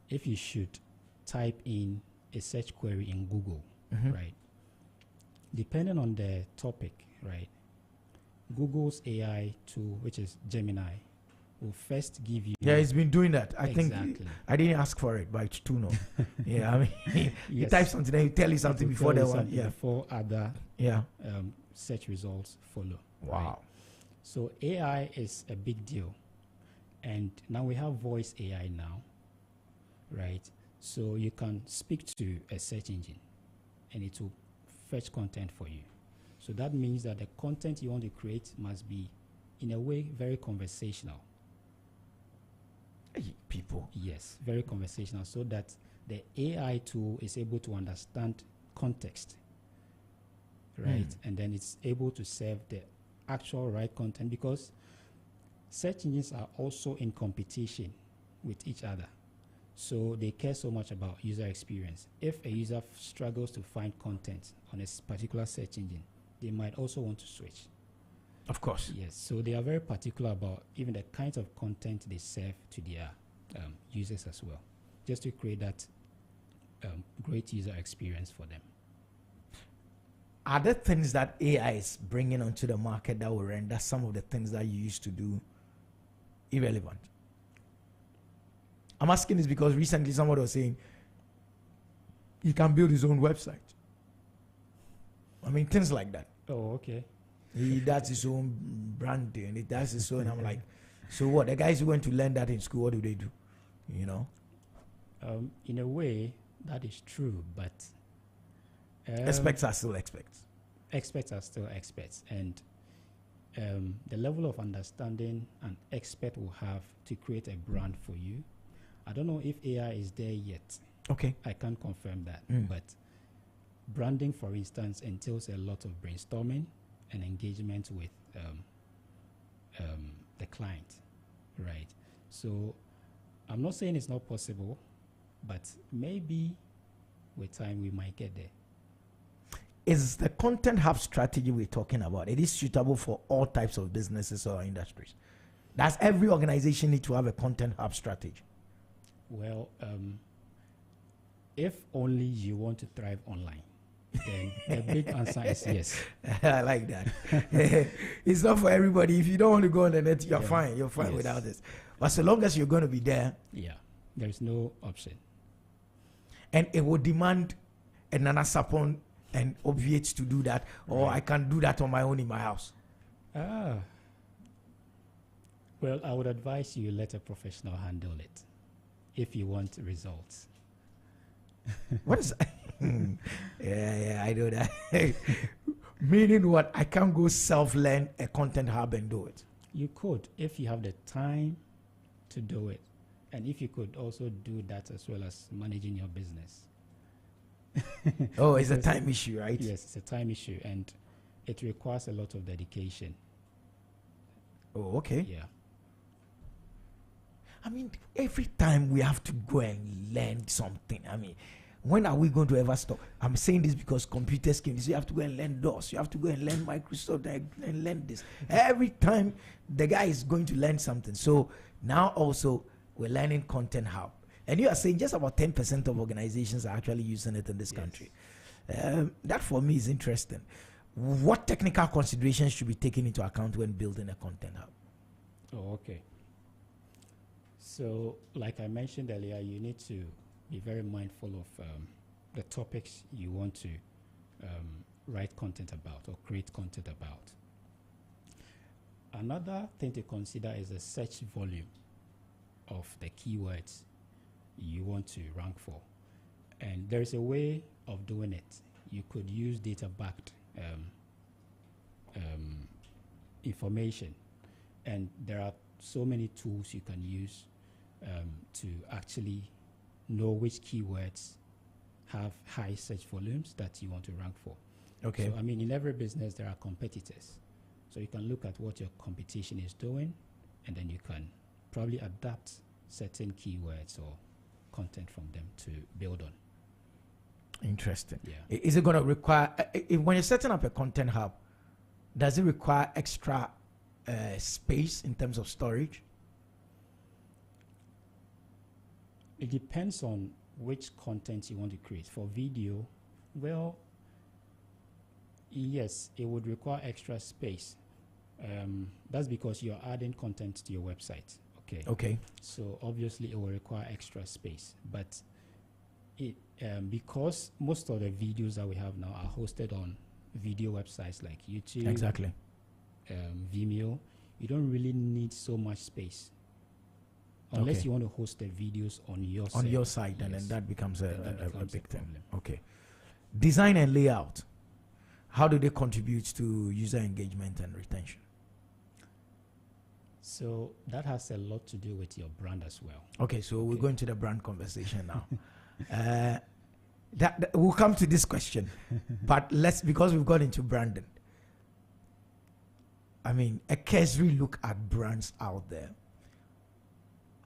if you should type in a search query in Google, right, depending on the topic, right, Google's AI tool, which is Gemini, will first give you. Yeah, he's been doing that. I exactly. think I didn't ask for it, but it's too no. Yeah, I mean, you type something, then you tell you something before the one. Yeah, before other search results follow. Wow. Right? So AI is a big deal, and now we have voice AI now, right? So you can speak to a search engine, and it will fetch content for you. So that means that the content you want to create must be, in a way, very conversational. People. Yes, very conversational, so that the AI tool is able to understand context, right? And then it's able to serve the actual right content, because search engines are also in competition with each other. So they care so much about user experience. If a user struggles to find content on a particular search engine, they might also want to switch. Of course. Yes, so they are very particular about even the kinds of content they serve to their users as well, just to create that great user experience for them. Are there things that AI is bringing onto the market that will render some of the things that you used to do irrelevant? I'm asking this because recently somebody was saying he can build his own website. I mean, things like that. Oh, okay. He does his own branding. He does his own. I'm like, so what? The guys who went to learn that in school, what do they do? You know? In a way, that is true, but experts are still experts. Experts are still experts, and the level of understanding an expert will have to create a brand for you. I don't know if AI is there yet. Okay. I can't confirm that, but branding, for instance, entails a lot of brainstorming and engagement with the client, right? So I'm not saying it's not possible, but maybe with time we might get there. Is the content hub strategy we're talking about, it is suitable for all types of businesses or industries? Does every organization need to have a content hub strategy? Well, if only you want to thrive online, then the big answer is yes. I like that. It's not for everybody. If you don't want to go on the net, you're fine. You're fine without this. But so long as you're going to be there. Yeah, there's no option. And it will demand another sapon and obviate to do that, or I can do that on my own in my house. Well, I would advise you let a professional handle it if you want results. What is that? Yeah, I know that. Meaning what? I can't go self-learn a content hub and do it. You could, if you have the time to do it. And if you could also do that as well as managing your business. Oh, it's a time issue, right? Yes, it's a time issue, and it requires a lot of dedication. Oh, okay. Yeah. I mean, every time we have to go and learn something. I mean, when are we going to ever stop? I'm saying this because computers came. You have to go and learn DOS. You have to go and learn Microsoft and learn this. Every time the guy is going to learn something. So now also we're learning Content Hub. And you are saying just about 10% of organizations are actually using it in this country. That for me is interesting. What technical considerations should be taken into account when building a Content Hub? Oh, okay. So, like I mentioned earlier, you need to be very mindful of the topics you want to write content about or create content about. Another thing to consider is the search volume of the keywords you want to rank for. And there's a way of doing it. You could use data-backed information. And there are so many tools you can use to actually know which keywords have high search volumes that you want to rank for. Okay. So, I mean, in every business, there are competitors. So you can look at what your competition is doing, and then you can probably adapt certain keywords or content from them to build on. Interesting. Yeah. Is it going to require, when you're setting up a content hub, does it require extra space in terms of storage? It depends on which content you want to create. For video, well, yes, it would require extra space That's because you're adding content to your website. Okay. Okay. So obviously it will require extra space, but it because most of the videos that we have now are hosted on video websites like YouTube, Exactly. Vimeo, you don't really need so much space. Unless Okay. you want to host the videos on your On your server. side, and then Yes. that becomes a big thing. problem. Okay. Design and layout. How do they contribute to user engagement and retention? So that has a lot to do with your brand as well. Okay, so we're going to the brand conversation now. That we'll come to this question, but because we've got into branding. I mean, a cursory look at brands out there.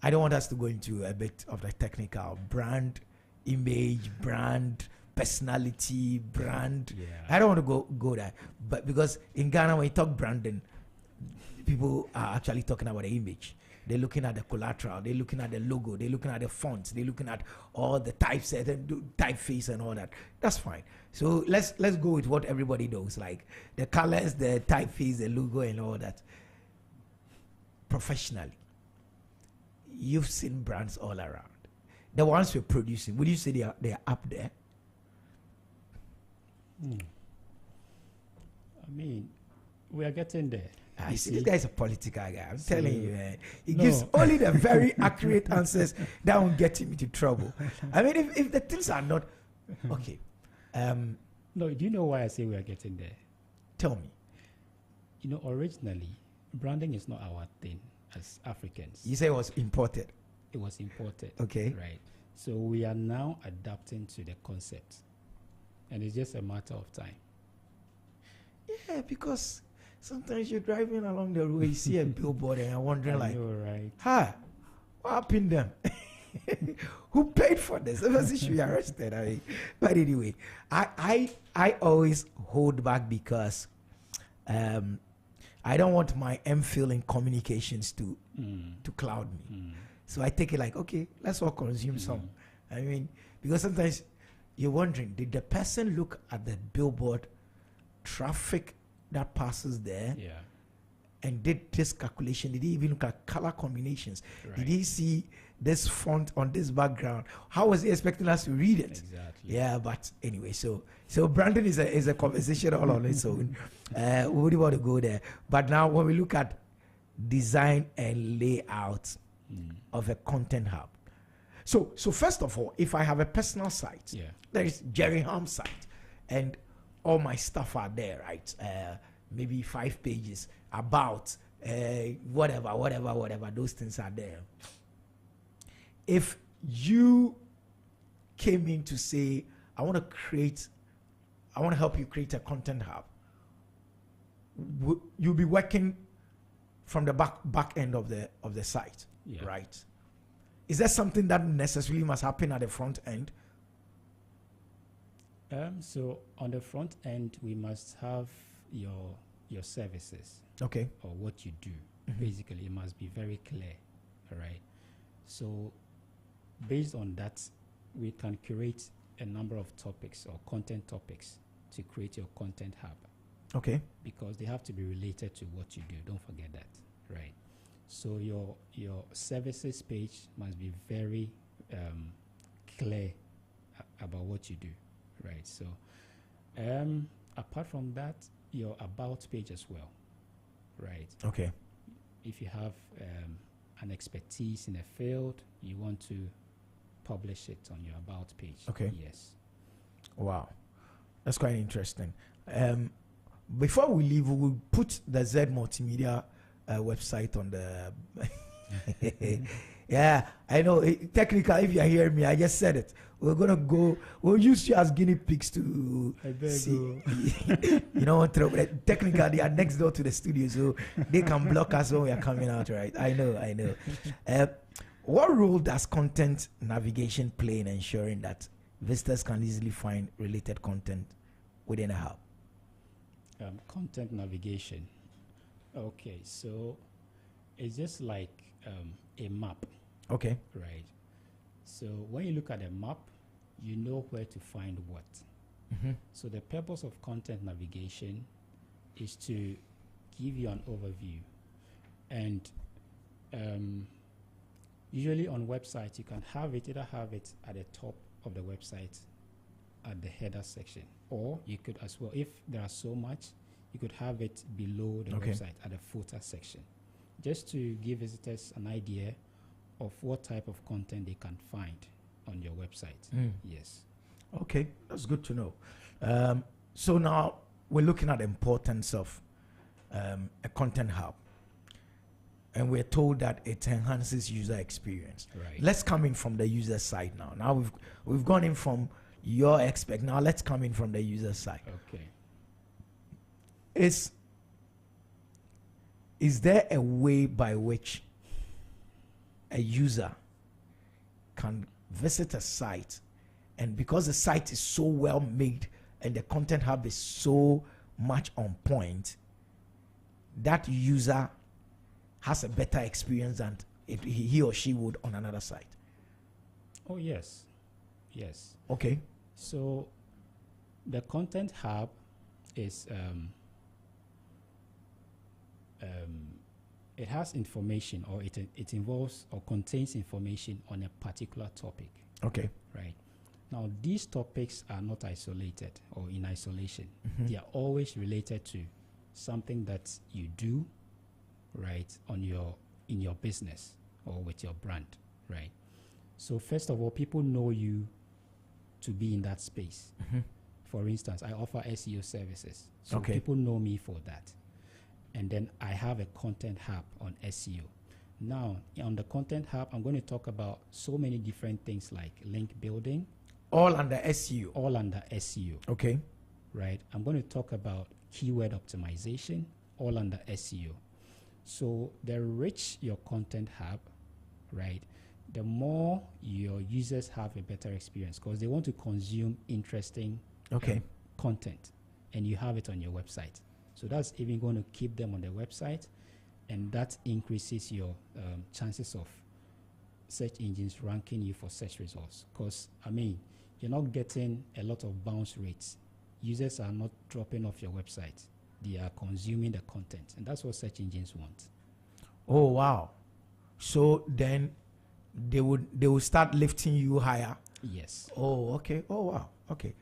I don't want us to go into a bit of the technical brand, image, brand, personality, brand. Yeah. I don't want to go there, but because in Ghana when you talk branding, people are actually talking about the image. They're looking at the collateral. They're looking at the logo. They're looking at the fonts. They're looking at all the typeset and typeface and all that. That's fine. So let's go with what everybody knows, like the colors, the typeface, the logo, and all that. Professionally, you've seen brands all around. The ones we're producing, would you say they are up there? I mean, we are getting there. I see this guy is a political guy. I'm telling you, he No. gives only the very accurate answers that won't get him into trouble. I mean, if the things are not okay. No, do you know why I say we are getting there? Tell me. You know, originally, branding is not our thing as Africans. You say it was imported. It was imported. Okay. Right. So we are now adapting to the concept. And it's just a matter of time. Yeah, because sometimes you're driving along the road, you see a billboard, and you're wondering, I know, right? What happened them? Who paid for this? They should be arrested. I mean, but anyway, I always hold back because I don't want my MPhil in communications to cloud me. So I take it like, okay, let's all consume some. I mean, because sometimes you're wondering, did the person look at the billboard, traffic that passes there, and did this calculation? Did he even look at color combinations? Right. Did he see this font on this background? How was he expecting us to read it? Exactly. Yeah, but anyway, so branding is a conversation all on its own. We wouldn't want to go there. But now when we look at design and layout of a content hub. So first of all, if I have a personal site, there is Jerry Ham's site, and all my stuff are there, right? Maybe 5 pages about whatever, those things are there. If you came in to say, I want to help you create a content hub, you'll be working from the back end of the site, right? Is that something that necessarily must happen at the front end? So on the front end, we must have your services. Okay. Or what you do. Basically, it must be very clear. All right. So based on that, we can curate a number of topics or content topics to create your content hub. Okay. Because they have to be related to what you do. Don't forget that. Right. So your services page must be very clear about what you do. Right. So apart from that, your about page as well. Right. Okay. If you have an expertise in a field, you want to publish it on your about page. Okay. Yes. Wow. That's quite interesting. Before we leave, we will put the Zed Multimedia website on the... Yeah, I know. Technically, if you're hearing me, I just said it. We'll use you as guinea pigs to see. Technically, they are next door to the studio, so they can block us when we are coming out, right? I know. What role does content navigation play in ensuring that visitors can easily find related content within a hub? Content navigation. Okay, so it's just like a map. Okay. Right. So when you look at a map, you know where to find what. Mm-hmm. So the purpose of content navigation is to give you an overview. And usually on websites, you can either have it at the top of the website at the header section, or you could as well, if there are so much, you could have it below the website at the footer section, just to give visitors an idea of what type of content they can find on your website. Yes. Okay, that's good to know. So now we're looking at the importance of a content hub, and we're told that it enhances user experience. Right. Let's come in from the user side now. Now we've gone in from your expect. Now let's come in from the user side. Okay. Is there a way by which a user can visit a site, and because the site is so well made and the content hub is so much on point, that user has a better experience than he or she would on another site? Oh, yes. Yes. Okay. So the content hub is it has information, or it involves or contains information on a particular topic. Okay. Right. Now, these topics are not isolated or in isolation. They are always related to something that you do, right, in your business or with your brand, right? So first of all, people know you to be in that space. For instance, I offer SEO services. So people know me for that. And then I have a content hub on SEO. Now, on the content hub, I'm going to talk about so many different things like link building. All under SEO. All under SEO. Okay. Right. I'm going to talk about keyword optimization, all under SEO. So the rich your content hub, right, the more your users have a better experience, because they want to consume interesting content, and you have it on your website. So that's even going to keep them on the website, and that increases your chances of search engines ranking you for search results. Because, I mean, you're not getting a lot of bounce rates. Users are not dropping off your website. They are consuming the content, and that's what search engines want. Oh, wow. So then they would start lifting you higher. Yes. Oh, okay. Oh, wow. Okay.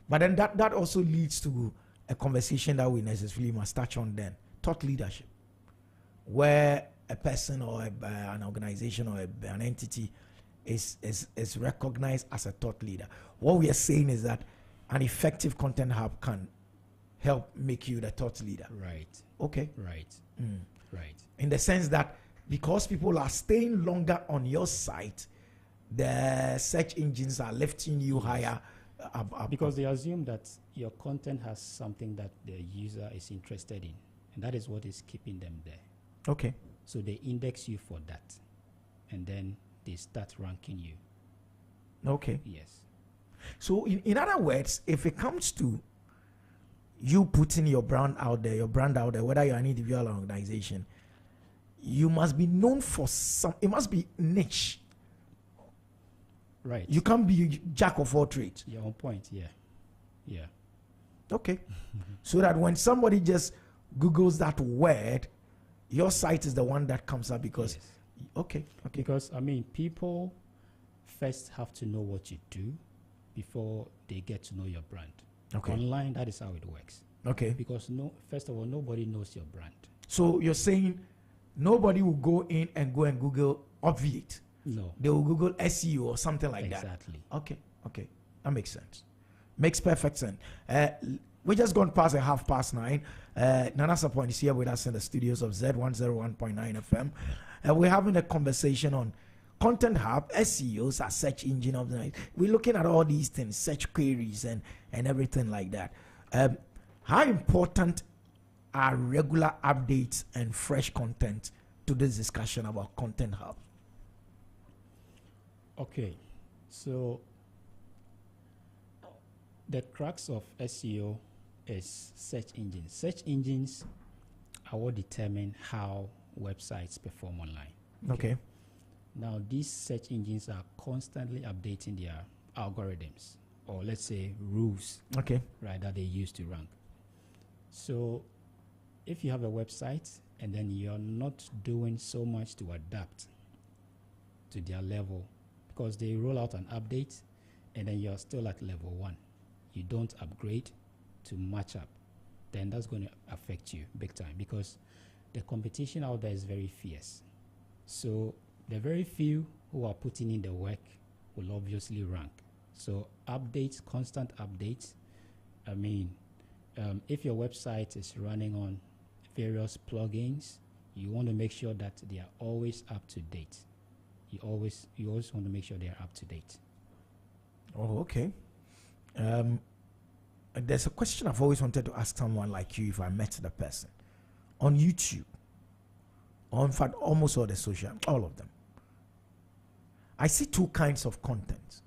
But then that also leads to a conversation that we necessarily must touch on then. Thought leadership. Where a person or an organization or an entity is recognized as a thought leader. What we are saying is that an effective content hub can help make you the thought leader. Right. Okay. Right. Right. In the sense that because people are staying longer on your site, the search engines are lifting you higher. Because they assume that your content has something that the user is interested in, and that is what is keeping them there. Okay. So they index you for that, and then they start ranking you. Okay. Yes. So in other words, if it comes to you putting your brand out there, whether you're an individual or organization, you must be known for it must be niche. Right. You can't be jack of all trades. You're on point, yeah. Yeah. Okay. So that when somebody just Googles that word, your site is the one that comes up because, okay. Because, I mean, people first have to know what you do before they get to know your brand. Okay. Online, that is how it works. Okay. Because, first of all, nobody knows your brand. So you're saying nobody will go in and Google Obviate. No. They will Google SEO or something like that. Exactly. Okay. That makes sense. Makes perfect sense. We just gone past 9:30. Nana Sapon is here with us in the studios of Z101.9 FM. We're having a conversation on Content Hub, SEOs, a search engine of the night. We're looking at all these things, search queries and everything like that. How important are regular updates and fresh content to this discussion about Content Hub? Okay, so the crux of SEO is search engines. Search engines are what determine how websites perform online. Okay. Now, these search engines are constantly updating their algorithms, or let's say rules, okay, right, that they use to rank. So if you have a website and then you're not doing so much to adapt to their level, because they roll out an update and then you're still at level 1, you don't upgrade to match up, then that's going to affect you big time, because the competition out there is very fierce. So the very few who are putting in the work will obviously rank. So updates, constant updates. I mean, if your website is running on various plugins, you want to make sure that they are always up to date. You always want to make sure they are up to date. Oh, okay. There's a question I've always wanted to ask someone like you if I met the person. On YouTube, or in fact, almost all the social, all of them, I see two kinds of content.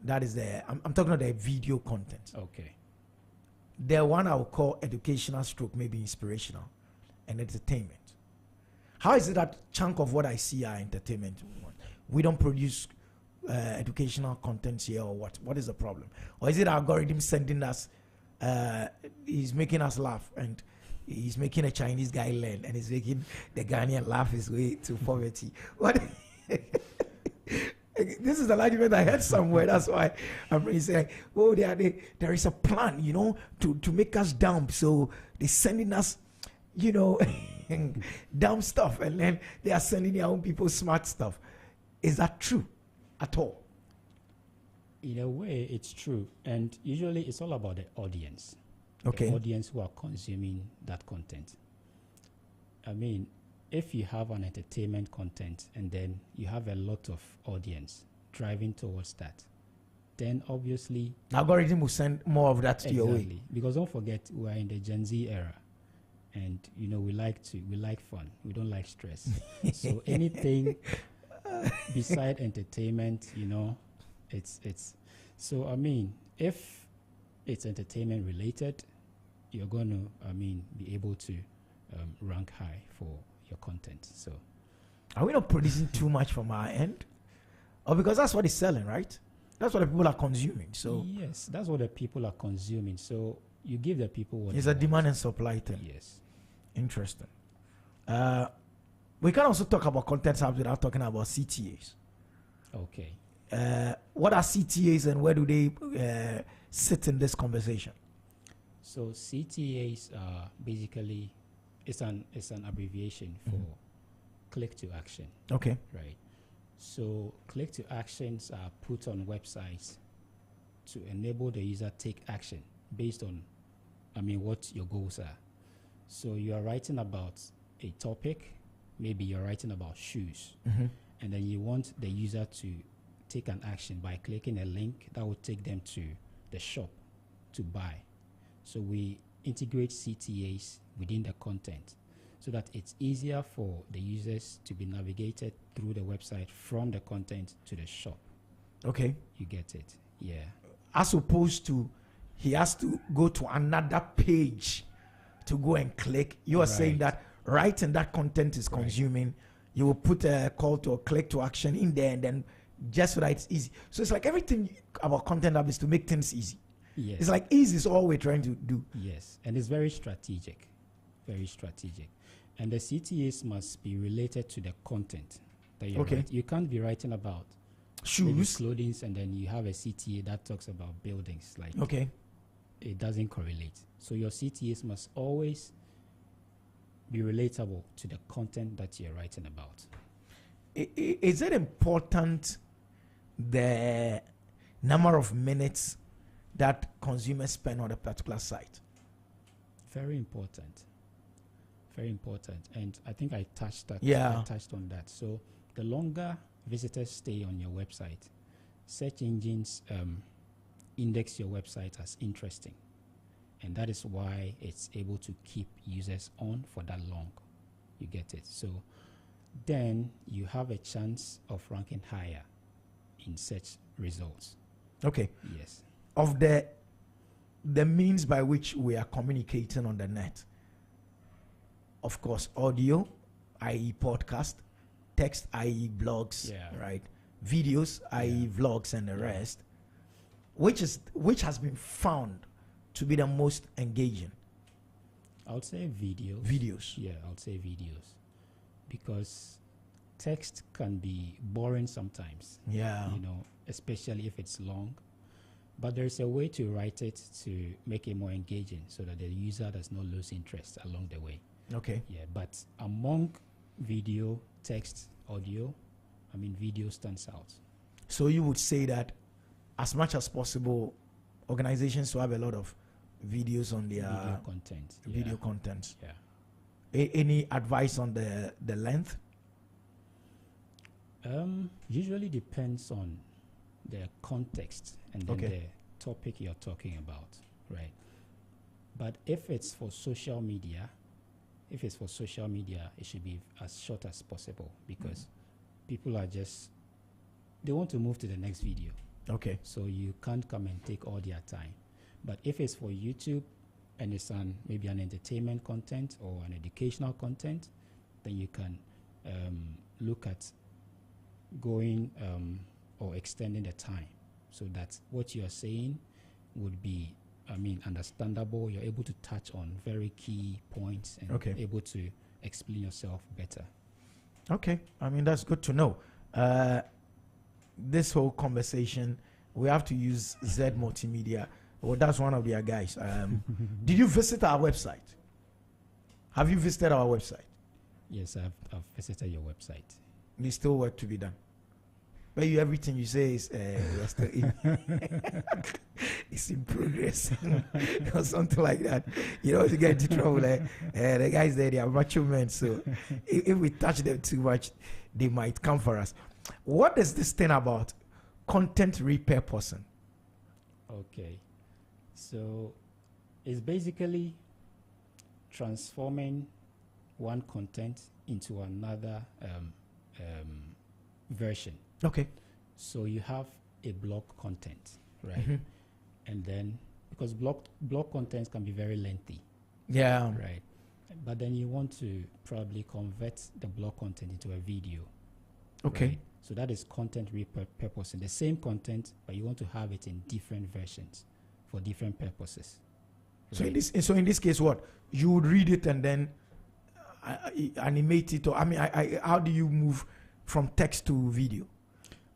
That is I'm talking about the video content. Okay. The one I would call educational stroke, maybe inspirational, and entertainment. How is it that chunk of what I see are entertainment? We don't produce educational content here, or what? What is the problem? Or is it algorithm sending us, he's making us laugh, and he's making a Chinese guy learn, and he's making the Ghanaian laugh his way to poverty? What? This is an argument I heard somewhere. That's why I'm really saying, oh, there is a plan, to make us dumb. So they're sending us, dumb stuff, and then they are sending their own people smart stuff. Is that true at all? In a way, it's true. And usually it's all about the audience. Okay. The audience who are consuming that content. I mean, if you have an entertainment content and then you have a lot of audience driving towards that, then obviously the algorithm will send more of that to your way. Because don't forget, we are in the Gen Z era, and we like fun. We don't like stress. So anything beside entertainment, it's so I mean, if it's entertainment related, you're going to be able to rank high for your content. So are we not producing too much from our end? Or because that's what is selling, right? That's what the people are consuming. So yes, that's what the people are consuming. So you give the people what it's a demand and supply thing. Yes. Interesting. We can also talk about content hubs without talking about CTAs. Okay. What are CTAs and where do they sit in this conversation? So CTAs are basically it's an abbreviation for click to action. Okay. Right. So click to actions are put on websites to enable the user take action based on what your goals are. So you are writing about a topic, maybe you're writing about shoes, and then you want the user to take an action by clicking a link that will take them to the shop to buy. So we integrate CTAs within the content so that it's easier for the users to be navigated through the website from the content to the shop. Okay. You get it. Yeah. As opposed to he has to go to another page to go and click. You are saying that writing that content is consuming. You will put a call to a click to action in there, and then just so that it's easy. So it's like everything about content hub is to make things easy. Yes. It's like easy is all we're trying to do. Yes. And it's very strategic. Very strategic. And the CTAs must be related to the content that you're writing. You can't be writing about shoes, clothing, and then you have a CTA that talks about buildings. Like, it doesn't correlate. So your CTAs must always be relatable to the content that you're writing about. Is it important the number of minutes that consumers spend on a particular site? Very important. Very important. And I think I touched that. Yeah. I touched on that. So the longer visitors stay on your website, search engines index your website as interesting. And that is why it's able to keep users on for that long. You get it. So then you have a chance of ranking higher in search results. Okay. Yes. Of the means by which we are communicating on the net, of course, audio, i.e. podcast, text, i.e. blogs, right? Videos, i.e. vlogs, and the rest, which has been found to be the most engaging. I would say videos. Videos. Yeah, I would say videos. Because text can be boring sometimes. Yeah. You know, especially if it's long. But there's a way to write it to make it more engaging so that the user does not lose interest along the way. Okay. Yeah, but among video, text, audio, I mean, video stands out. So you would say that as much as possible, organizations to have a lot of videos on their video content. Video content. Yeah. Any advice on the length? Usually depends on the context and then Okay. the topic you're talking about, right? But if it's for social media, it should be as short as possible because people are just, they want to move to the next video. Okay. So you can't come and take all their time. But if it's for YouTube and it's maybe an entertainment content or an educational content, then you can look at going or extending the time so that what you are saying would be, understandable. You're able to touch on very key points and able to explain yourself better. Okay. That's good to know. This whole conversation, we have to use Zed Multimedia. Well, that's one of their guys. Did you visit our website? Have you visited our website? Yes, I've visited your website. There's still work to be done. But everything you say is still it's in progress or something like that. You know, to get into trouble, the guys there, they are macho men. So if we touch them too much, they might come for us. What is this thing about content repurposing? Okay. So it's basically transforming one content into another version. Okay. So you have a blog content, right? Mm-hmm. And then, because blog contents can be very lengthy. Yeah. Right. But then you want to probably convert the blog content into a video. Okay. Right? So that is content repurposing. The same content, but you want to have it in different versions for different purposes. So in this case, what you would read it and then animate it, or how do you move from text to video?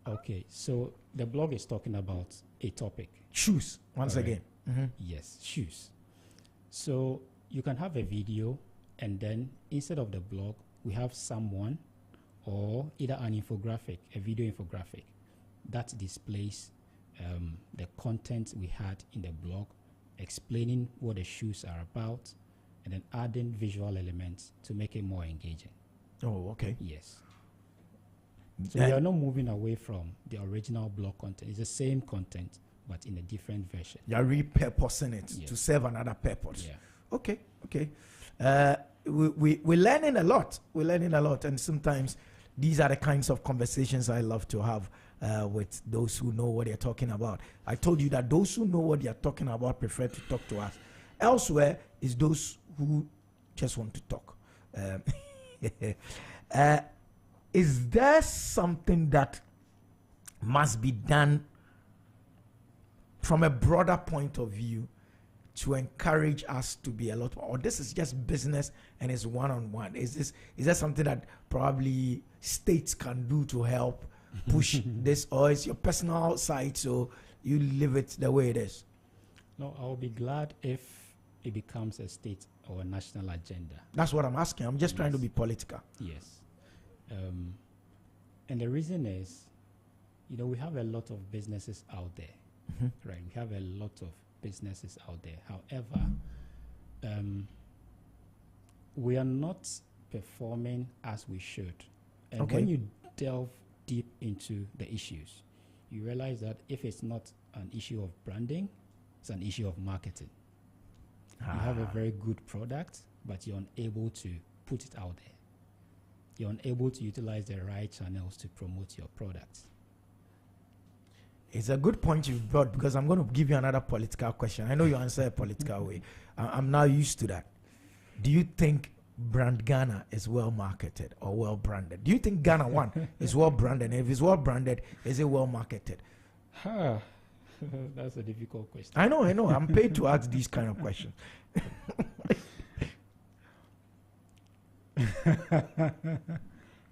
Okay, so the blog is talking about a topic. Shoes, once again. Mm-hmm. Yes, shoes. So you can have a video, and then instead of the blog, we have someone or either an infographic, a video infographic, that displays the content we had in the blog, explaining what the shoes are about, and then adding visual elements to make it more engaging. Oh, okay. Yes. So we are not moving away from the original blog content. It's the same content, but in a different version. You're repurposing it to serve another purpose. Yeah. Okay. We're learning a lot. And sometimes these are the kinds of conversations I love to have with those who know what they're talking about. I told you that those who know what they're talking about prefer to talk to us. Elsewhere is those who just want to talk. Is there something that must be done from a broader point of view to encourage us to be a lot more, or this is just business and it's one-on-one? Is there something that probably states can do to help push this, or is your personal side so you live it the way it is? No, I'll be glad if it becomes a state or a national agenda. That's what I'm asking. I'm just trying to be political. Yes. And the reason is, we have a lot of businesses out there, right? We have a lot of businesses out there. However, we are not performing as we should. And when you delve deep into the issues, you realize that if it's not an issue of branding, it's an issue of marketing. You have a very good product, but you're unable to put it out there. You're unable to utilize the right channels to promote your products. It's a good point you've brought, because I'm going to give you another political question. I know you answer a political way. I'm now used to that. Do you think Brand Ghana is well marketed or well branded? Do you think Ghana One is well branded? And if it's well branded, is it well marketed? That's a difficult question. I know. I'm paid to ask these kind of questions.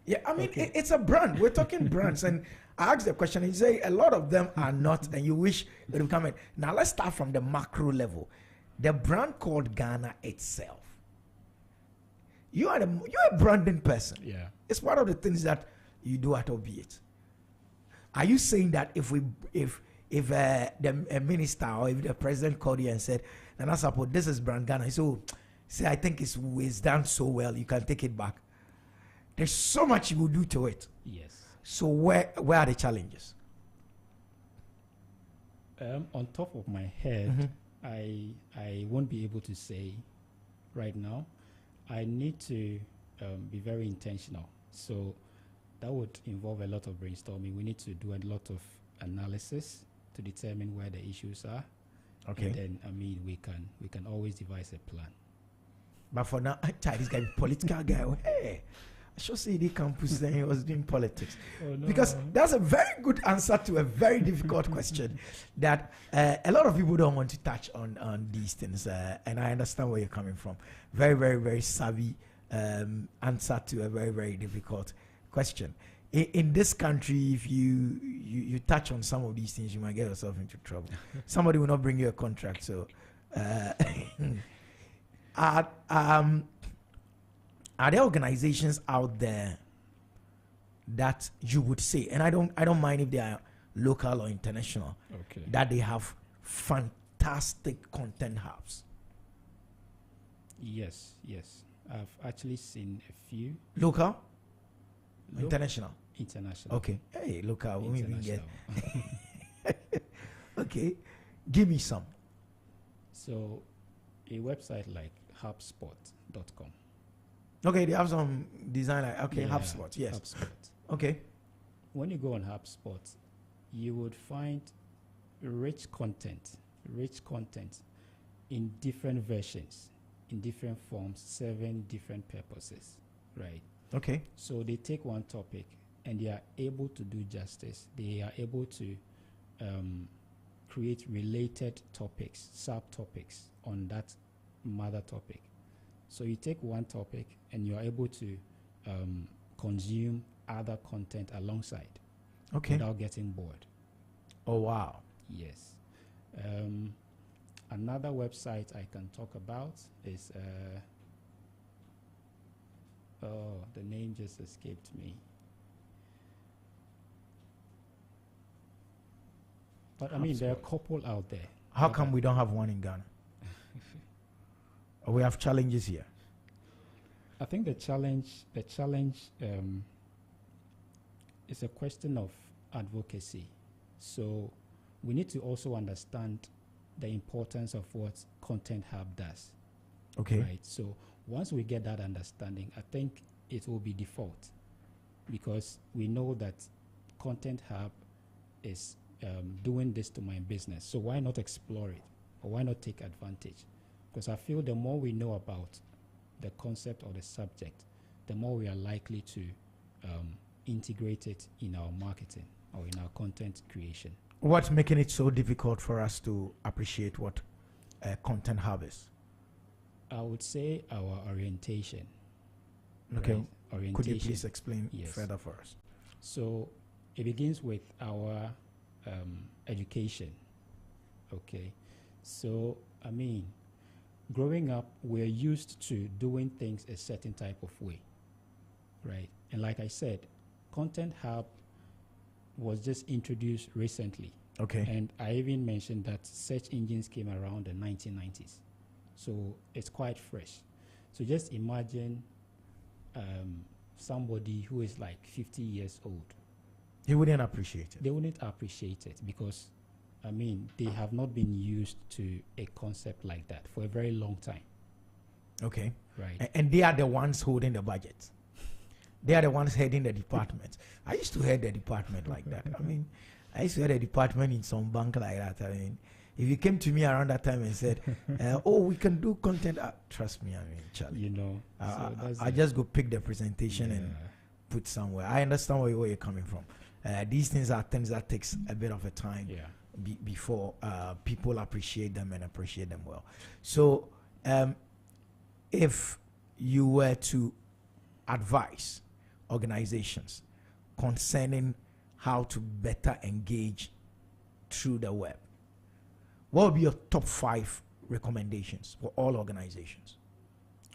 Yeah, I mean, it's a brand. We're talking brands. And I asked the question, and you say a lot of them are not, and you wish it would come in. Now, let's start from the macro level. The brand called Ghana itself. You're a branding person. Yeah. It's one of the things that you do at Obiet. Are you saying that if a minister or if the president called you and said, Nana Support, this is brand Ghana, so say, I think it's done so well, you can take it back. There's so much you will do to it. Yes. So where are the challenges? On top of my head, I won't be able to say right now. I need to be very intentional. So that would involve a lot of brainstorming. We need to do a lot of analysis to determine where the issues are. Okay. And then, I mean, we can always devise a plan. But for now, this guy, political guy, hey, I should say the campus then he was doing politics. Oh, no. Because that's a very good answer to a very difficult question that a lot of people don't want to touch on these things. And I understand where you're coming from. Very, very, very savvy answer to a very, very difficult question. In this country, if you touch on some of these things, you might get yourself into trouble. Somebody will not bring you a contract. So, are there organizations out there that you would say, and I don't mind if they are local or international, that they have fantastic content hubs? Yes. I've actually seen a few. Local? International? International. Okay. Hey, local. We even get. International. Okay. Give me some. So, a website like HubSpot.com. Okay, they have some design like, okay, Yeah, HubSpot, yes. HubSpot. Okay. When you go on HubSpot, you would find rich content in different versions, in different forms, serving different purposes, right? Okay. So they take one topic and they are able to do justice. They are able to create related topics, subtopics on that mother topic. So you take one topic and you are able to consume other content alongside, without getting bored. Oh, wow. Yes. Another website I can talk about is, the name just escaped me. But I mean, there are a couple out there. How come we don't have one in Ghana? Or we have challenges here? I think the challenge is a question of advocacy. So we need to also understand the importance of what Content Hub does. Okay. Right. So once we get that understanding, I think it will be default, because we know that Content Hub is doing this to my business. So why not explore it, or why not take advantage? Because I feel the more we know about the concept or the subject, the more we are likely to integrate it in our marketing or in our content creation. What's making it so difficult for us to appreciate what Content Hub is? I would say our orientation. Okay. Right? Orientation. Could you please explain Yes. further for us? So it begins with our education. Okay. So, I mean, growing up, we're used to doing things a certain type of way, right? And like I said, Content Hub was just introduced recently. Okay. And I even mentioned that search engines came around the 1990s. So it's quite fresh. So just imagine somebody who is like 50 years old. He wouldn't appreciate it. They wouldn't appreciate it because, I mean, they have not been used to a concept like that for a very long time. Okay. Right. And they are the ones holding the budget. They are the ones heading the department. I used to head the department like that. I mean, I used to head a department in some bank like that. I mean, if you came to me around that time and said, oh, we can do content, trust me, I mean, Charlie. You know. I just go pick the presentation and put somewhere. I understand where you're coming from. These things are things that takes a bit of a time before people appreciate them and appreciate them well. So if you were to advise organizations concerning how to better engage through the web, what would be your top 5 recommendations for all organizations?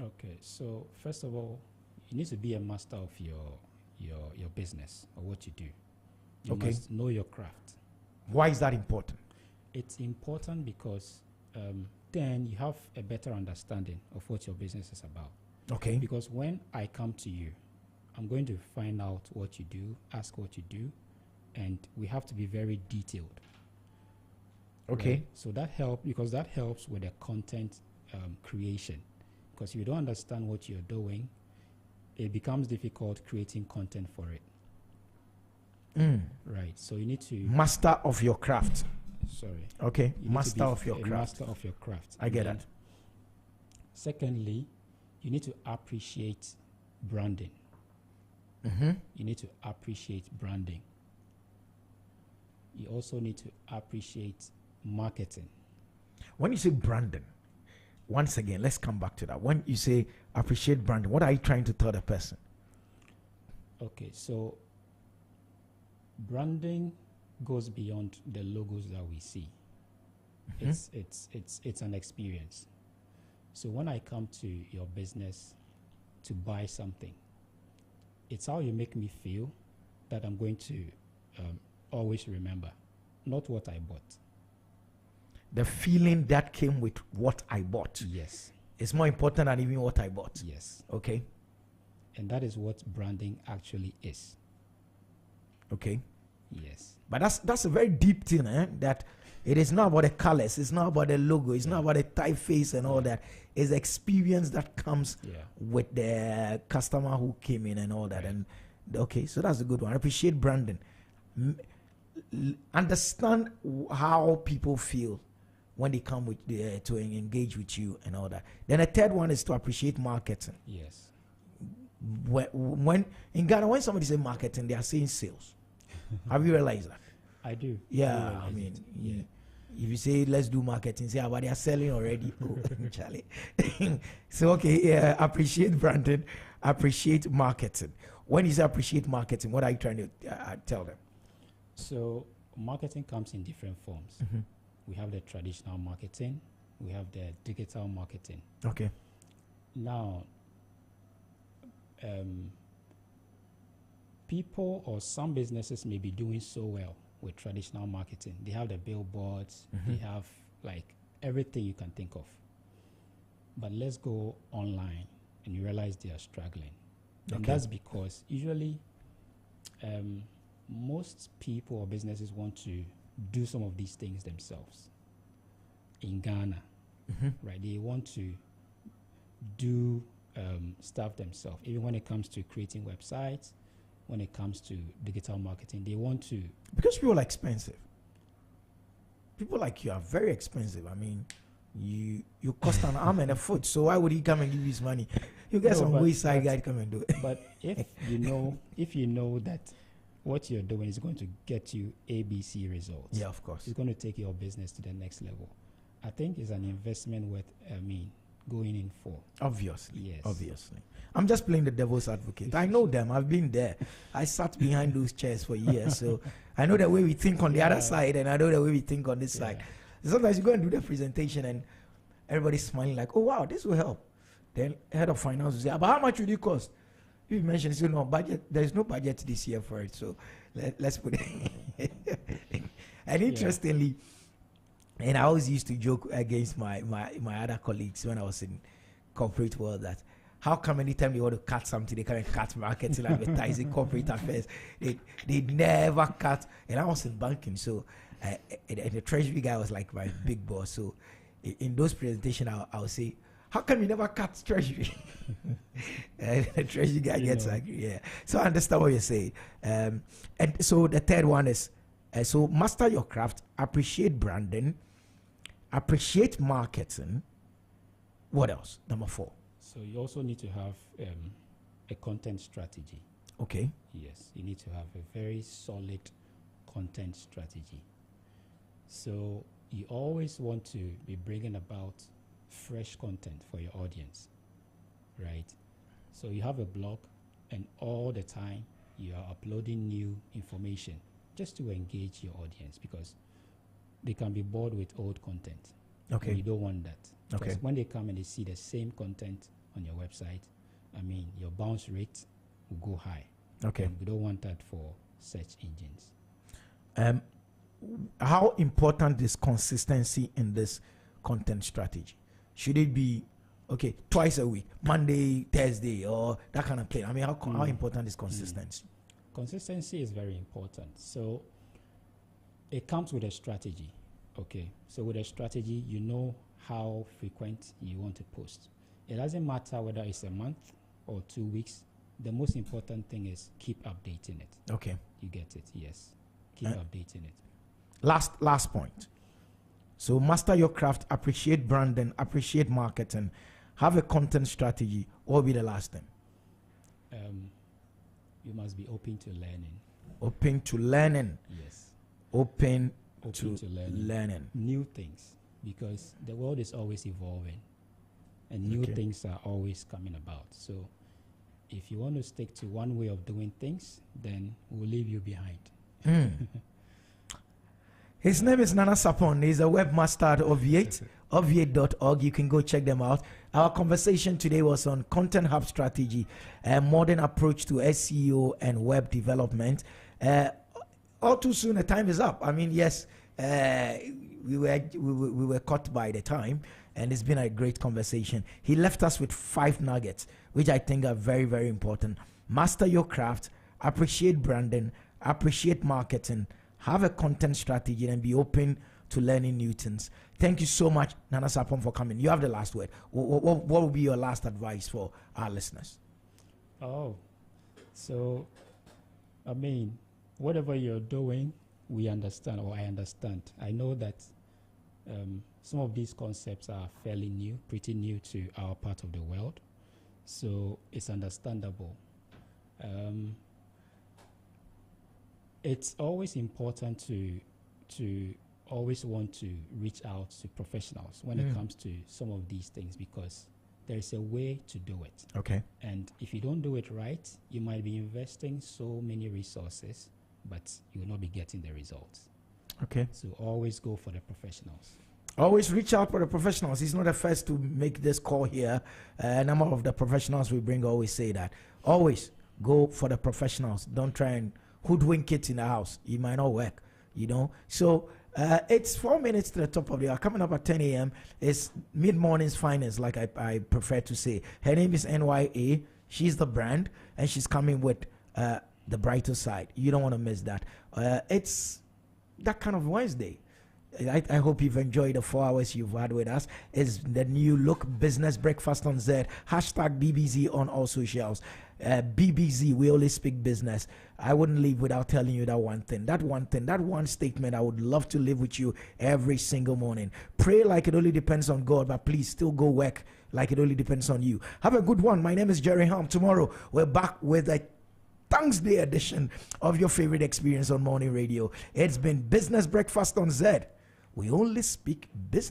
Okay, so first of all, you need to be a master of your business or what you do. You must know your craft. Why is that important? It's important because then you have a better understanding of what your business is about. Okay. Because when I come to you, I'm going to find out what you do, ask what you do, and we have to be very detailed. Okay. Right? So that helps with the content creation. Because if you don't understand what you're doing, it becomes difficult creating content for it. Right. So you need to master of your craft. Sorry. Okay. Master of your craft. Master of your craft. I get that. Secondly, you need to appreciate branding. You need to appreciate branding. You also need to appreciate marketing. When you say branding, once again, let's come back to that. When you say appreciate branding, what are you trying to tell the person? Okay, so branding goes beyond the logos that we see. It's an experience. So when I come to your business to buy something, it's how you make me feel that I'm going to always remember, not what I bought. The feeling that came with what I bought. Yes. It's more important than even what I bought. Yes. Okay. And that is what branding actually is. Okay. Yes. But that's a very deep thing, that it is not about the colors, it's not about the logo, it's not about the typeface and all that. It's the experience that comes with the customer who came in and all that. And okay, so that's a good one. I appreciate branding. Understand how people feel when they come with to engage with you and all that. Then the third one is to appreciate marketing. Yes. When in Ghana, when somebody say marketing, they are saying sales. Have you realized that? I do. Yeah, I mean, if you say let's do marketing, say but they are selling already. Oh, Charlie. So okay, appreciate branding, appreciate marketing. When you say appreciate marketing, what are you trying to tell them? So marketing comes in different forms. We have the traditional marketing, we have the digital marketing. Okay. Now, people or some businesses may be doing so well with traditional marketing. They have the billboards, they have like everything you can think of. But let's go online and you realize they are struggling. And that's because usually most people or businesses want to do some of these things themselves. In Ghana, right? They want to do stuff themselves. Even when it comes to creating websites, when it comes to digital marketing, they want to. Because people are expensive. People like you are very expensive. I mean, you cost an arm and a foot. So why would he come and give you his money? You get some wayside guy to come and do it. But if you know that what you're doing is going to get you ABC results. Yeah, of course. It's going to take your business to the next level. I think it's an investment worth going in for. Obviously. Yes. Obviously. I'm just playing the devil's advocate. I know them. I've been there. I sat behind those chairs for years. So I know the way we think on the other side and I know the way we think on this side. Sometimes you go and do the presentation and everybody's smiling like, oh, wow, this will help. Then head of finance will say, but how much will it cost? You mentioned, so no budget. There is no budget this year for it. So let's put it. And interestingly, and I always used to joke against my other colleagues when I was in corporate world that how come anytime they want to cut something, they come and cut marketing, advertising, corporate affairs. They never cut. And I was in banking, so and the treasury guy was like my big boss. So in those presentations, I would say, how come you never cut treasury? And the treasury guy gets angry. Yeah. So I understand what you're saying. And so the third one is, so master your craft, appreciate branding, appreciate marketing. What else? Number 4. So you also need to have a content strategy. Okay. Yes, you need to have a very solid content strategy. So you always want to be bringing about fresh content for your audience, right? So you have a blog, and all the time you are uploading new information just to engage your audience, because they can be bored with old content. Okay. And you don't want that. Okay. Because when they come and they see the same content on your website, I mean, your bounce rate will go high. Okay. And we don't want that for search engines. How important is consistency in this content strategy? Should it be, okay, twice a week, Monday, Thursday, or that kind of thing? I mean, how important is consistency? Consistency is very important. So it comes with a strategy. Okay. So with a strategy, you know how frequent you want to post. It doesn't matter whether it's a month or 2 weeks. The most important thing is keep updating it. Okay. You get it? Yes. Keep updating it. Last point. So master your craft, appreciate branding, appreciate marketing, have a content strategy. What will be the last thing? You must be open to learning. Open to learning. Yes. Open to learning new things, because the world is always evolving and new things are always coming about. So if you want to stick to one way of doing things, then we'll leave you behind. His name is Nana Sapon. He's a webmaster at Oviate, oviate.org. You can go check them out. Our conversation today was on Content Hub Strategy, a modern approach to SEO and web development. All too soon, the time is up. I mean, yes, we were caught by the time, and it's been a great conversation. He left us with 5 nuggets, which I think are very, very important. Master your craft, appreciate branding, appreciate marketing, have a content strategy, and be open to learning new things. Thank you so much, Nana Sapon, for coming. You have the last word. What will be your last advice for our listeners? Oh, so, I mean, whatever you're doing, we understand, or I understand. I know that some of these concepts are fairly new, pretty new to our part of the world. So it's understandable. It's always important to always want to reach out to professionals when it comes to some of these things, because there is a way to do it. Okay. And if you don't do it right, you might be investing so many resources, but you will not be getting the results. Okay. So always go for the professionals. Always reach out for the professionals. He's not the first to make this call here. A number of the professionals we bring always say that. Always go for the professionals. Don't try and hoodwink it in the house. It might not work, you know. So it's 4 minutes to the top of the hour. Coming up at 10 a.m. is mid-morning's finest, like I prefer to say. Her name is NYA. She's the brand, and she's coming with the brighter side. You don't want to miss that. It's that kind of Wednesday. I hope you've enjoyed the 4 hours you've had with us. It's the new look, Business Breakfast on Zed. Hashtag BBZ on all socials. BBZ, we only speak business. I wouldn't leave without telling you that one thing. That one statement I would love to live with you every single morning. Pray like it only depends on God, but please still go work like it only depends on you. Have a good one. My name is Jerry Ham. Tomorrow, we're back with a Thanksday edition of your favorite experience on morning radio. It's been Business Breakfast on Zed. We only speak business.